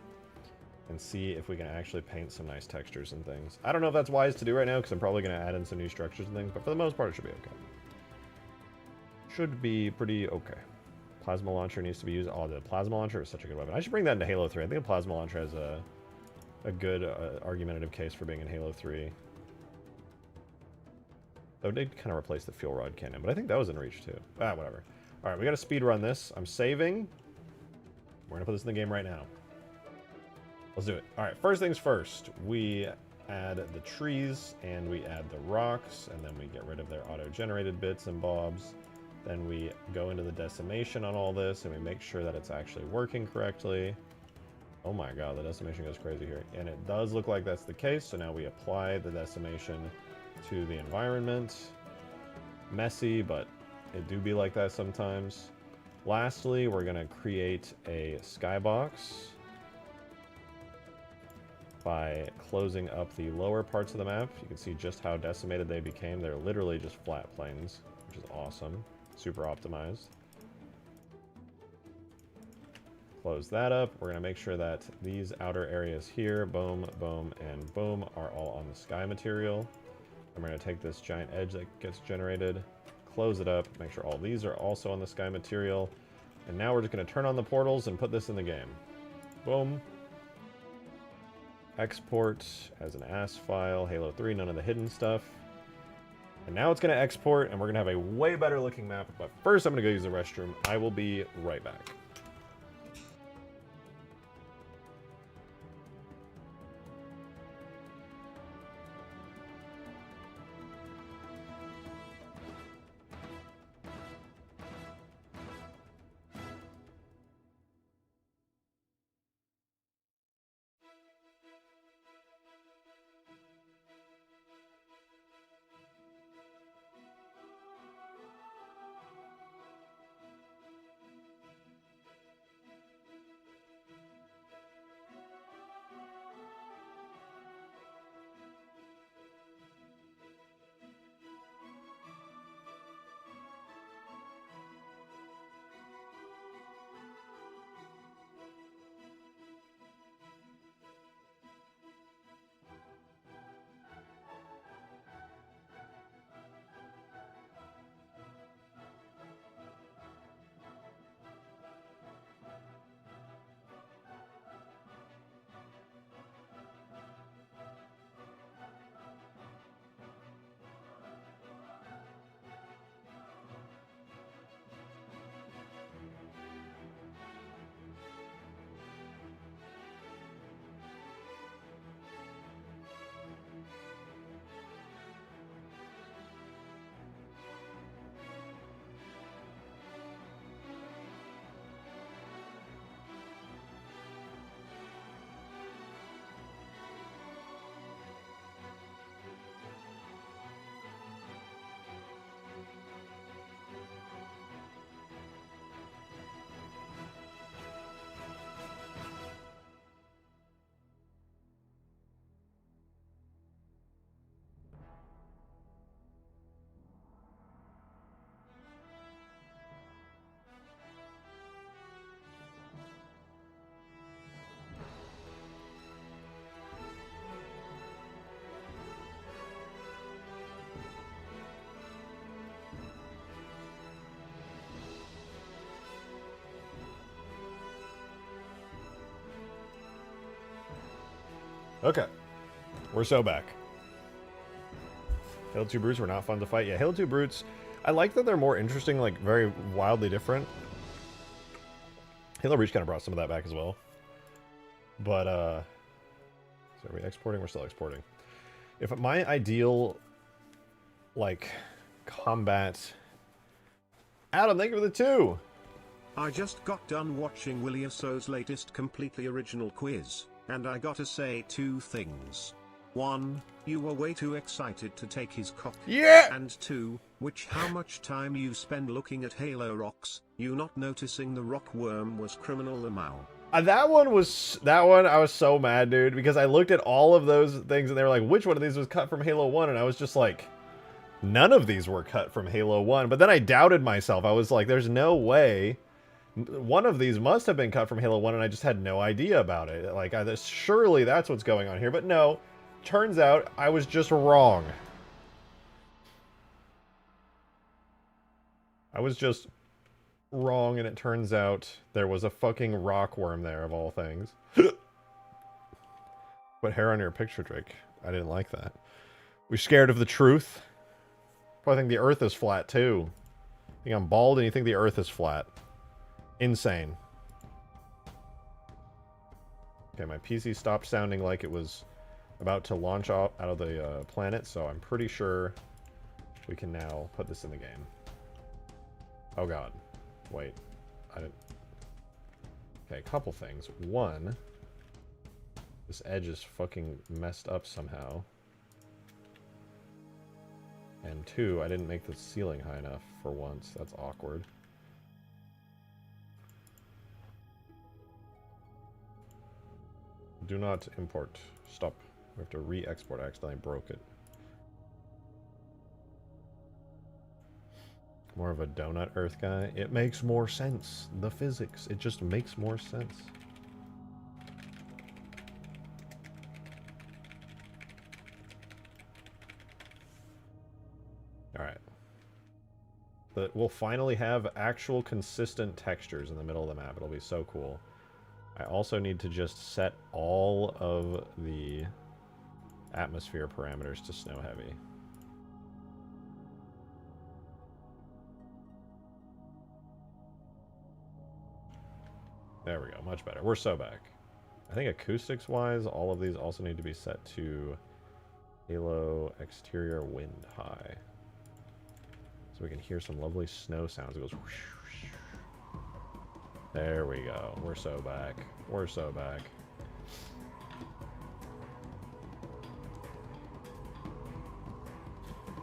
and see if we can actually paint some nice textures and things. I don't know if that's wise to do right now, because I'm probably going to add in some new structures and things, but for the most part, it should be okay. Should be pretty okay. Plasma launcher needs to be used. Oh, the plasma launcher is such a good weapon. I should bring that into Halo 3. I think the plasma launcher has a good argumentative case for being in Halo 3. Though it did kind of replace the fuel rod cannon, but I think that was in Reach too. Ah, whatever. All right, we got to speed run this. I'm saving. We're going to put this in the game right now. Let's do it. All right, first things first. We add the trees, and we add the rocks, and then we get rid of their auto-generated bits and bobs. Then we go into the decimation on all this, and we make sure that it's actually working correctly. Oh my god, the decimation goes crazy here. And it does look like that's the case, so now we apply the decimation to the environment. Messy, but it do be like that sometimes. Lastly, we're going to create a skybox by closing up the lower parts of the map. You can see just how decimated they became. They're literally just flat plains, which is awesome. Super optimized. Close that up. We're going to make sure that these outer areas here, boom, boom, and boom, are all on the sky material. And we're going to take this giant edge that gets generated, close it up, make sure all these are also on the sky material. And now we're just going to turn on the portals and put this in the game. Boom. Export as an AS file, Halo 3, none of the hidden stuff. And now it's going to export, and we're going to have a way better looking map. But first, I'm going to go use the restroom. I will be right back. Okay. We're so back. Halo 2 Brutes were not fun to fight. Yeah, Halo 2 Brutes, I like that they're more interesting, like, very wildly different. Halo Reach kind of brought some of that back as well. But, so are we exporting? We're still exporting. If my ideal, like, combat... Adam, thank you for the 2! I just got done watching Liche's latest completely original quiz, and I gotta say 2 things. 1, you were way too excited to take his cock. Yeah! And 2, how much time you spend looking at Halo rocks, you not noticing the rock worm was criminal amount. That one I was so mad, dude, because I looked at all of those things and they were like, which one of these was cut from Halo 1? And I was just like, none of these were cut from Halo 1. But then I doubted myself. I was like, there's no way. One of these must have been cut from Halo 1 and I just had no idea about it. Like, surely that's what's going on here. But no, turns out I was just wrong. I was just wrong, and it turns out there was a fucking rockworm there, of all things. Put hair on your picture, Drake. I didn't like that. We're scared of the truth. Probably think the earth is flat, too. I think I'm bald and you think the earth is flat. Insane. Okay, my PC stopped sounding like it was about to launch out of the planet, so I'm pretty sure we can now put this in the game. Oh god. Wait. I didn't... Okay, a couple things. 1, this edge is fucking messed up somehow. And 2, I didn't make the ceiling high enough for once. That's awkward. Do not import. Stop. We have to re-export. I accidentally broke it. More of a donut earth guy. It makes more sense. The physics. It just makes more sense. Alright. But we'll finally have actual consistent textures in the middle of the map. It'll be so cool. I also need to just set all of the atmosphere parameters to snow heavy. There we go, much better. We're so back. I think acoustics-wise, all of these also need to be set to Halo exterior wind high. So we can hear some lovely snow sounds. It goes whoosh, whoosh. There we go. We're so back. We're so back.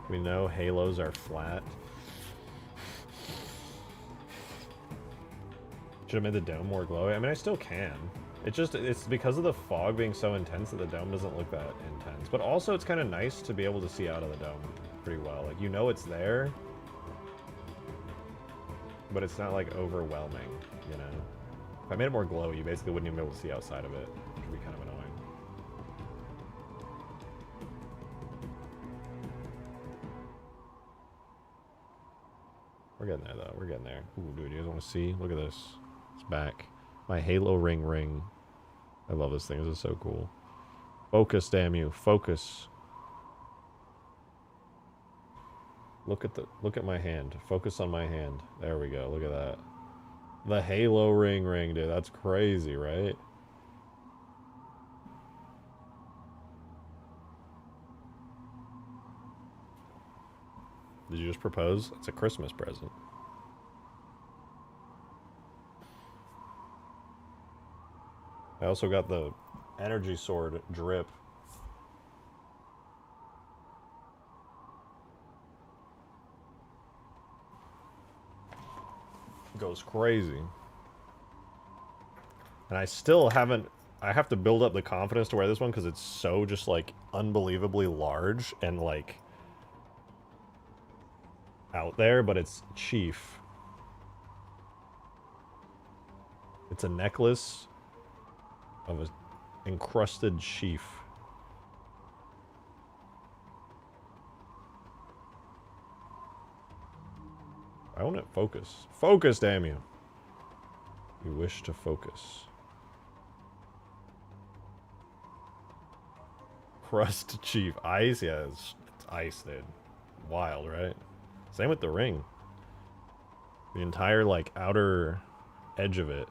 We know halos are flat. Should have made the dome more glowy. I mean, I still can. It's because of the fog being so intense that the dome doesn't look that intense. But also, it's kind of nice to be able to see out of the dome pretty well. Like, you know it's there, but it's not, like, overwhelming, you know? If I made it more glowy, you basically wouldn't even be able to see outside of it, which would be kind of annoying. We're getting there, though. We're getting there. Ooh, dude, you guys want to see? Look at this. It's back. My Halo ring. I love this thing. This is so cool. Focus, damn you. Focus. Look at my hand. Focus on my hand. There we go. Look at that. The Halo ring, dude. That's crazy, right? Did you just propose? It's a Christmas present. I also got the energy sword drip. Goes crazy. And I still haven't... I have to build up the confidence to wear this one because it's so just, like, unbelievably large and, like, out there, but it's chief. It's a necklace of an encrusted sheaf. I want it focus. Focus, damn you. You wish to focus. Crust Chief. Ice? Yeah, it's ice, dude. Wild, right? Same with the ring. The entire, like, outer edge of it.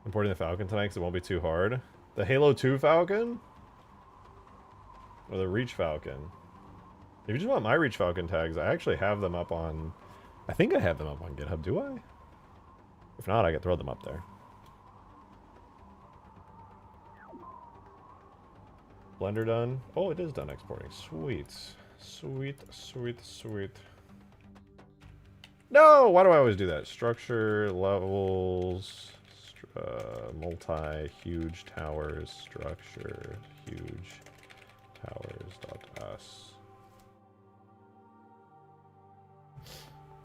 Importing the Falcon tonight because it won't be too hard. The Halo 2 Falcon? Or the Reach Falcon? If you just want my Reach Falcon tags, I actually have them up on... I think I have them up on GitHub, do I? If not, I could throw them up there. Blender done? Oh, it is done exporting. Sweet. Sweet, sweet, sweet. No! Why do I always do that? Structure, levels, multi, huge towers, structure, huge towers, .us.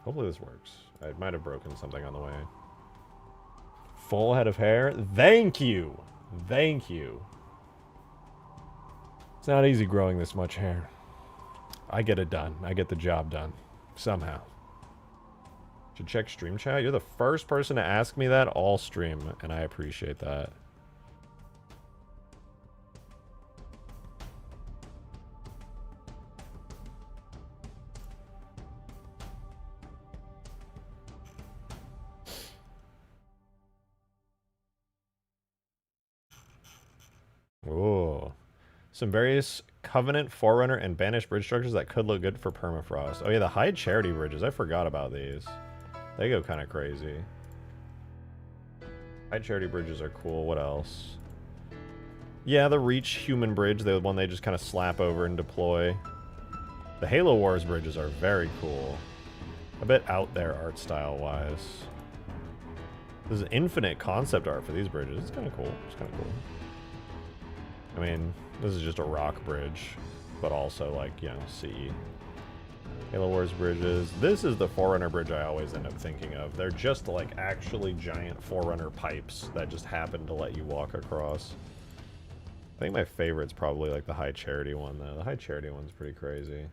Hopefully this works. I might have broken something on the way. Full head of hair? Thank you! Thank you. It's not easy growing this much hair. I get it done. I get the job done. Somehow. Should check stream chat? You're the first person to ask me that all stream, and I appreciate that. Oh. Some various Covenant, Forerunner, and Banished bridge structures that could look good for Permafrost. Oh yeah, the High Charity bridges. I forgot about these. They go kind of crazy. High Charity bridges are cool. What else? Yeah, the Reach Human bridge, the one they just kind of slap over and deploy. The Halo Wars bridges are very cool. A bit out there art style-wise. There's infinite concept art for these bridges. It's kind of cool. It's kind of cool. I mean, this is just a rock bridge, but also, like, you know, CE. Halo Wars bridges. This is the Forerunner bridge I always end up thinking of. They're just, like, actually giant Forerunner pipes that just happen to let you walk across. I think my favorite's probably, like, the High Charity one, though. The High Charity one's pretty crazy.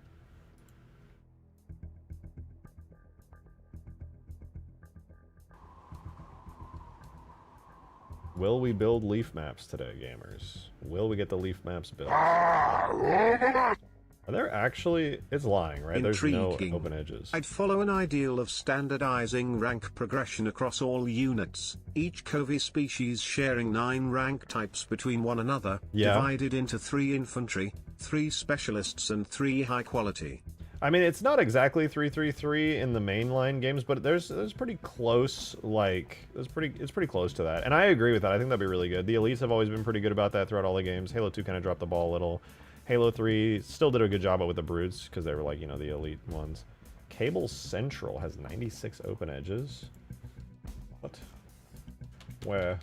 Will we build leaf maps today, gamers? Will we get the leaf maps built? Are there actually... It's lying, right? Intriguing. There's no open edges. I'd follow an ideal of standardizing rank progression across all units, each Covey species sharing 9 rank types between one another, divided into 3 infantry, 3 specialists and 3 high quality. I mean, it's not exactly 3-3-3 in the mainline games, but there's pretty close, like, it's pretty close to that. And I agree with that. I think that'd be really good. The Elites have always been pretty good about that throughout all the games. Halo 2 kind of dropped the ball a little. Halo 3 still did a good job with the Brutes, because they were, like, you know, the elite ones. Cable Central has 96 open edges. What? Where?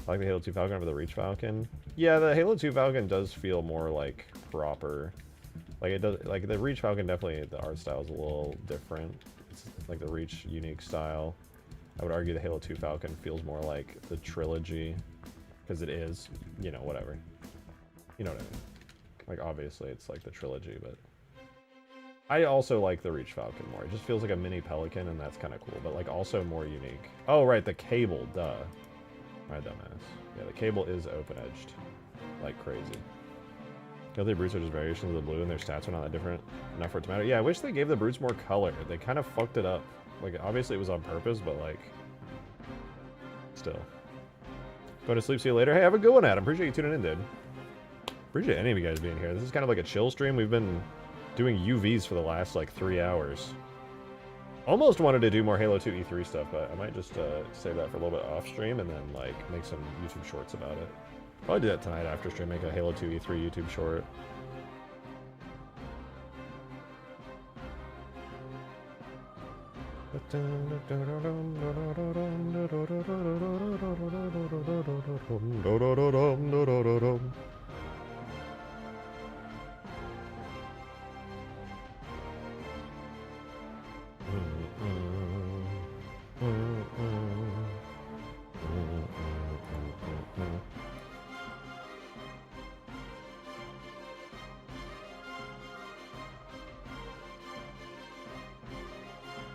I like the Halo 2 Falcon over the Reach Falcon. Yeah, the Halo 2 Falcon does feel more, like, proper. Like, it does, like, the Reach Falcon definitely, the art style is a little different. It's like the Reach unique style. I would argue the Halo 2 Falcon feels more like the trilogy, because it is, you know, whatever. You know what I mean? Like, obviously, it's like the trilogy, but... I also like the Reach Falcon more. It just feels like a mini Pelican, and that's kind of cool, but, like, also more unique. Oh, right, the Cable, duh. My dumbass. Yeah, the Cable is open-edged. Like crazy. The other Brutes are just variations of the blue, and their stats are not that different enough for it to matter. Yeah, I wish they gave the Brutes more color. They kind of fucked it up. Like, obviously it was on purpose, but, like... Still. Go to sleep, see you later. Hey, have a good one, Adam. Appreciate you tuning in, dude. Appreciate any of you guys being here. This is kind of like a chill stream. We've been doing UVs for the last, like, 3 hours. Almost wanted to do more Halo 2 E3 stuff, but I might just save that for a little bit off stream and then, like, make some YouTube shorts about it. Probably do that tonight after stream, make a Halo 2 E3 YouTube short.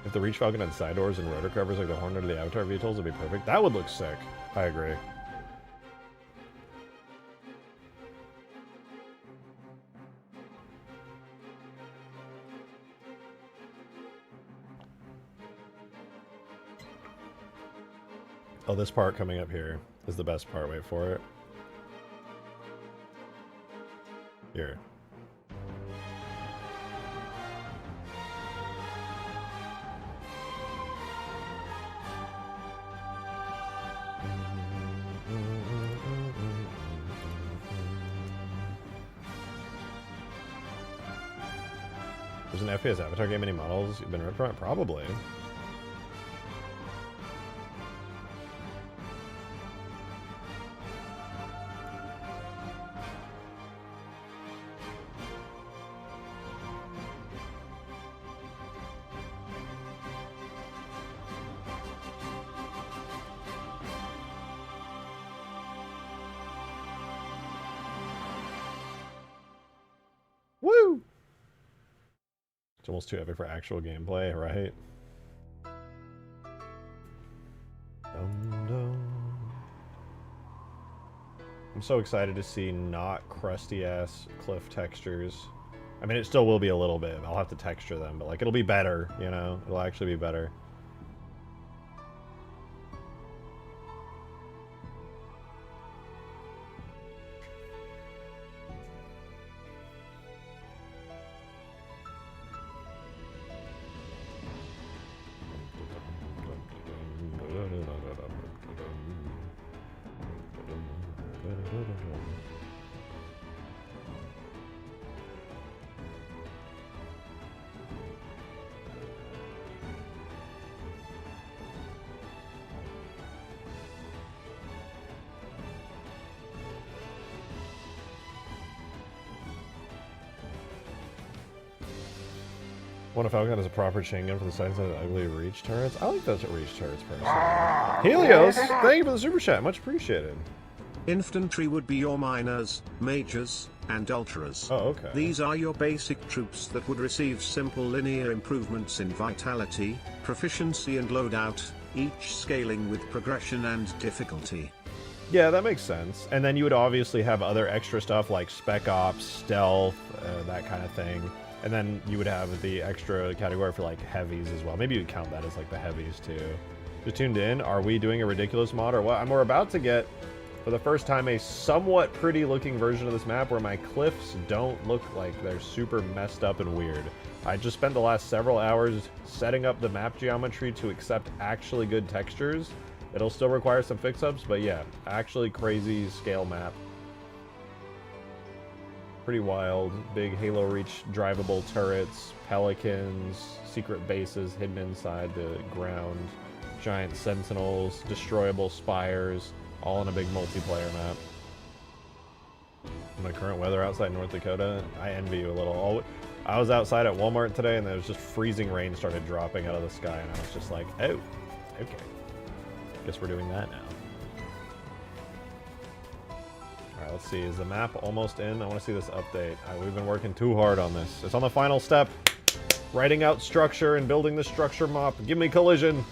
If the Reach Falcon had side doors and rotor covers like the Hornet or the Avatar VTOLs, would be perfect. That would look sick. I agree. Oh, this part coming up here is the best part. Wait for it. Here. There's an FPS Avatar game, any models you've been ripped from it? Probably. Woo! It's almost too epic for actual gameplay, right? I'm so excited to see not crusty ass cliff textures. I mean, it still will be a little bit. I'll have to texture them, but like it'll be better, you know? It'll actually be better. One of Falcon has a proper chain gun for the sides of the ugly Reach turrets. I like those Reach turrets personally. Helios, thank you for the super chat. Much appreciated. Infantry would be your miners, majors, and ultras. Oh, okay. These are your basic troops that would receive simple linear improvements in vitality, proficiency and loadout, each scaling with progression and difficulty. Yeah, that makes sense. And then you would obviously have other extra stuff like Spec Ops, Stealth, that kind of thing. And then you would have the extra category for like heavies as well. Maybe you'd count that as like the heavies too. Just tuned in. Are we doing a ridiculous mod or what? We're about to get, for the first time, a somewhat pretty looking version of this map where my cliffs don't look like they're super messed up and weird. I just spent the last several hours setting up the map geometry to accept actually good textures. It'll still require some fix-ups, but yeah, actually crazy scale map. Pretty wild. Big Halo Reach drivable turrets, Pelicans, secret bases hidden inside the ground, giant Sentinels, destroyable spires, all in a big multiplayer map. My current weather outside North Dakota, I envy you a little. I was outside at Walmart today and there was just freezing rain started dropping out of the sky and I was just like, oh, okay. Guess we're doing that now. Alright, let's see. Is the map almost in? I want to see this update. We've been working too hard on this. It's on the final step. Writing out structure and building the structure mop. Give me collision.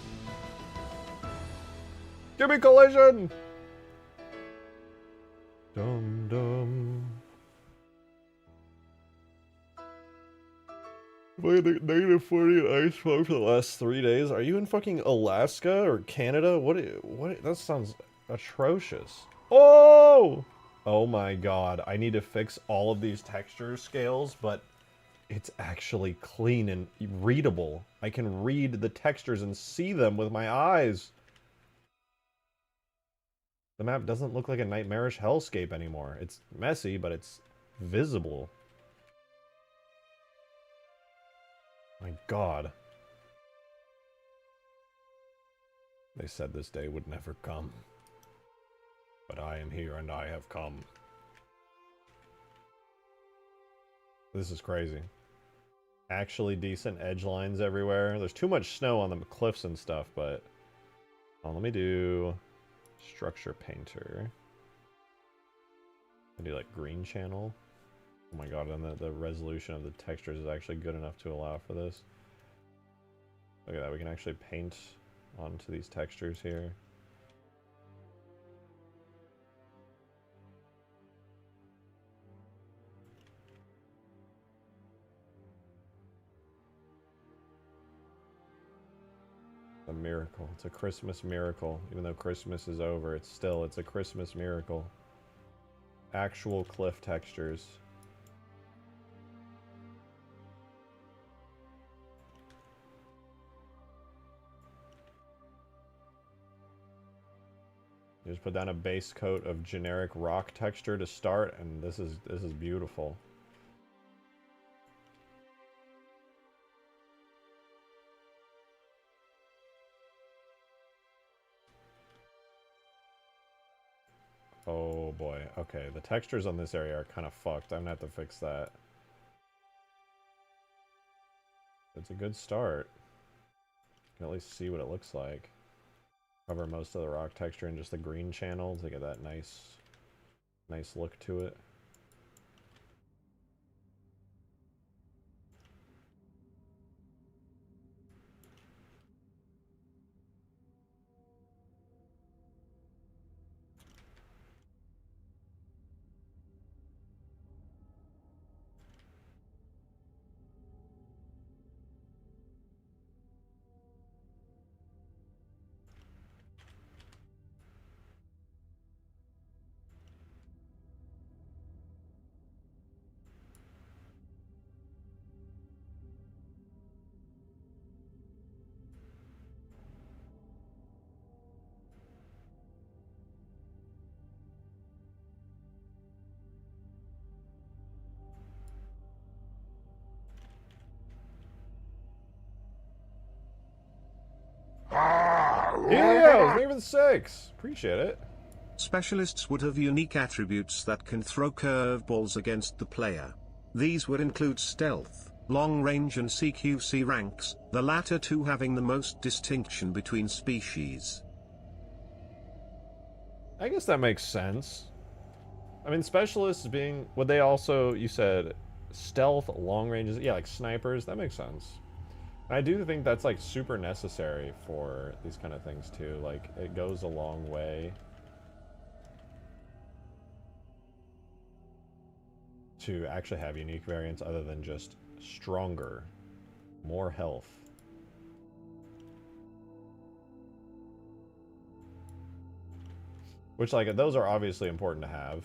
Give me collision! Dum dum. Playing the negative 40 ice flow for the last 3 days. Are you in fucking Alaska or Canada? What? That sounds atrocious. Oh! Oh my god, I need to fix all of these texture scales, but it's actually clean and readable. I can read the textures and see them with my eyes. The map doesn't look like a nightmarish hellscape anymore. It's messy, but it's visible. My god. They said this day would never come. But I am here and I have come. This is crazy. Actually decent edge lines everywhere. There's too much snow on the cliffs and stuff, but... Oh, let me do... Structure Painter. I do like green channel. Oh my god, and the resolution of the textures is actually good enough to allow for this. Look at that, we can actually paint onto these textures here. A miracle. It's a Christmas miracle. Even though Christmas is over, it's a Christmas miracle. Actual cliff textures. You just put down a base coat of generic rock texture to start, and this is beautiful. Oh boy. Okay, the textures on this area are kind of fucked. I'm gonna have to fix that. It's a good start. You can at least see what it looks like. Cover most of the rock texture in just the green channel to get that nice look to it. Helios, thank you for the 6. Appreciate it. Specialists would have unique attributes that can throw curveballs against the player. These would include stealth, long range and CQC ranks, the latter two having the most distinction between species. I guess that makes sense. I mean, specialists being... Would they also... You said stealth, long ranges... Yeah, like snipers. That makes sense. I do think that's, like, super necessary for these kind of things, too. Like, it goes a long way to actually have unique variants other than just stronger, more health. Which, like, those are obviously important to have.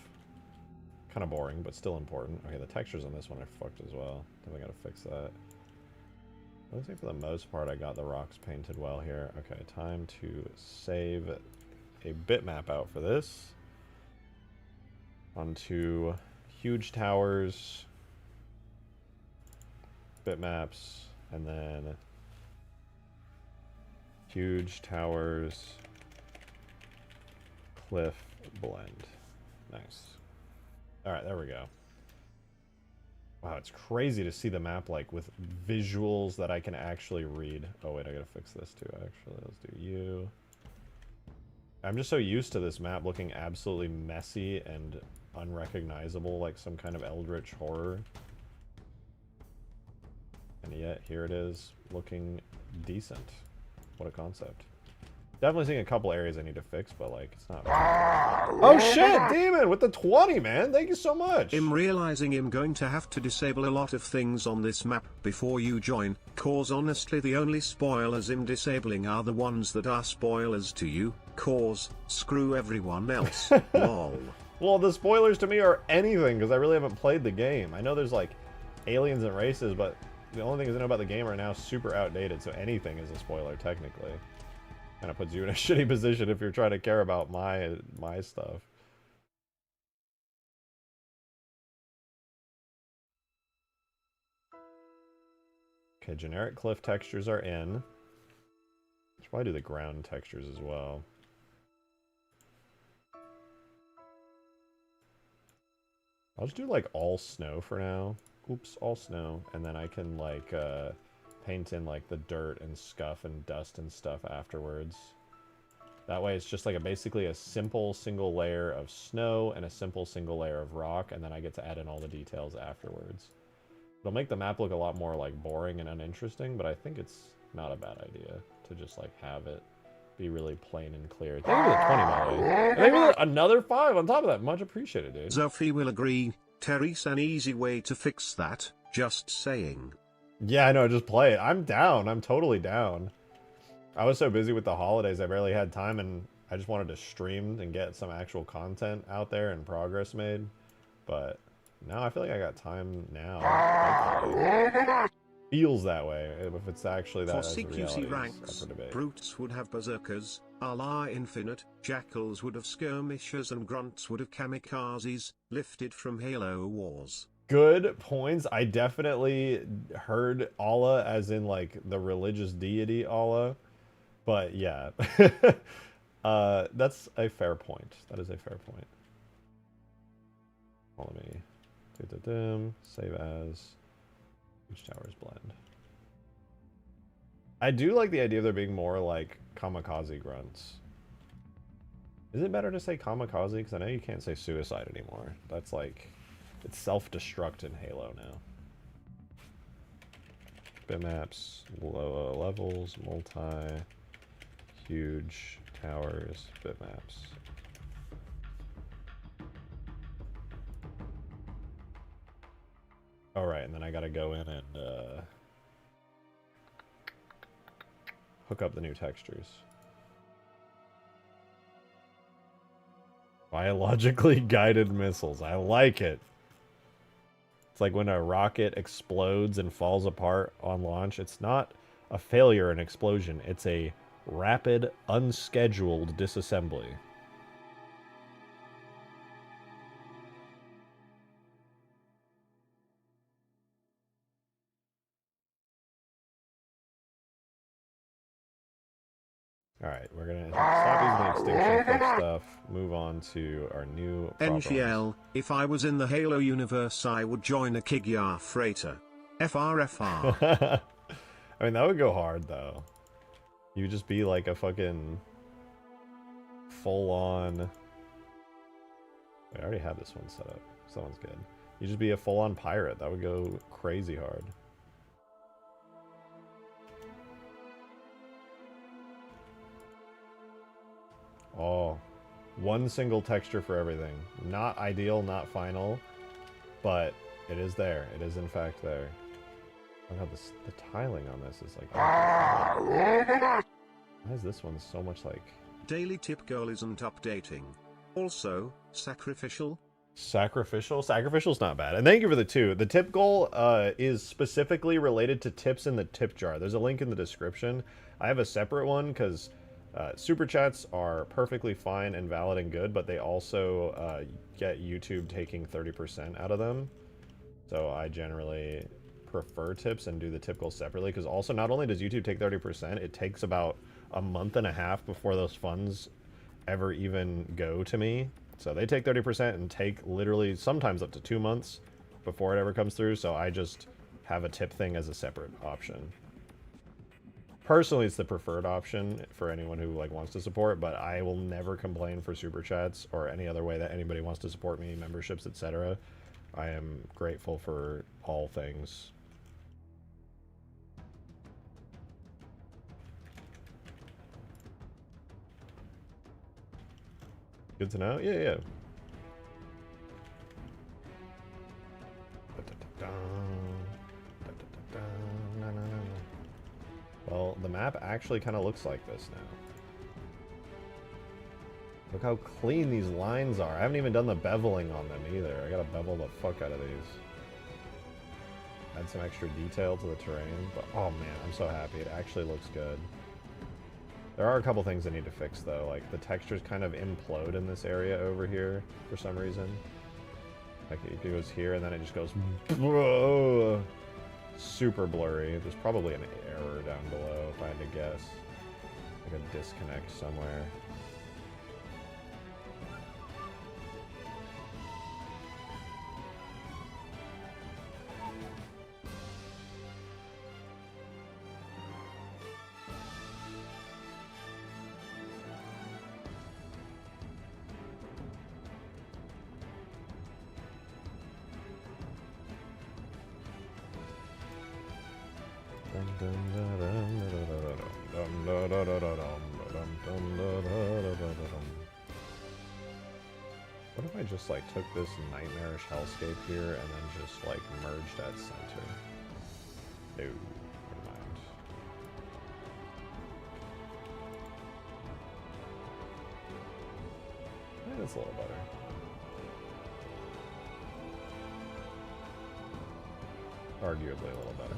Kind of boring, but still important. Okay, the textures on this one are fucked as well. Definitely gotta fix that. Looks like for the most part I got the rocks painted well here. Okay, time to save a bitmap out for this. Onto huge towers, bitmaps, and then huge towers, cliff blend. Nice. Alright, there we go. Wow, it's crazy to see the map, like, with visuals that I can actually read. Oh, wait, I gotta fix this, too, actually. Let's do you. I'm just so used to this map looking absolutely messy and unrecognizable, like some kind of eldritch horror. And yet, here it is, looking decent. What a concept. Definitely seeing a couple areas I need to fix, but, like, it's not... Oh shit, Demon with the 20, man. Thank you so much. I'm realizing I'm going to have to disable a lot of things on this map before you join, cause honestly the only spoilers I'm disabling are the ones that are spoilers to you, cause screw everyone else. Lol. Well, the spoilers to me are anything, because I really haven't played the game. I know there's, like, aliens and races, but the only things I know about the game are now super outdated, so anything is a spoiler, technically. Kind of puts you in a shitty position if you're trying to care about my stuff. Okay, generic cliff textures are in. Should probably do the ground textures as well. I'll just do like all snow for now. Oops, all snow. And then I can like paint in like the dirt and scuff and dust and stuff afterwards. That way it's just like basically a simple single layer of snow and a simple single layer of rock, and then I get to add in all the details afterwards. It'll make the map look a lot more like boring and uninteresting, but I think it's not a bad idea to just like have it be really plain and clear. Thank you for the 20, by the way. And thank you for another 5 on top of that. Much appreciated, dude. Sophie will agree. Terry's an easy way to fix that, just saying. Yeah, I know, just play it. I'm down. I'm totally down. I was so busy with the holidays, I barely had time, and I just wanted to stream and get some actual content out there and progress made. But now I feel like I got time now. Feels that way. If it's actually that as a reality, ranks, brutes would have berserkers, a la infinite, jackals would have skirmishers, and grunts would have kamikazes, lifted from Halo Wars. Good points. I definitely heard Allah as in like the religious deity Allah. But yeah. That's a fair point. That is a fair point. Let me save as each tower's blend. I do like the idea of there being more like kamikaze grunts. Is it better to say kamikaze? Because I know you can't say suicide anymore. That's like, it's self-destruct in Halo now. Bitmaps, low levels, huge towers, bitmaps. All right, and then I gotta go in and hook up the new textures. Biologically guided missiles. I like it. It's like when a rocket explodes and falls apart on launch. It's not a failure, an explosion. It's a rapid, unscheduled disassembly. Alright, we're gonna stop using the extinction flip stuff, move on to our new problems. NGL, if I was in the Halo universe I would join a Kigyar freighter. FRFR. I mean, that would go hard, though. You would just be like a fucking full-on... I already have this one set up, so that one's good. You just be a full-on pirate. That would go crazy hard. Oh, one single texture for everything. Not ideal, not final, but it is there. It is in fact there. Oh god, the tiling on this is like... Why is this one so much like... Daily tip goal isn't updating. Also, sacrificial? Sacrificial? Sacrificial's not bad. And thank you for the 2. The tip goal is specifically related to tips in the tip jar. There's a link in the description. I have a separate one because... super chats are perfectly fine and valid and good, but they also get YouTube taking 30% out of them. So I generally prefer tips and do the tip goals separately, because also not only does YouTube take 30%, it takes about a month and a half before those funds ever even go to me. So they take 30% and take literally sometimes up to 2 months before it ever comes through, so I just have a tip thing as a separate option. Personally, it's the preferred option for anyone who like wants to support, but I will never complain for super chats or any other way that anybody wants to support me, memberships, etc. I am grateful for all things. Good to know? Yeah, yeah. Well, the map actually kind of looks like this now. Look how clean these lines are. I haven't even done the beveling on them either. I gotta bevel the fuck out of these. Add some extra detail to the terrain, but oh man, I'm so happy. It actually looks good. There are a couple things I need to fix though, like the textures kind of implode in this area over here for some reason. Like it goes here and then it just goes super blurry. There's probably an error down below if I had to guess. Like a disconnect somewhere. What if I just like took this nightmarish hellscape here and then just like merged at center? No, never mind. That's a little better. Arguably a little better.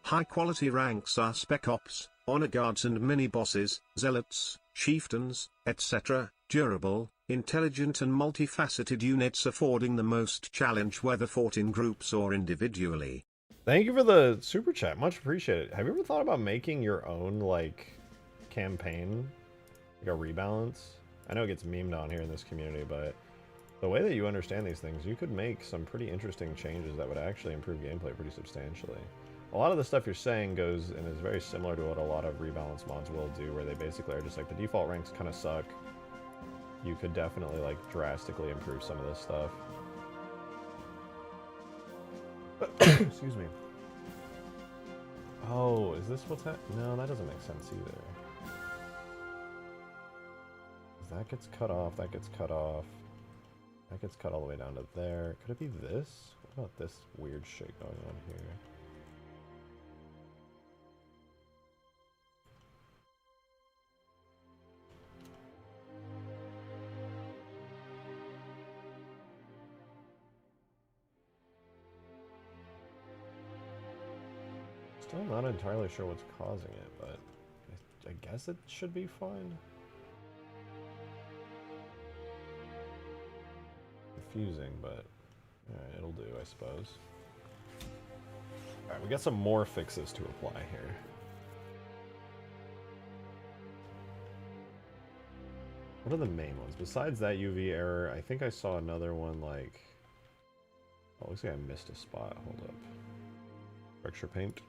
High quality ranks are Spec Ops, Honor Guards and Mini-Bosses, Zealots, Chieftains, etc., durable, intelligent and multifaceted units affording the most challenge whether fought in groups or individually. Thank you for the super chat, much appreciated. Have you ever thought about making your own, like, campaign? Like a rebalance? I know it gets memed on here in this community, but the way that you understand these things, you could make some pretty interesting changes that would actually improve gameplay pretty substantially. A lot of the stuff you're saying goes and is very similar to what a lot of rebalance mods will do, where they basically are just like, the default ranks kind of suck. You could definitely, like, drastically improve some of this stuff. Excuse me. Oh, is this what's happening? No, that doesn't make sense either. That gets cut off, that gets cut off. That gets cut all the way down to there. Could it be this? What about this weird shit going on here? Still not entirely sure what's causing it, but I guess it should be fine. Confusing, but alright, it'll do, I suppose. Alright, we got some more fixes to apply here. What are the main ones? Besides that UV error, I think I saw another one like... Oh, looks like I missed a spot. Hold up. Texture paint.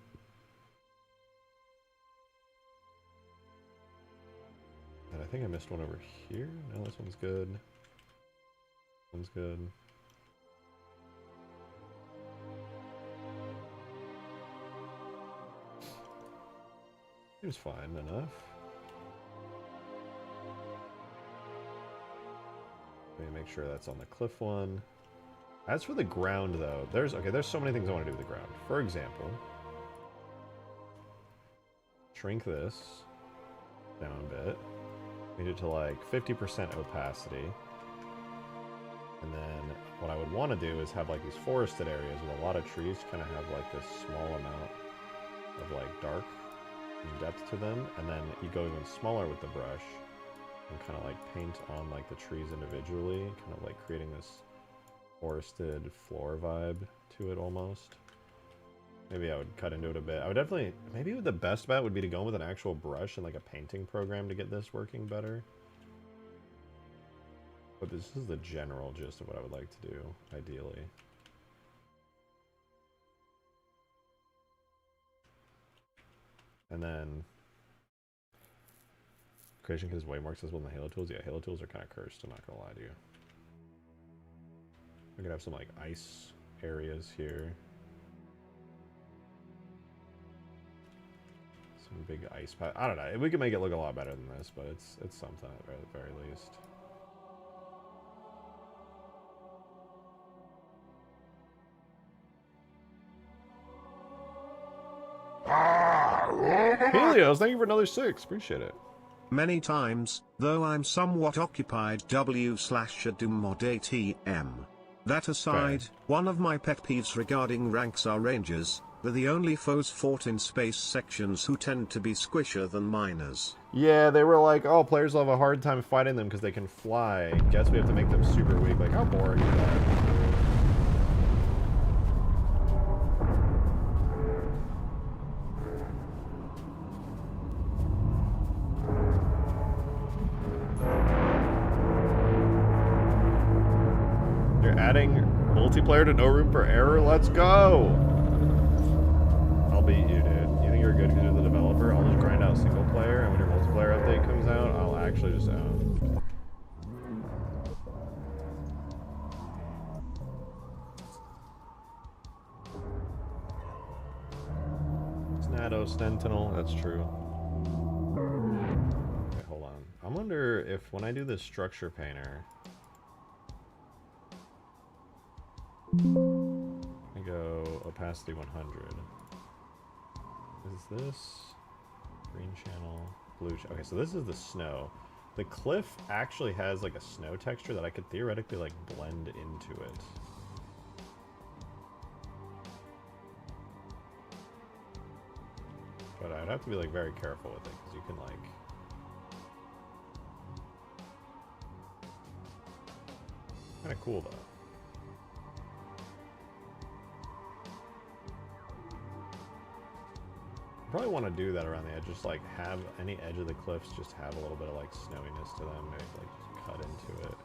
And I think I missed one over here. No, this one's good. One's good. Seems fine enough. Let me make sure that's on the cliff one. As for the ground, though, there's so many things I want to do with the ground. For example, shrink this down a bit. Need it to like 50% opacity. And then what I would want to do is have like these forested areas with a lot of trees kind of have like this small amount of like dark and depth to them. And then you go even smaller with the brush and kind of like paint on like the trees individually, kind of like creating this forested floor vibe to it almost. Maybe I would cut into it a bit. I would definitely, maybe the best bet would be to go with an actual brush and like a painting program to get this working better. But this is the general gist of what I would like to do, ideally. And then creation kit is way more accessible than the Halo tools. Yeah, Halo tools are kind of cursed, I'm not gonna lie to you. We could have some like ice areas here. Some big ice pad. I don't know. We can make it look a lot better than this, but it's something at the very least. Helios, thank you for another 6. Appreciate it. Many times, though I'm somewhat occupied w/adum/mod/atm. That aside, one of my pet peeves regarding ranks are rangers. They're the only foes fought in space sections who tend to be squishier than miners. Yeah, they were like, oh, players will have a hard time fighting them because they can fly. Guess we have to make them super weak. Like, how boring is that? You're adding multiplayer to no room for error? Let's go! I'll beat you, dude. You think you're good because you're the developer? I'll just grind out single player, and when your multiplayer update comes out, I'll actually just own. Strato Sentinel, that's true. Okay, hold on. I wonder if when I do this structure painter, I go opacity 100. Is this green channel, blue? Okay, so this is the snow. The cliff actually has like a snow texture that I could theoretically like blend into it. But I'd have to be like very careful with it because you can like. Kind of cool though. Probably want to do that around the edge, just like have any edge of the cliffs just have a little bit of like snowiness to them, maybe like just cut into it.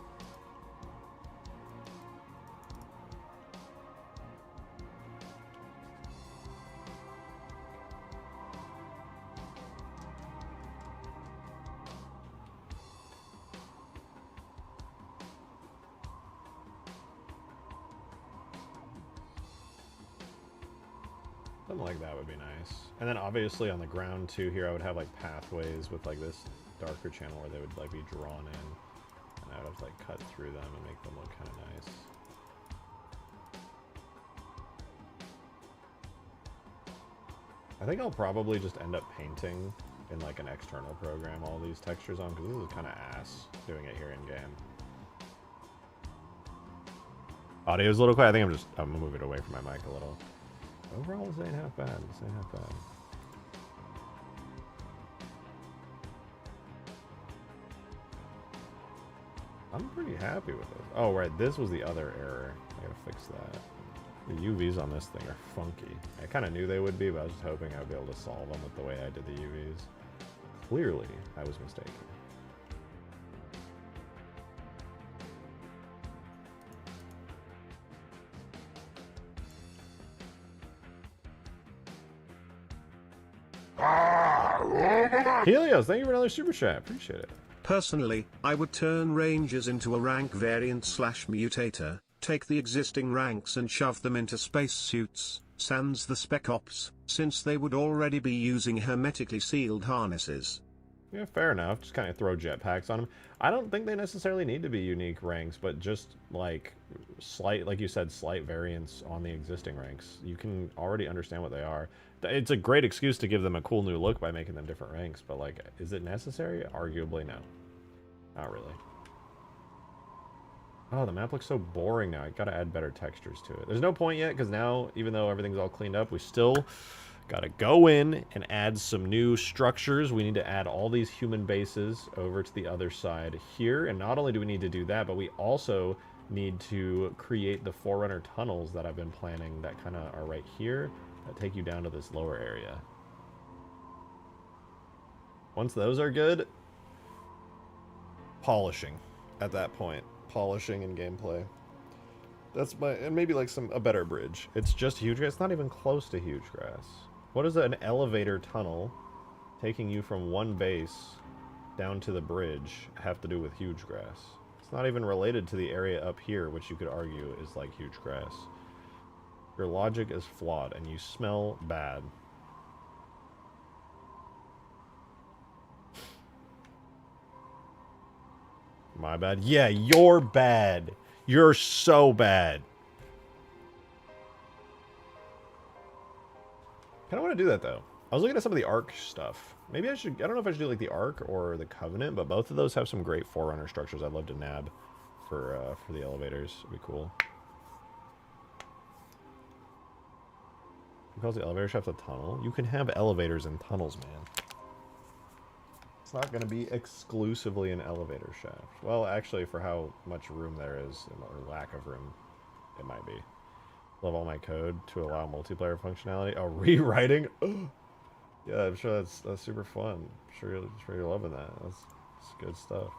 Something like that would be nice. And then obviously on the ground too here I would have like pathways with like this darker channel where they would like be drawn in. And I would have to like cut through them and make them look kind of nice. I think I'll probably just end up painting in like an external program all these textures on because this is kind of ass doing it here in game. Audio's a little quiet. I think I'm gonna move it away from my mic a little. Overall, this ain't half bad. This ain't half bad. I'm pretty happy with this. Oh, right. This was the other error. I gotta fix that. The UVs on this thing are funky. I kind of knew they would be, but I was just hoping I would be able to solve them with the way I did the UVs. Clearly, I was mistaken. Helios, thank you for another super chat. Appreciate it. Personally, I would turn rangers into a rank variant/mutator, take the existing ranks and shove them into spacesuits, sans the spec ops, since they would already be using hermetically sealed harnesses. Yeah, fair enough. Just kind of throw jetpacks on them. I don't think they necessarily need to be unique ranks, but just like slight, like you said, slight variants on the existing ranks. You can already understand what they are. It's a great excuse to give them a cool new look by making them different ranks, but like, is it necessary? Arguably no. Not really. Oh, the map looks so boring now. I gotta add better textures to it. There's no point yet, because now, even though everything's all cleaned up, we still gotta go in and add some new structures. We need to add all these human bases over to the other side here, and not only do we need to do that, but we also need to create the Forerunner tunnels that I've been planning that kind of are right here, that take you down to this lower area. Once those are good, polishing at that point. Polishing and gameplay. That's my, and maybe like a better bridge. It's just huge grass. It's not even close to huge grass. What does an elevator tunnel taking you from one base down to the bridge have to do with huge grass? It's not even related to the area up here, which you could argue is like huge grass. Your logic is flawed and you smell bad. My bad. Yeah, you're bad. You're so bad. Kind of want to do that, though. I was looking at some of the Ark stuff. Maybe I should... I don't know if I should do, like, the Ark or the Covenant, but both of those have some great Forerunner structures I'd love to nab for the elevators. It'd be cool. Who calls the elevator shaft a tunnel? You can have elevators in tunnels, man. It's not going to be exclusively an elevator shaft. Well, actually, for how much room there is, or lack of room, it might be. Love all my code to allow multiplayer functionality. Oh, rewriting? Yeah, I'm sure that's super fun. I'm sure you're loving that. That's good stuff.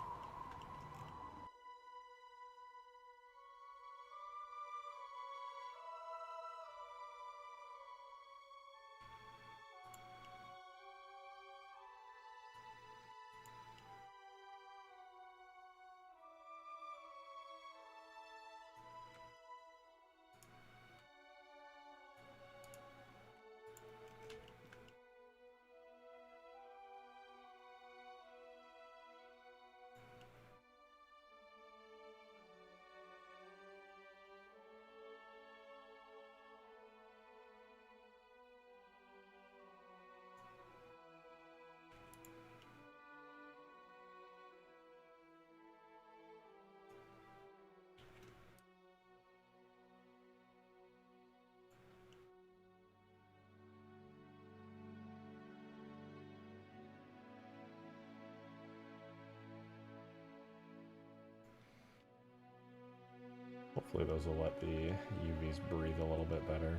Hopefully those will let the UVs breathe a little bit better.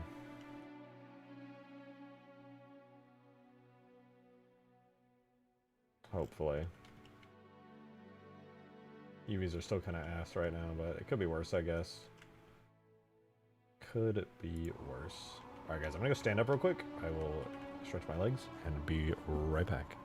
Hopefully. UVs are still kind of ass right now, but it could be worse, I guess. Could be worse. Alright guys, I'm gonna go stand up real quick. I will stretch my legs and be right back.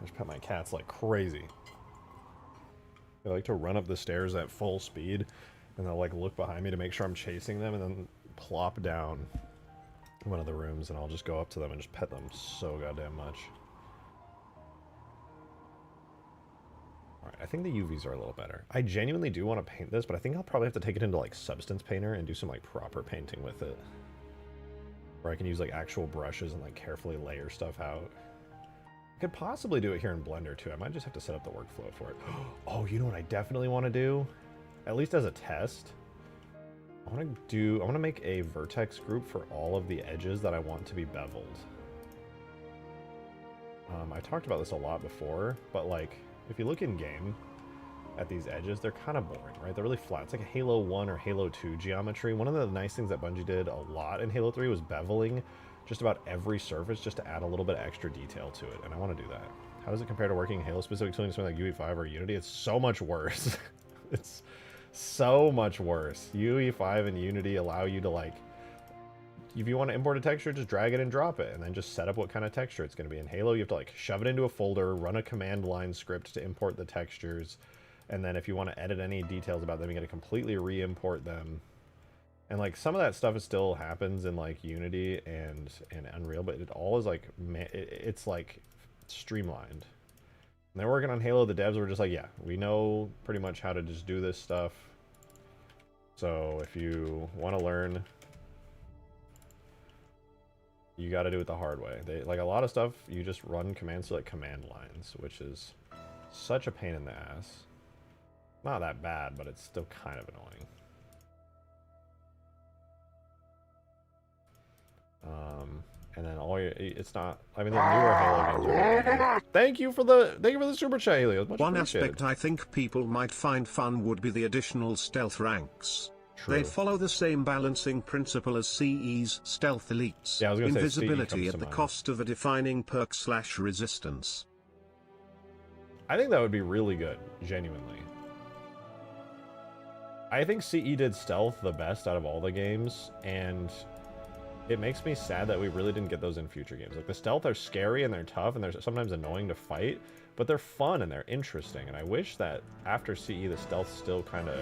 just pet my cats like crazy. They like to run up the stairs at full speed, and they'll like look behind me to make sure I'm chasing them, and then plop down in one of the rooms, and I'll just go up to them and just pet them so goddamn much. Alright, I think the UVs are a little better. I genuinely do want to paint this, but I think I'll probably have to take it into like Substance Painter and do some like proper painting with it. Where I can use like actual brushes and like carefully layer stuff out. I could possibly do it here in Blender too. I might just have to set up the workflow for it. Oh, you know what I definitely want to do? At least as a test. I want to make a vertex group for all of the edges that I want to be beveled. I talked about this a lot before, but like, if you look in game at these edges, they're kind of boring, right? They're really flat. It's like a Halo 1 or Halo 2 geometry. One of the nice things that Bungie did a lot in Halo 3 was beveling just about every surface just to add a little bit of extra detail to it, and I want to do that. How does it compare to working Halo-specific tooling, something like UE5 or Unity? It's so much worse. It's so much worse. UE5 and Unity allow you to, like, if you want to import a texture, just drag it and drop it, and then just set up what kind of texture it's going to be. In Halo, you have to, like, shove it into a folder, run a command line script to import the textures, and then if you want to edit any details about them, you got to completely re-import them. And, like, some of that stuff still happens in, like, Unity and Unreal, but it all is, like, it's, like, streamlined. And they're working on Halo, the devs were just like, yeah, we know pretty much how to just do this stuff. So, if you want to learn, you got to do it the hard way. Like, a lot of stuff, you just run commands to, like, command lines, which is such a pain in the ass. Not that bad, but it's still kind of annoying. And then it's not, I mean, the newer Halo games are thank you for the super chat, Helios. Much One appreciated. aspect I think people might find fun would be the additional stealth ranks. True. They follow the same balancing principle as CE's stealth elites. Yeah, I was gonna say invisibility CE at comes the to mind. cost of a defining perk / resistance. I think that would be really good, genuinely. I think CE did stealth the best out of all the games, and it makes me sad that we really didn't get those in future games. Like, the stealth are scary and they're tough and they're sometimes annoying to fight, but they're fun and they're interesting, and I wish that after CE the stealth still kind of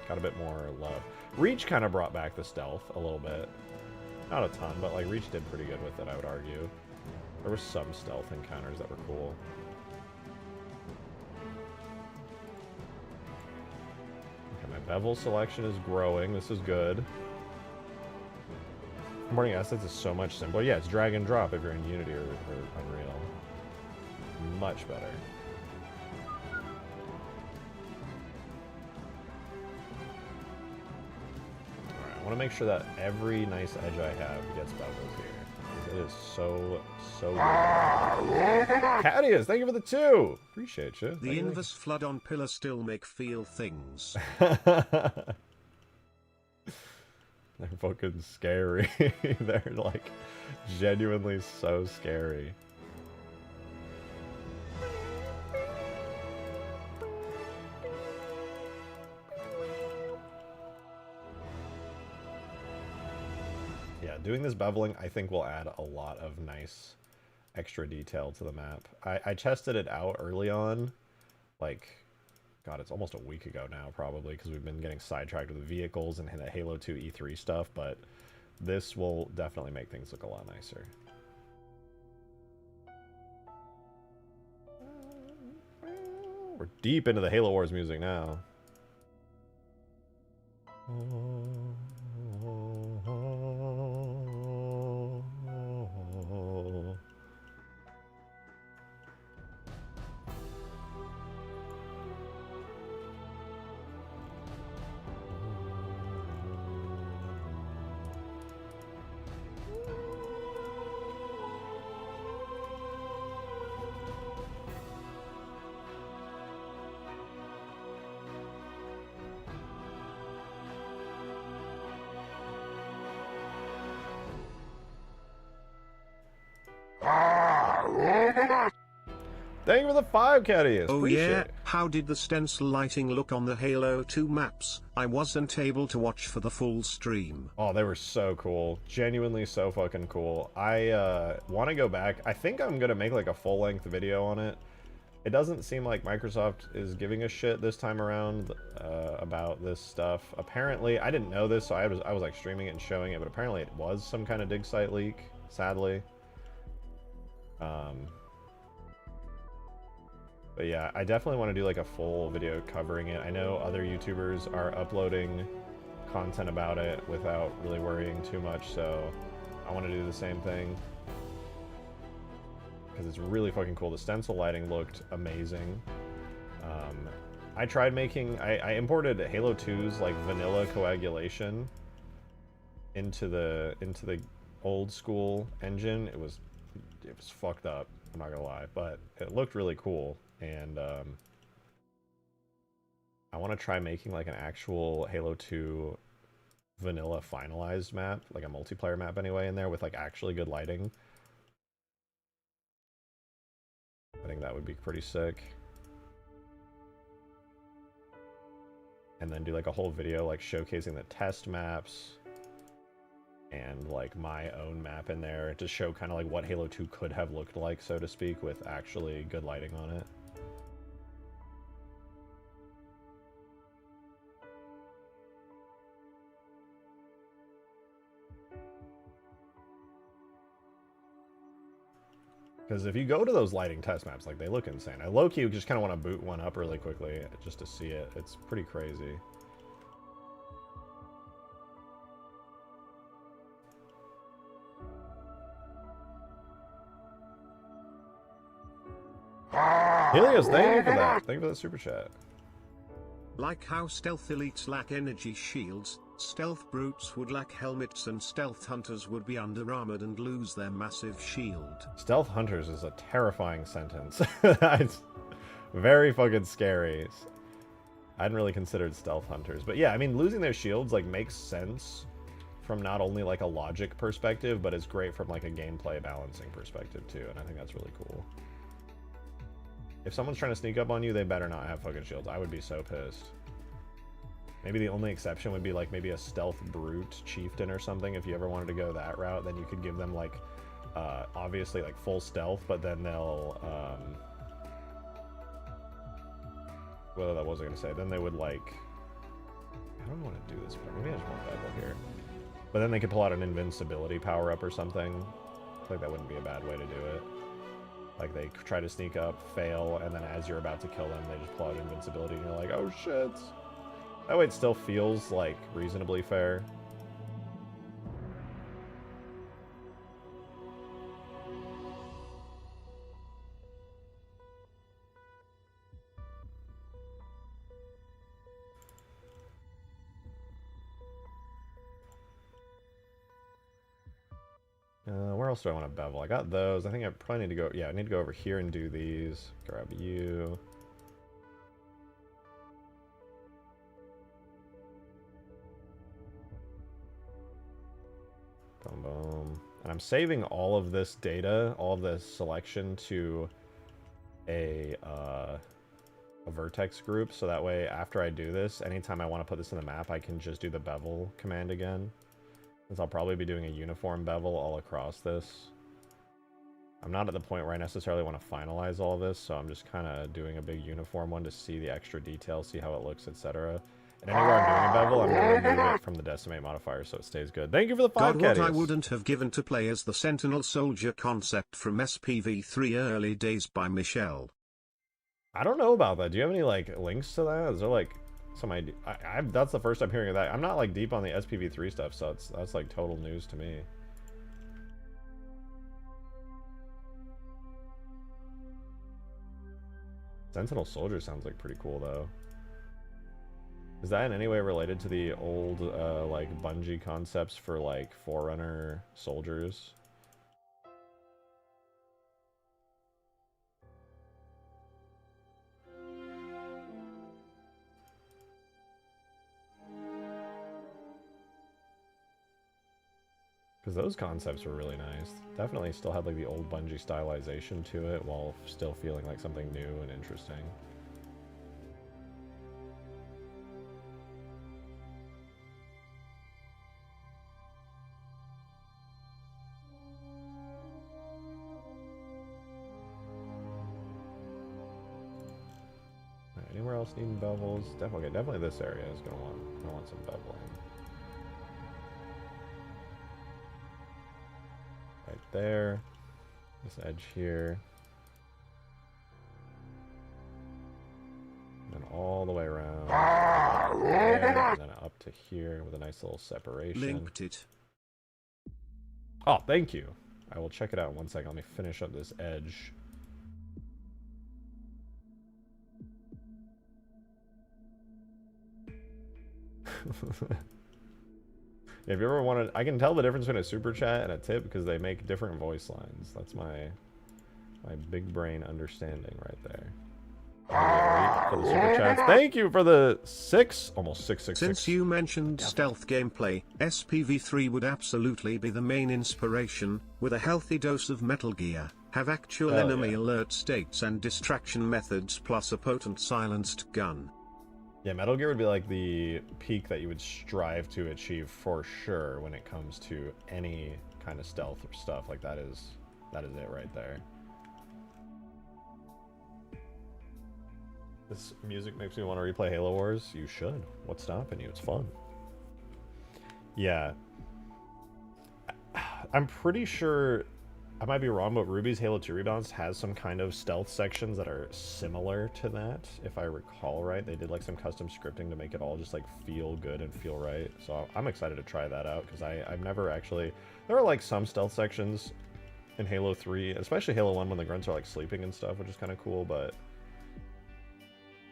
got a bit more love. Reach kind of brought back the stealth a little bit. Not a ton, but like Reach did pretty good with it, I would argue. There were some stealth encounters that were cool. Okay, my bevel selection is growing. This is good. Importing assets is so much simpler. Yeah, it's drag and drop if you're in Unity or Unreal. Much better. Alright, I want to make sure that every nice edge I have gets beveled here. It is so good. Cadius, thank you for the 2! Appreciate you. The inverse flood on pillar still make feel things. They're fucking scary. They're like genuinely so scary. Yeah, doing this beveling I think will add a lot of nice extra detail to the map. I tested it out early on, like, God, it's almost a week ago now, probably, because we've been getting sidetracked with the vehicles and the Halo 2 E3 stuff, but this will definitely make things look a lot nicer. We're deep into the Halo Wars music now. Thank you for the 5, Cadius. Oh Appreciate yeah, it. how did the stencil lighting look on the Halo 2 maps? I wasn't able to watch for the full stream. Oh, they were so cool. Genuinely so fucking cool. I want to go back. I think I'm going to make like a full-length video on it. It doesn't seem like Microsoft is giving a shit this time around about this stuff. Apparently, I didn't know this, so I was like streaming it and showing it, but apparently it was some kind of dig site leak, sadly. But yeah, I definitely want to do like a full video covering it. I know other YouTubers are uploading content about it without really worrying too much, so I want to do the same thing. Because it's really fucking cool. The stencil lighting looked amazing. I tried making... I imported Halo 2's like vanilla coagulation into the old school engine. It was fucked up, I'm not gonna lie, but it looked really cool. And I want to try making like an actual Halo 2 vanilla finalized map, like a multiplayer map anyway, in there with like actually good lighting. I think that would be pretty sick. And then do like a whole video like showcasing the test maps and like my own map in there to show kind of like what Halo 2 could have looked like, so to speak, with actually good lighting on it. Because if you go to those lighting test maps, like, they look insane. I low-key just kind of want to boot one up really quickly just to see it. It's pretty crazy. Helios, thank you for that. Thank you for that super chat. Like how stealth elites lack energy shields, stealth brutes would lack helmets and stealth hunters would be under-armored and lose their massive shield. Stealth hunters is a terrifying sentence. It's very fucking scary. I hadn't really considered stealth hunters. But yeah, I mean, losing their shields like makes sense from not only like a logic perspective, but it's great from like a gameplay balancing perspective too, and I think that's really cool. If someone's trying to sneak up on you, they better not have fucking shields. I would be so pissed. Maybe the only exception would be like maybe a stealth brute chieftain or something. If you ever wanted to go that route, then you could give them like obviously like full stealth, but then they'll well, that wasn't gonna say. Then they would like, I don't want to do this, but maybe I just want Bevel here. But then they could pull out an invincibility power up or something. I feel like that wouldn't be a bad way to do it. Like, they try to sneak up, fail, and then as you're about to kill them, they just pull out invincibility, and you're like, oh shit. That way it still feels, like, reasonably fair. Where else do I want to bevel? I got those. I think I probably need to go... Yeah, I need to go over here and do these. Grab you. Boom, boom. And I'm saving all of this data, all of this selection to a vertex group. So that way, after I do this, anytime I want to put this in the map, I can just do the bevel command again. Since I'll probably be doing a uniform bevel all across this. I'm not at the point where I necessarily want to finalize all this, so I'm just kind of doing a big uniform one to see the extra details, see how it looks, etc. And anywhere I'm doing a bevel, I'm going to remove it from the decimate modifier so it stays good. Thank you for the 5 God, what I caddies. wouldn't have given to play as the Sentinel soldier concept from SPV3 early days by Michelle. I don't know about that. Do you have any, like, links to that? Is there, like... some idea. That's the first I'm hearing of that. I'm not like deep on the SPV3 stuff, so that's like total news to me. Sentinel Soldier sounds like pretty cool though. Is that in any way related to the old like Bungie concepts for like Forerunner soldiers? Because those concepts were really nice. Definitely still had like the old Bungie stylization to it while still feeling like something new and interesting. else needing bevels? Definitely, okay, definitely this area is gonna want some beveling. Right there. This edge here. And then all the way around. There, and then up to here with a nice little separation. Linked it. Oh, thank you. I will check it out in 1 second. Let me finish up this edge. If you ever wanted, I can tell the difference between a super chat and a tip because they make different voice lines. That's my big brain understanding right there. For the super chats. Thank you for the almost 666. Since you mentioned stealth gameplay, SPV3 would absolutely be the main inspiration, with a healthy dose of Metal Gear, have actual enemy alert states and distraction methods plus a potent silenced gun. Yeah, Metal Gear would be like the peak that you would strive to achieve for sure when it comes to any kind of stealth or stuff. Like that is it right there. This music makes me want to replay Halo Wars. You should. What's stopping you? It's fun. Yeah. I'm pretty sure, I might be wrong, but Ruby's Halo 2 Rebalance has some kind of stealth sections that are similar to that. If I recall right, they did like some custom scripting to make it all just like feel good and feel right. So I'm excited to try that out because I've never actually... There are like some stealth sections in Halo 3, especially Halo 1 when the grunts are like sleeping and stuff, which is kind of cool, but...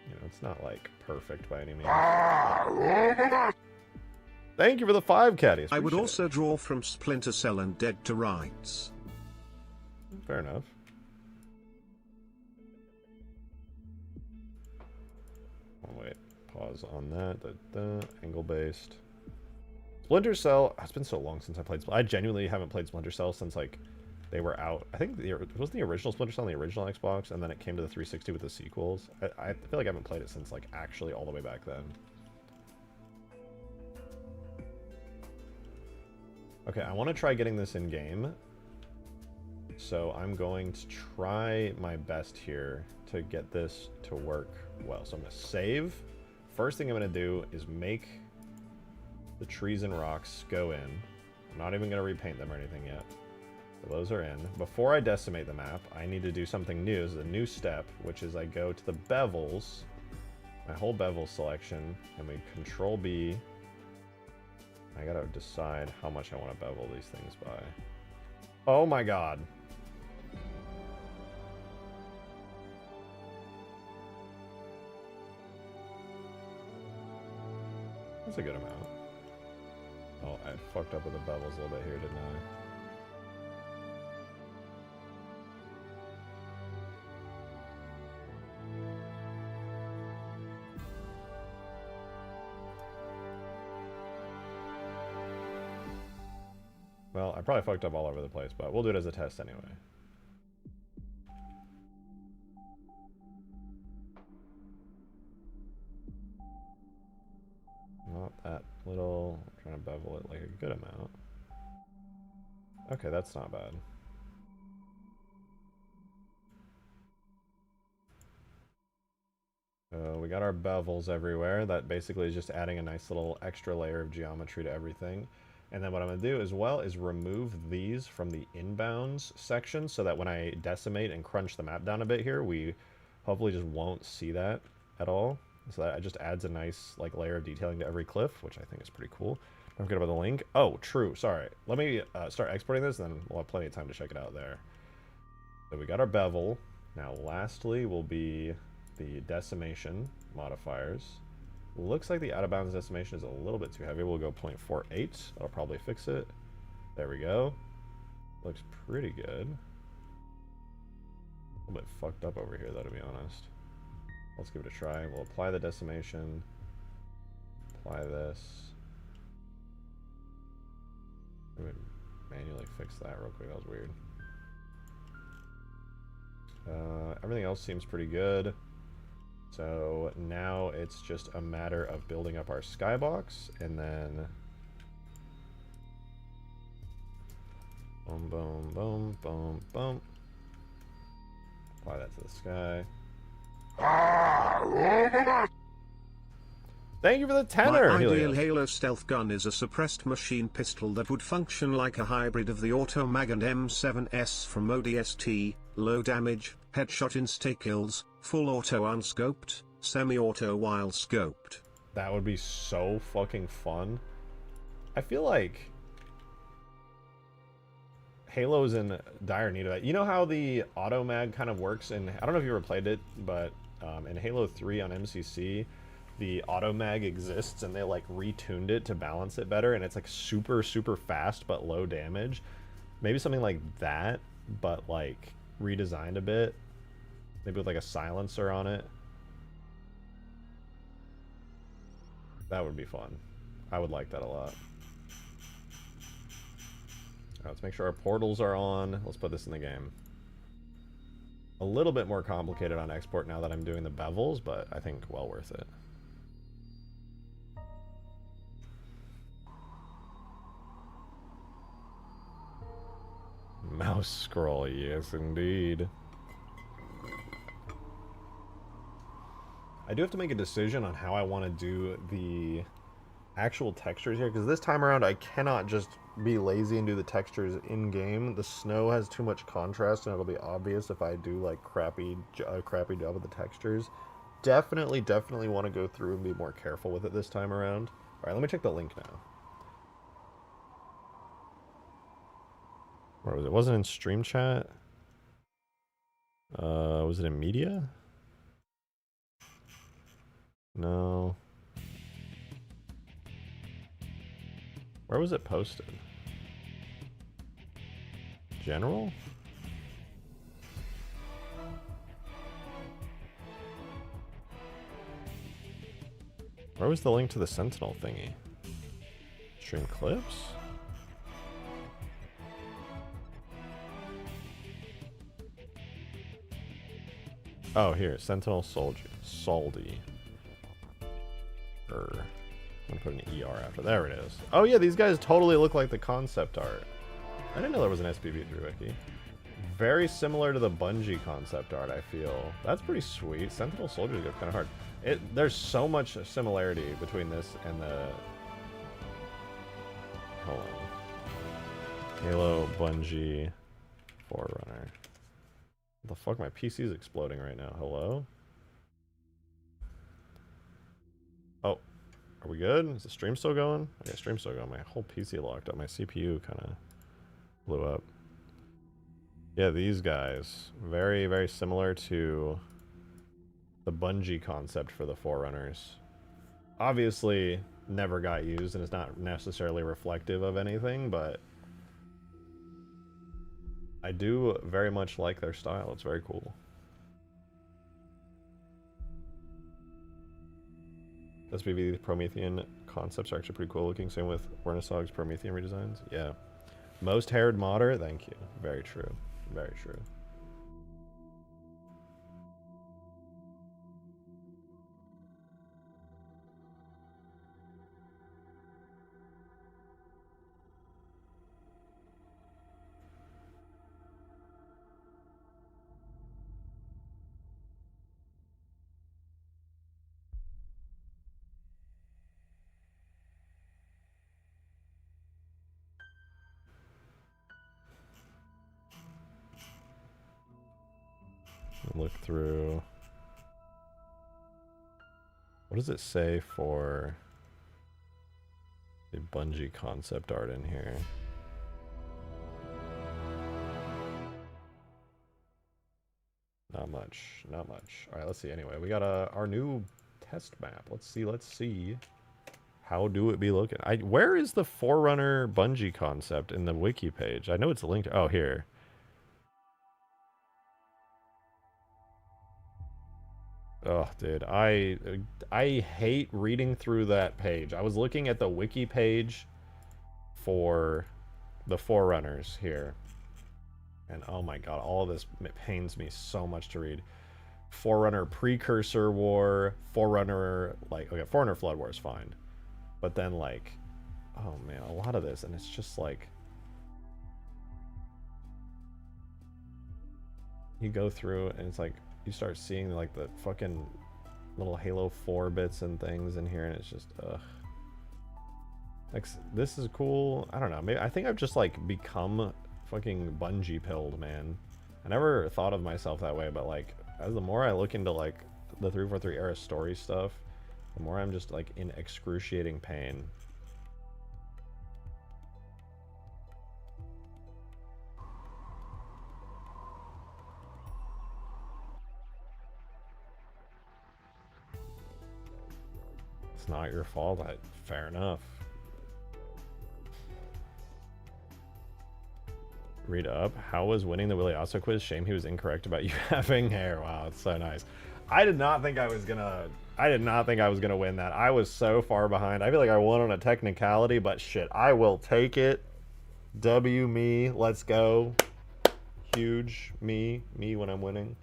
You know, it's not like perfect by any means. Thank you for the 5, Caddy. I would also draw from Splinter Cell and Dead to Rights. Fair enough. Oh, wait. Pause on that. Angle based. Splinter Cell. It's been so long since I played. I genuinely haven't played Splinter Cell since like they were out. I think it was the original Splinter Cell on the original Xbox, and then it came to the 360 with the sequels. I feel like I haven't played it since like actually all the way back then. Okay, I want to try getting this in game. So I'm going to try my best here to get this to work well. So I'm going to save. First thing I'm going to do is make the trees and rocks go in. I'm not even going to repaint them or anything yet. So those are in. Before I decimate the map, I need to do something new. This is a new step, which is I go to the bevels, my whole bevel selection, and we Control B. I gotta decide how much I want to bevel these things by. Oh my god. That's a good amount. Oh, I fucked up with the bevels a little bit here, didn't I? Well, I probably fucked up all over the place, but we'll do it as a test anyway. Not that little. I'm trying to bevel it like a good amount. Okay, that's not bad. We got our bevels everywhere. That basically is just adding a nice little extra layer of geometry to everything. And then what I'm going to do as well is remove these from the inbounds section so that when I decimate and crunch the map down a bit here, we hopefully just won't see that at all. So that it just adds a nice like layer of detailing to every cliff, which I think is pretty cool. Don't forget about the link. Oh, true. Sorry. Let me start exporting this, and then we'll have plenty of time to check it out there. So we got our bevel. Now lastly will be the decimation modifiers. Looks like the out of bounds decimation is a little bit too heavy. We'll go 0.48. That'll probably fix it. There we go. Looks pretty good. A little bit fucked up over here though, to be honest. Let's give it a try. We'll apply the decimation. Apply this. Let me manually fix that real quick. That was weird. Everything else seems pretty good. So now it's just a matter of building up our skybox, and then boom, boom, boom, boom, boom. Apply that to the sky. Thank you for the tenor, My ideal Helios. Halo stealth gun is a suppressed machine pistol that would function like a hybrid of the Auto Mag and M7S from ODST, low damage, headshot insta-kills, full auto unscoped, semi-auto while scoped. That would be so fucking fun. I feel like Halo's in dire need of that. You know how the auto mag kind of works in, I don't know if you ever played it, but in Halo 3 on MCC, the auto mag exists and they like retuned it to balance it better, and it's like super fast but low damage. Maybe something like that, but like redesigned a bit. Maybe with like a silencer on it. That would be fun. I would like that a lot. Alright, let's make sure our portals are on. Let's put this in the game. A little bit more complicated on export now that I'm doing the bevels, but I think well worth it. Mouse scroll, yes indeed. I do have to make a decision on how I want to do the actual textures here, because this time around I cannot just be lazy and do the textures in-game. The snow has too much contrast and it'll be obvious if I do like crappy job of the textures. Definitely want to go through and be more careful with it this time around. Alright, let me check the link now. Where was it? Wasn't in stream chat? Was it in media? No. Where was it posted? General? Where was the link to the Sentinel thingy? Stream clips? Oh, here. Sentinel Soldy. I'm gonna put an ER after. There it is. Oh yeah, these guys totally look like the concept art. I didn't know there was an SPV3 wiki. Very similar to the Bungie concept art, I feel. That's pretty sweet. Sentinel Soldiers go kind of hard. There's so much similarity between this and the... Hold on. Halo, Bungie, Forerunner. What the fuck? My PC's exploding right now. Hello? Oh. Are we good? Is the stream still going? Okay, stream's still going. My whole PC locked up. My CPU kind of blew up. Yeah, these guys. Very similar to the Bungie concept for the Forerunners. Obviously, never got used and it's not necessarily reflective of anything, but I do very much like their style. It's very cool. SPV Promethean concepts are actually pretty cool looking. Same with Wernesog's Promethean redesigns. Yeah. Most haired modder, thank you. Very true. Very true. Look through. What does it say for the Bungie concept art in here? Not much. Not much. All right, let's see. Anyway, we got our new test map. Let's see. How do it be looking? Where is the Forerunner Bungie concept in the wiki page? I know it's linked. Oh, here. Oh, dude, I hate reading through that page. I was looking at the wiki page for the Forerunners here. And oh my god, all of this pains me so much to read. Forerunner Precursor War, Forerunner, like, okay, Forerunner Flood War is fine. But then, like, oh man, a lot of this, and it's just like... You go through, and it's like, you start seeing like the fucking little Halo 4 bits and things in here, and it's just ugh. Like, this is cool. I don't know. Maybe I think I've just like become fucking Bungie pilled, man. I never thought of myself that way, but like as the more I look into like the 343 era story stuff, the more I'm just like in excruciating pain. It's not your fault. Fair enough. Read up. How was winning the Willie Osso quiz? Shame he was incorrect about you having hair. Wow, it's so nice. I did not think I was gonna win that. I was so far behind. I feel like I won on a technicality, but shit, I will take it. W me. Let's go. Huge me when I'm winning.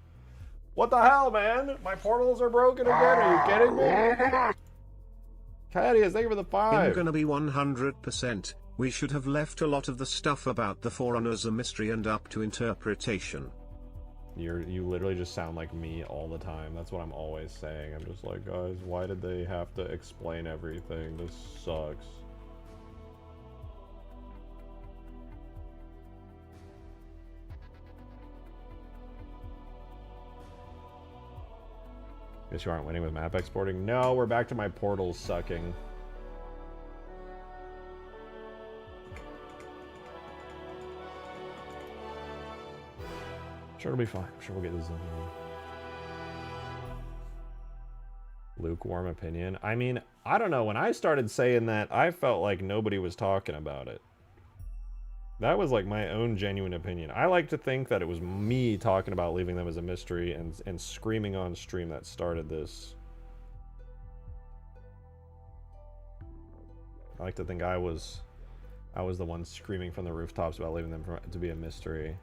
What the hell, man? My portals are broken again. Are you kidding me? Cadius, thank you for the 5. I'm gonna be 100%. We should have left a lot of the stuff about the Forerunners a mystery and up to interpretation. You literally just sound like me all the time. That's what I'm always saying. I'm just like, guys, why did they have to explain everything? This sucks. Guess you aren't winning with map exporting? No, we're back to my portals sucking. Sure, it'll be fine. I'm sure we'll get this done. Lukewarm opinion. I mean, I don't know. When I started saying that, I felt like nobody was talking about it. That was like my own genuine opinion. I like to think that it was me talking about leaving them as a mystery and screaming on stream that started this. I like to think I was the one screaming from the rooftops about leaving them to be a mystery.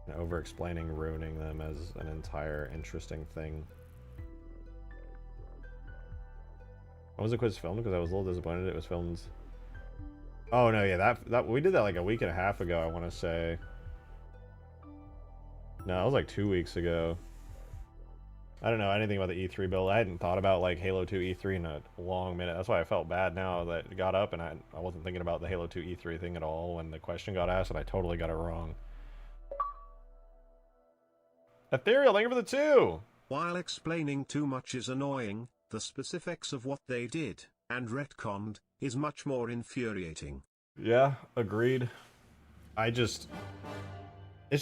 And over-explaining, ruining them as an entire interesting thing. When was the quiz filmed? Because I was a little disappointed it was filmed. Oh no, yeah, that we did that like a week and a half ago, I want to say. No, that was like 2 weeks ago. I don't know anything about the E3 build. I hadn't thought about like Halo 2 E3 in a long minute. That's why I felt bad now that it got up and I wasn't thinking about the Halo 2 E3 thing at all when the question got asked, and I totally got it wrong. Ethereal, thank you for the 2! While explaining too much is annoying, the specifics of what they did, and retconned, is much more infuriating. Yeah, agreed. It's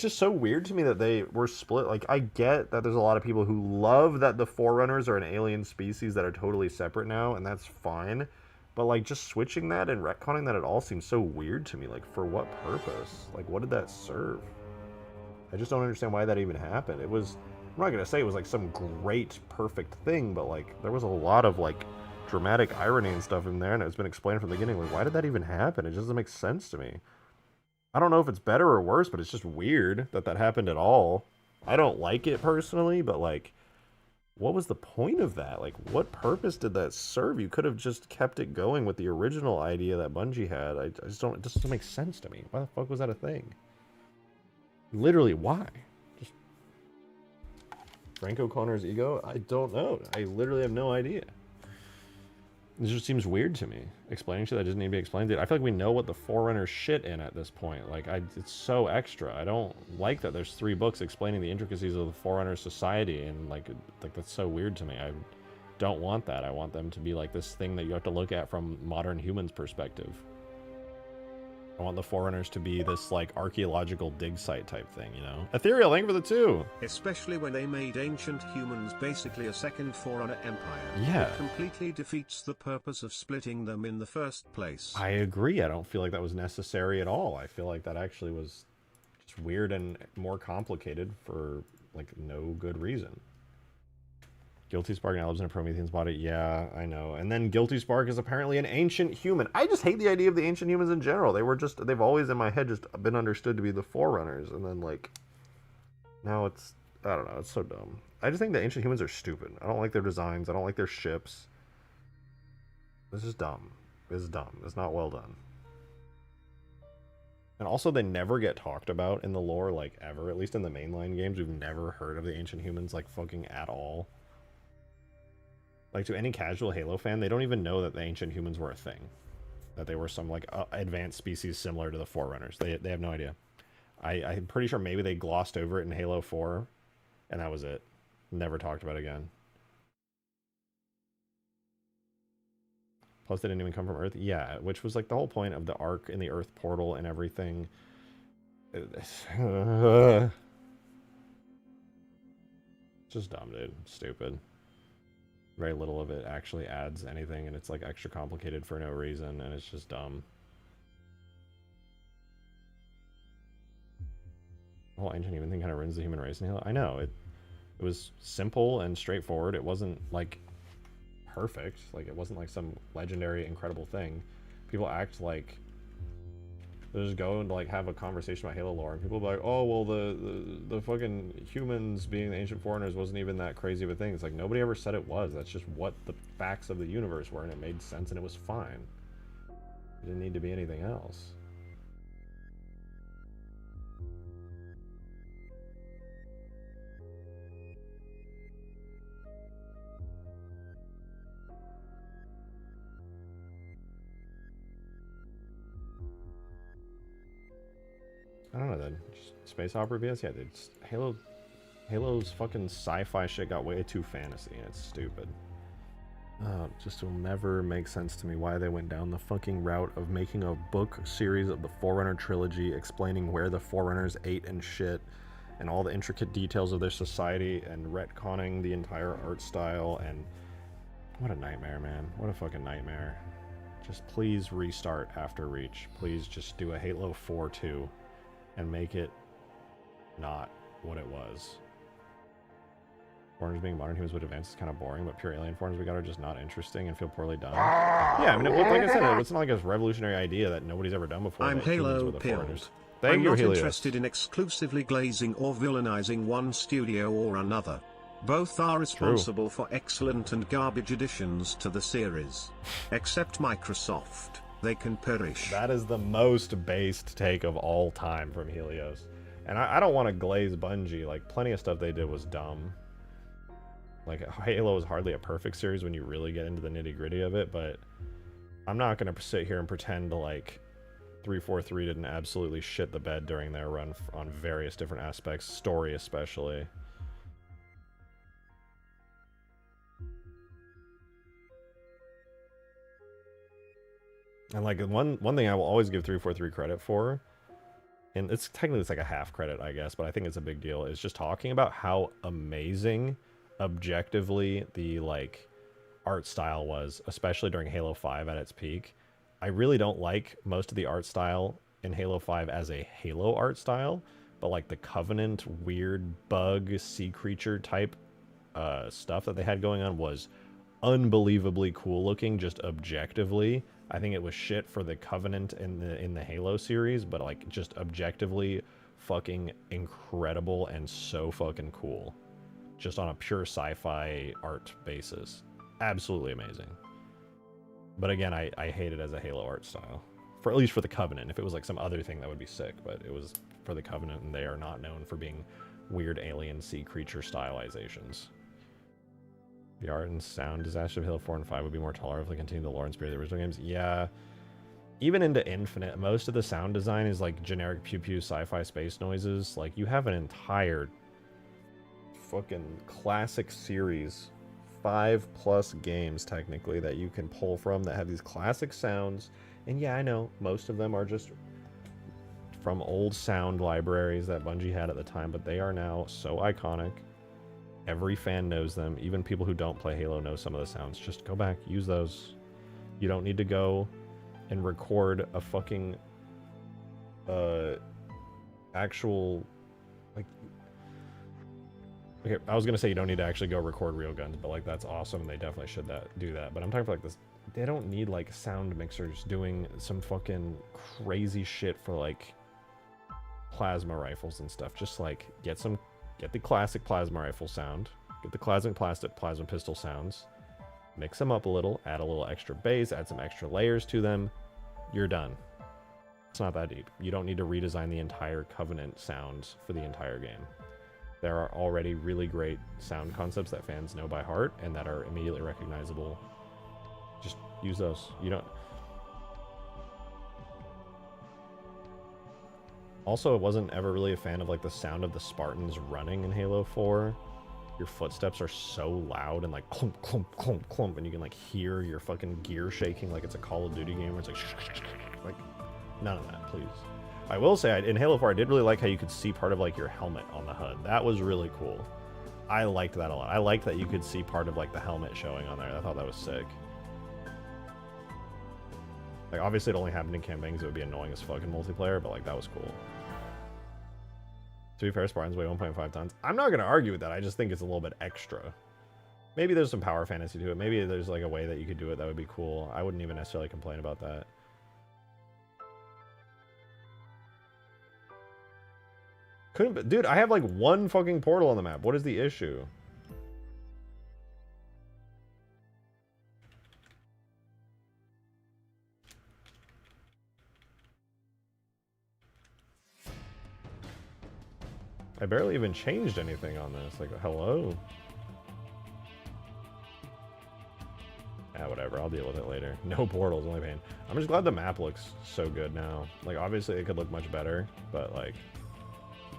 just so weird to me that they were split. Like, I get that there's a lot of people who love that the Forerunners are an alien species that are totally separate now, and that's fine. But, like, just switching that and retconning that at all seems so weird to me. Like, for what purpose? Like, what did that serve? I just don't understand why that even happened. It was, I'm not going to say it was, like, some great, perfect thing, but, like, there was a lot of, like, dramatic irony and stuff in there, and it's been explained from the beginning. Like, why did that even happen? It just doesn't make sense to me. I don't know if it's better or worse, but it's just weird that that happened at all. I don't like it personally, but, like, what was the point of that? Like, what purpose did that serve? You could have just kept it going with the original idea that Bungie had. I just don't, it just doesn't make sense to me. Why the fuck was that a thing? Literally, why? Just Franco Connor's ego? I don't know. I literally have no idea. This just seems weird to me. Explaining shit that doesn't need to be explained. I feel like we know what the Forerunner shit in at this point. Like, it's so extra. I don't like that there's 3 books explaining the intricacies of the Forerunner society, and like that's so weird to me. I don't want that. I want them to be like this thing that you have to look at from modern humans' perspective. I want the Forerunners to be this, like, archaeological dig site type thing, you know? Ethereal, thank you for the 2! Especially when they made ancient humans basically a second Forerunner empire. Yeah. It completely defeats the purpose of splitting them in the first place. I agree. I don't feel like that was necessary at all. I feel like that actually was just weird and more complicated for, like, no good reason. Guilty Spark now lives in a Promethean's body. Yeah, I know. And then Guilty Spark is apparently an ancient human. I just hate the idea of the ancient humans in general. They've always in my head just been understood to be the Forerunners. And then, like, now it's, I don't know, it's so dumb. I just think the ancient humans are stupid. I don't like their designs. I don't like their ships. This is dumb. It's dumb. It's not well done. And also, they never get talked about in the lore, like, ever. At least in the mainline games, we've never heard of the Ancient Humans, like, fucking at all. Like, to any casual Halo fan, they don't even know that the Ancient Humans were a thing. That they were some, like, advanced species similar to the Forerunners. They have no idea. I'm pretty sure maybe they glossed over it in Halo 4, and that was it. Never talked about it again. Plus, they didn't even come from Earth. Yeah, which was, like, the whole point of the Ark and the Earth portal and everything. Just dumb, dude. Stupid. Very little of it actually adds anything, and it's, like, extra complicated for no reason, and it's just dumb. The whole Ancient Human thing kind of ruins the human race in Halo. I know, it was simple and straightforward. It wasn't, like, perfect. Like, it wasn't, like, some legendary, incredible thing. People act like they just go and, like, have a conversation about Halo lore, and people be like, oh, well, the fucking humans being the ancient foreigners wasn't even that crazy of a thing. It's like, nobody ever said it was. That's just what the facts of the universe were, and it made sense, and it was fine. It didn't need to be anything else. I don't know, then. Space opera BS? Yeah, dude. Halo's fucking sci-fi shit got way too fantasy, and it's stupid. Just will never make sense to me why they went down the fucking route of making a book series of the Forerunner trilogy explaining where the Forerunners ate and shit, and all the intricate details of their society, and retconning the entire art style, and... What a nightmare, man. What a fucking nightmare. Just please restart after Reach. Please just do a Halo 4-2. And make it not what it was. Foreigners being modern humans with advances is kind of boring, but pure alien foreigners we got are just not interesting and feel poorly done. Yeah, I mean, like I said, it's not like a revolutionary idea that nobody's ever done before. I'm Halo Pilled. I'm not interested in exclusively glazing or villainizing one studio or another. Both are responsible for excellent and garbage additions to the series. Except Microsoft. They can perish. That is the most based take of all time from Helios. And I don't want to glaze Bungie. Like, plenty of stuff they did was dumb. Like, Halo is hardly a perfect series when you really get into the nitty-gritty of it, but I'm not going to sit here and pretend to, like, 343 didn't absolutely shit the bed during their run on various different aspects, story especially. And, like, one thing I will always give 343 credit for, and it's technically like a half credit, I guess, but I think it's a big deal, is just talking about how amazing, objectively, the, like, art style was, especially during Halo 5 at its peak. I really don't like most of the art style in Halo 5 as a Halo art style, but, like, the Covenant, weird bug, sea creature type stuff that they had going on was unbelievably cool looking, just objectively. I think it was shit for the Covenant in the Halo series, but, like, just objectively fucking incredible and so fucking cool. Just on a pure sci-fi art basis. Absolutely amazing. But again, I hate it as a Halo art style. For at least for the Covenant. If it was like some other thing, that would be sick, but it was for the Covenant, and they are not known for being weird alien sea creature stylizations. The art and sound disaster of Halo 4 and 5 would be more tolerable if they continue the lore and spirit of the original games. Yeah. Even into Infinite, most of the sound design is like generic pew-pew sci-fi space noises. Like, you have an entire fucking classic series, 5+ games technically, that you can pull from that have these classic sounds. And yeah, I know, most of them are just from old sound libraries that Bungie had at the time, but they are now so iconic. Every fan knows them. Even people who don't play Halo know some of the sounds. Just go back, use those. You don't need to go and record a fucking actual, like, okay, I was gonna say you don't need to actually go record real guns, but, like, that's awesome. They definitely should do that. But I'm talking for, like, this. They don't need, like, sound mixers doing some fucking crazy shit for, like, plasma rifles and stuff. Just, like, get the classic plasma rifle sound, get the classic plasma pistol sounds, mix them up a little, add a little extra bass, add some extra layers to them. You're done. It's not that deep. You don't need to redesign the entire Covenant sounds for the entire game. There are already really great sound concepts that fans know by heart and that are immediately recognizable. Just use those. You don't... Also, I wasn't ever really a fan of like the sound of the Spartans running in Halo 4. Your footsteps are so loud and like clump, clump, clump, clump, and you can like hear your fucking gear shaking like it's a Call of Duty game where it's like none of that, please. I will say, in Halo 4, I did really like how you could see part of like your helmet on the HUD. That was really cool. I liked that a lot. I liked that you could see part of like the helmet showing on there. I thought that was sick. Like obviously it only happened in campaigns, it would be annoying as fucking multiplayer, but like that was cool. To be fair, Spartans weigh 1.5 tons. I'm not gonna argue with that, I just think it's a little bit extra. Maybe there's some power fantasy to it. Maybe there's like a way that you could do it that would be cool. I wouldn't even necessarily complain about that. Couldn't, dude, I have like one fucking portal on the map. What is the issue? I barely even changed anything on this. Like, hello? Yeah, whatever. I'll deal with it later. No portals, only pain. I'm just glad the map looks so good now. Like, obviously it could look much better, but like,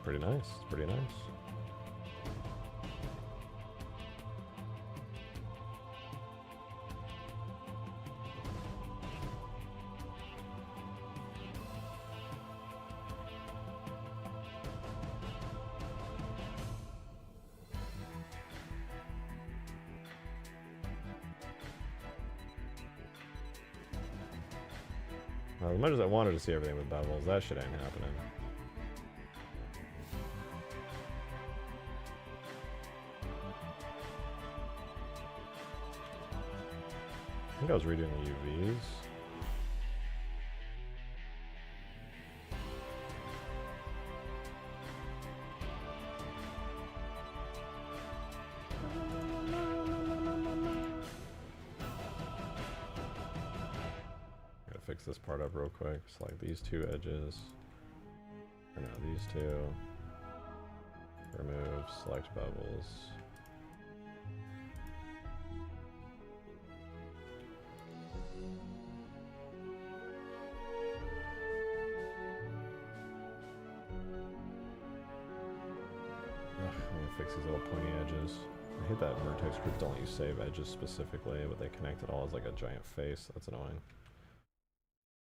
pretty nice. It's pretty nice. As much as I wanted to see everything with bevels, that shit ain't happening. I think I was redoing the UVs. Fix this part up real quick. Select these two edges. Or no, these two. Remove, select bevels. Ugh, I'm gonna fix these little pointy edges. I hate that vertex groups don't let you save edges specifically, but they connect it all as like a giant face. That's annoying.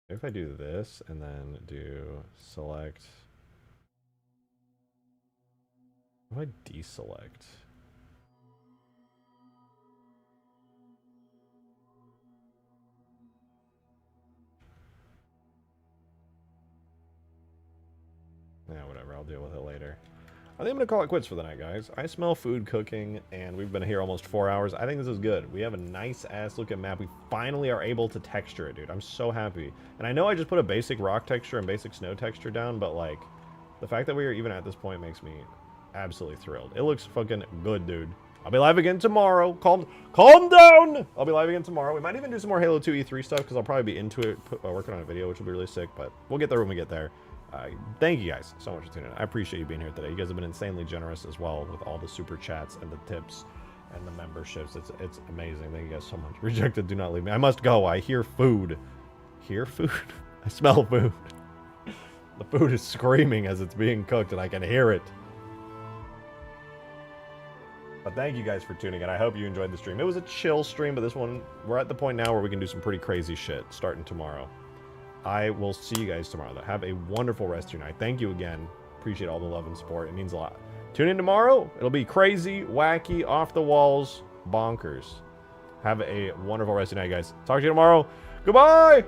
If I do this and then do select, how do I deselect? Yeah, whatever, I'll deal with it later. I think I'm gonna call it quits for the night, guys. I smell food cooking, and we've been here almost 4 hours. I think this is good. We have a nice-ass looking map. We finally are able to texture it, dude. I'm so happy. And I know I just put a basic rock texture and basic snow texture down, but, like, the fact that we are even at this point makes me absolutely thrilled. It looks fucking good, dude. I'll be live again tomorrow. Calm down! I'll be live again tomorrow. We might even do some more Halo 2 E3 stuff, because I'll probably be into it, working on a video, which will be really sick, but we'll get there when we get there. Thank you guys so much for tuning in. I appreciate you being here today. You guys have been insanely generous as well with all the super chats and the tips and the memberships. It's amazing. Thank you guys so much. Rejected, do not leave me. I must go. I hear food. Hear food? I smell food. The food is screaming as it's being cooked and I can hear it. But thank you guys for tuning in. I hope you enjoyed the stream. It was a chill stream, but this one, we're at the point now where we can do some pretty crazy shit starting tomorrow. I will see you guys tomorrow. Have a wonderful rest of your night. Thank you again. Appreciate all the love and support. It means a lot. Tune in tomorrow. It'll be crazy, wacky, off the walls, bonkers. Have a wonderful rest of your night, guys. Talk to you tomorrow. Goodbye!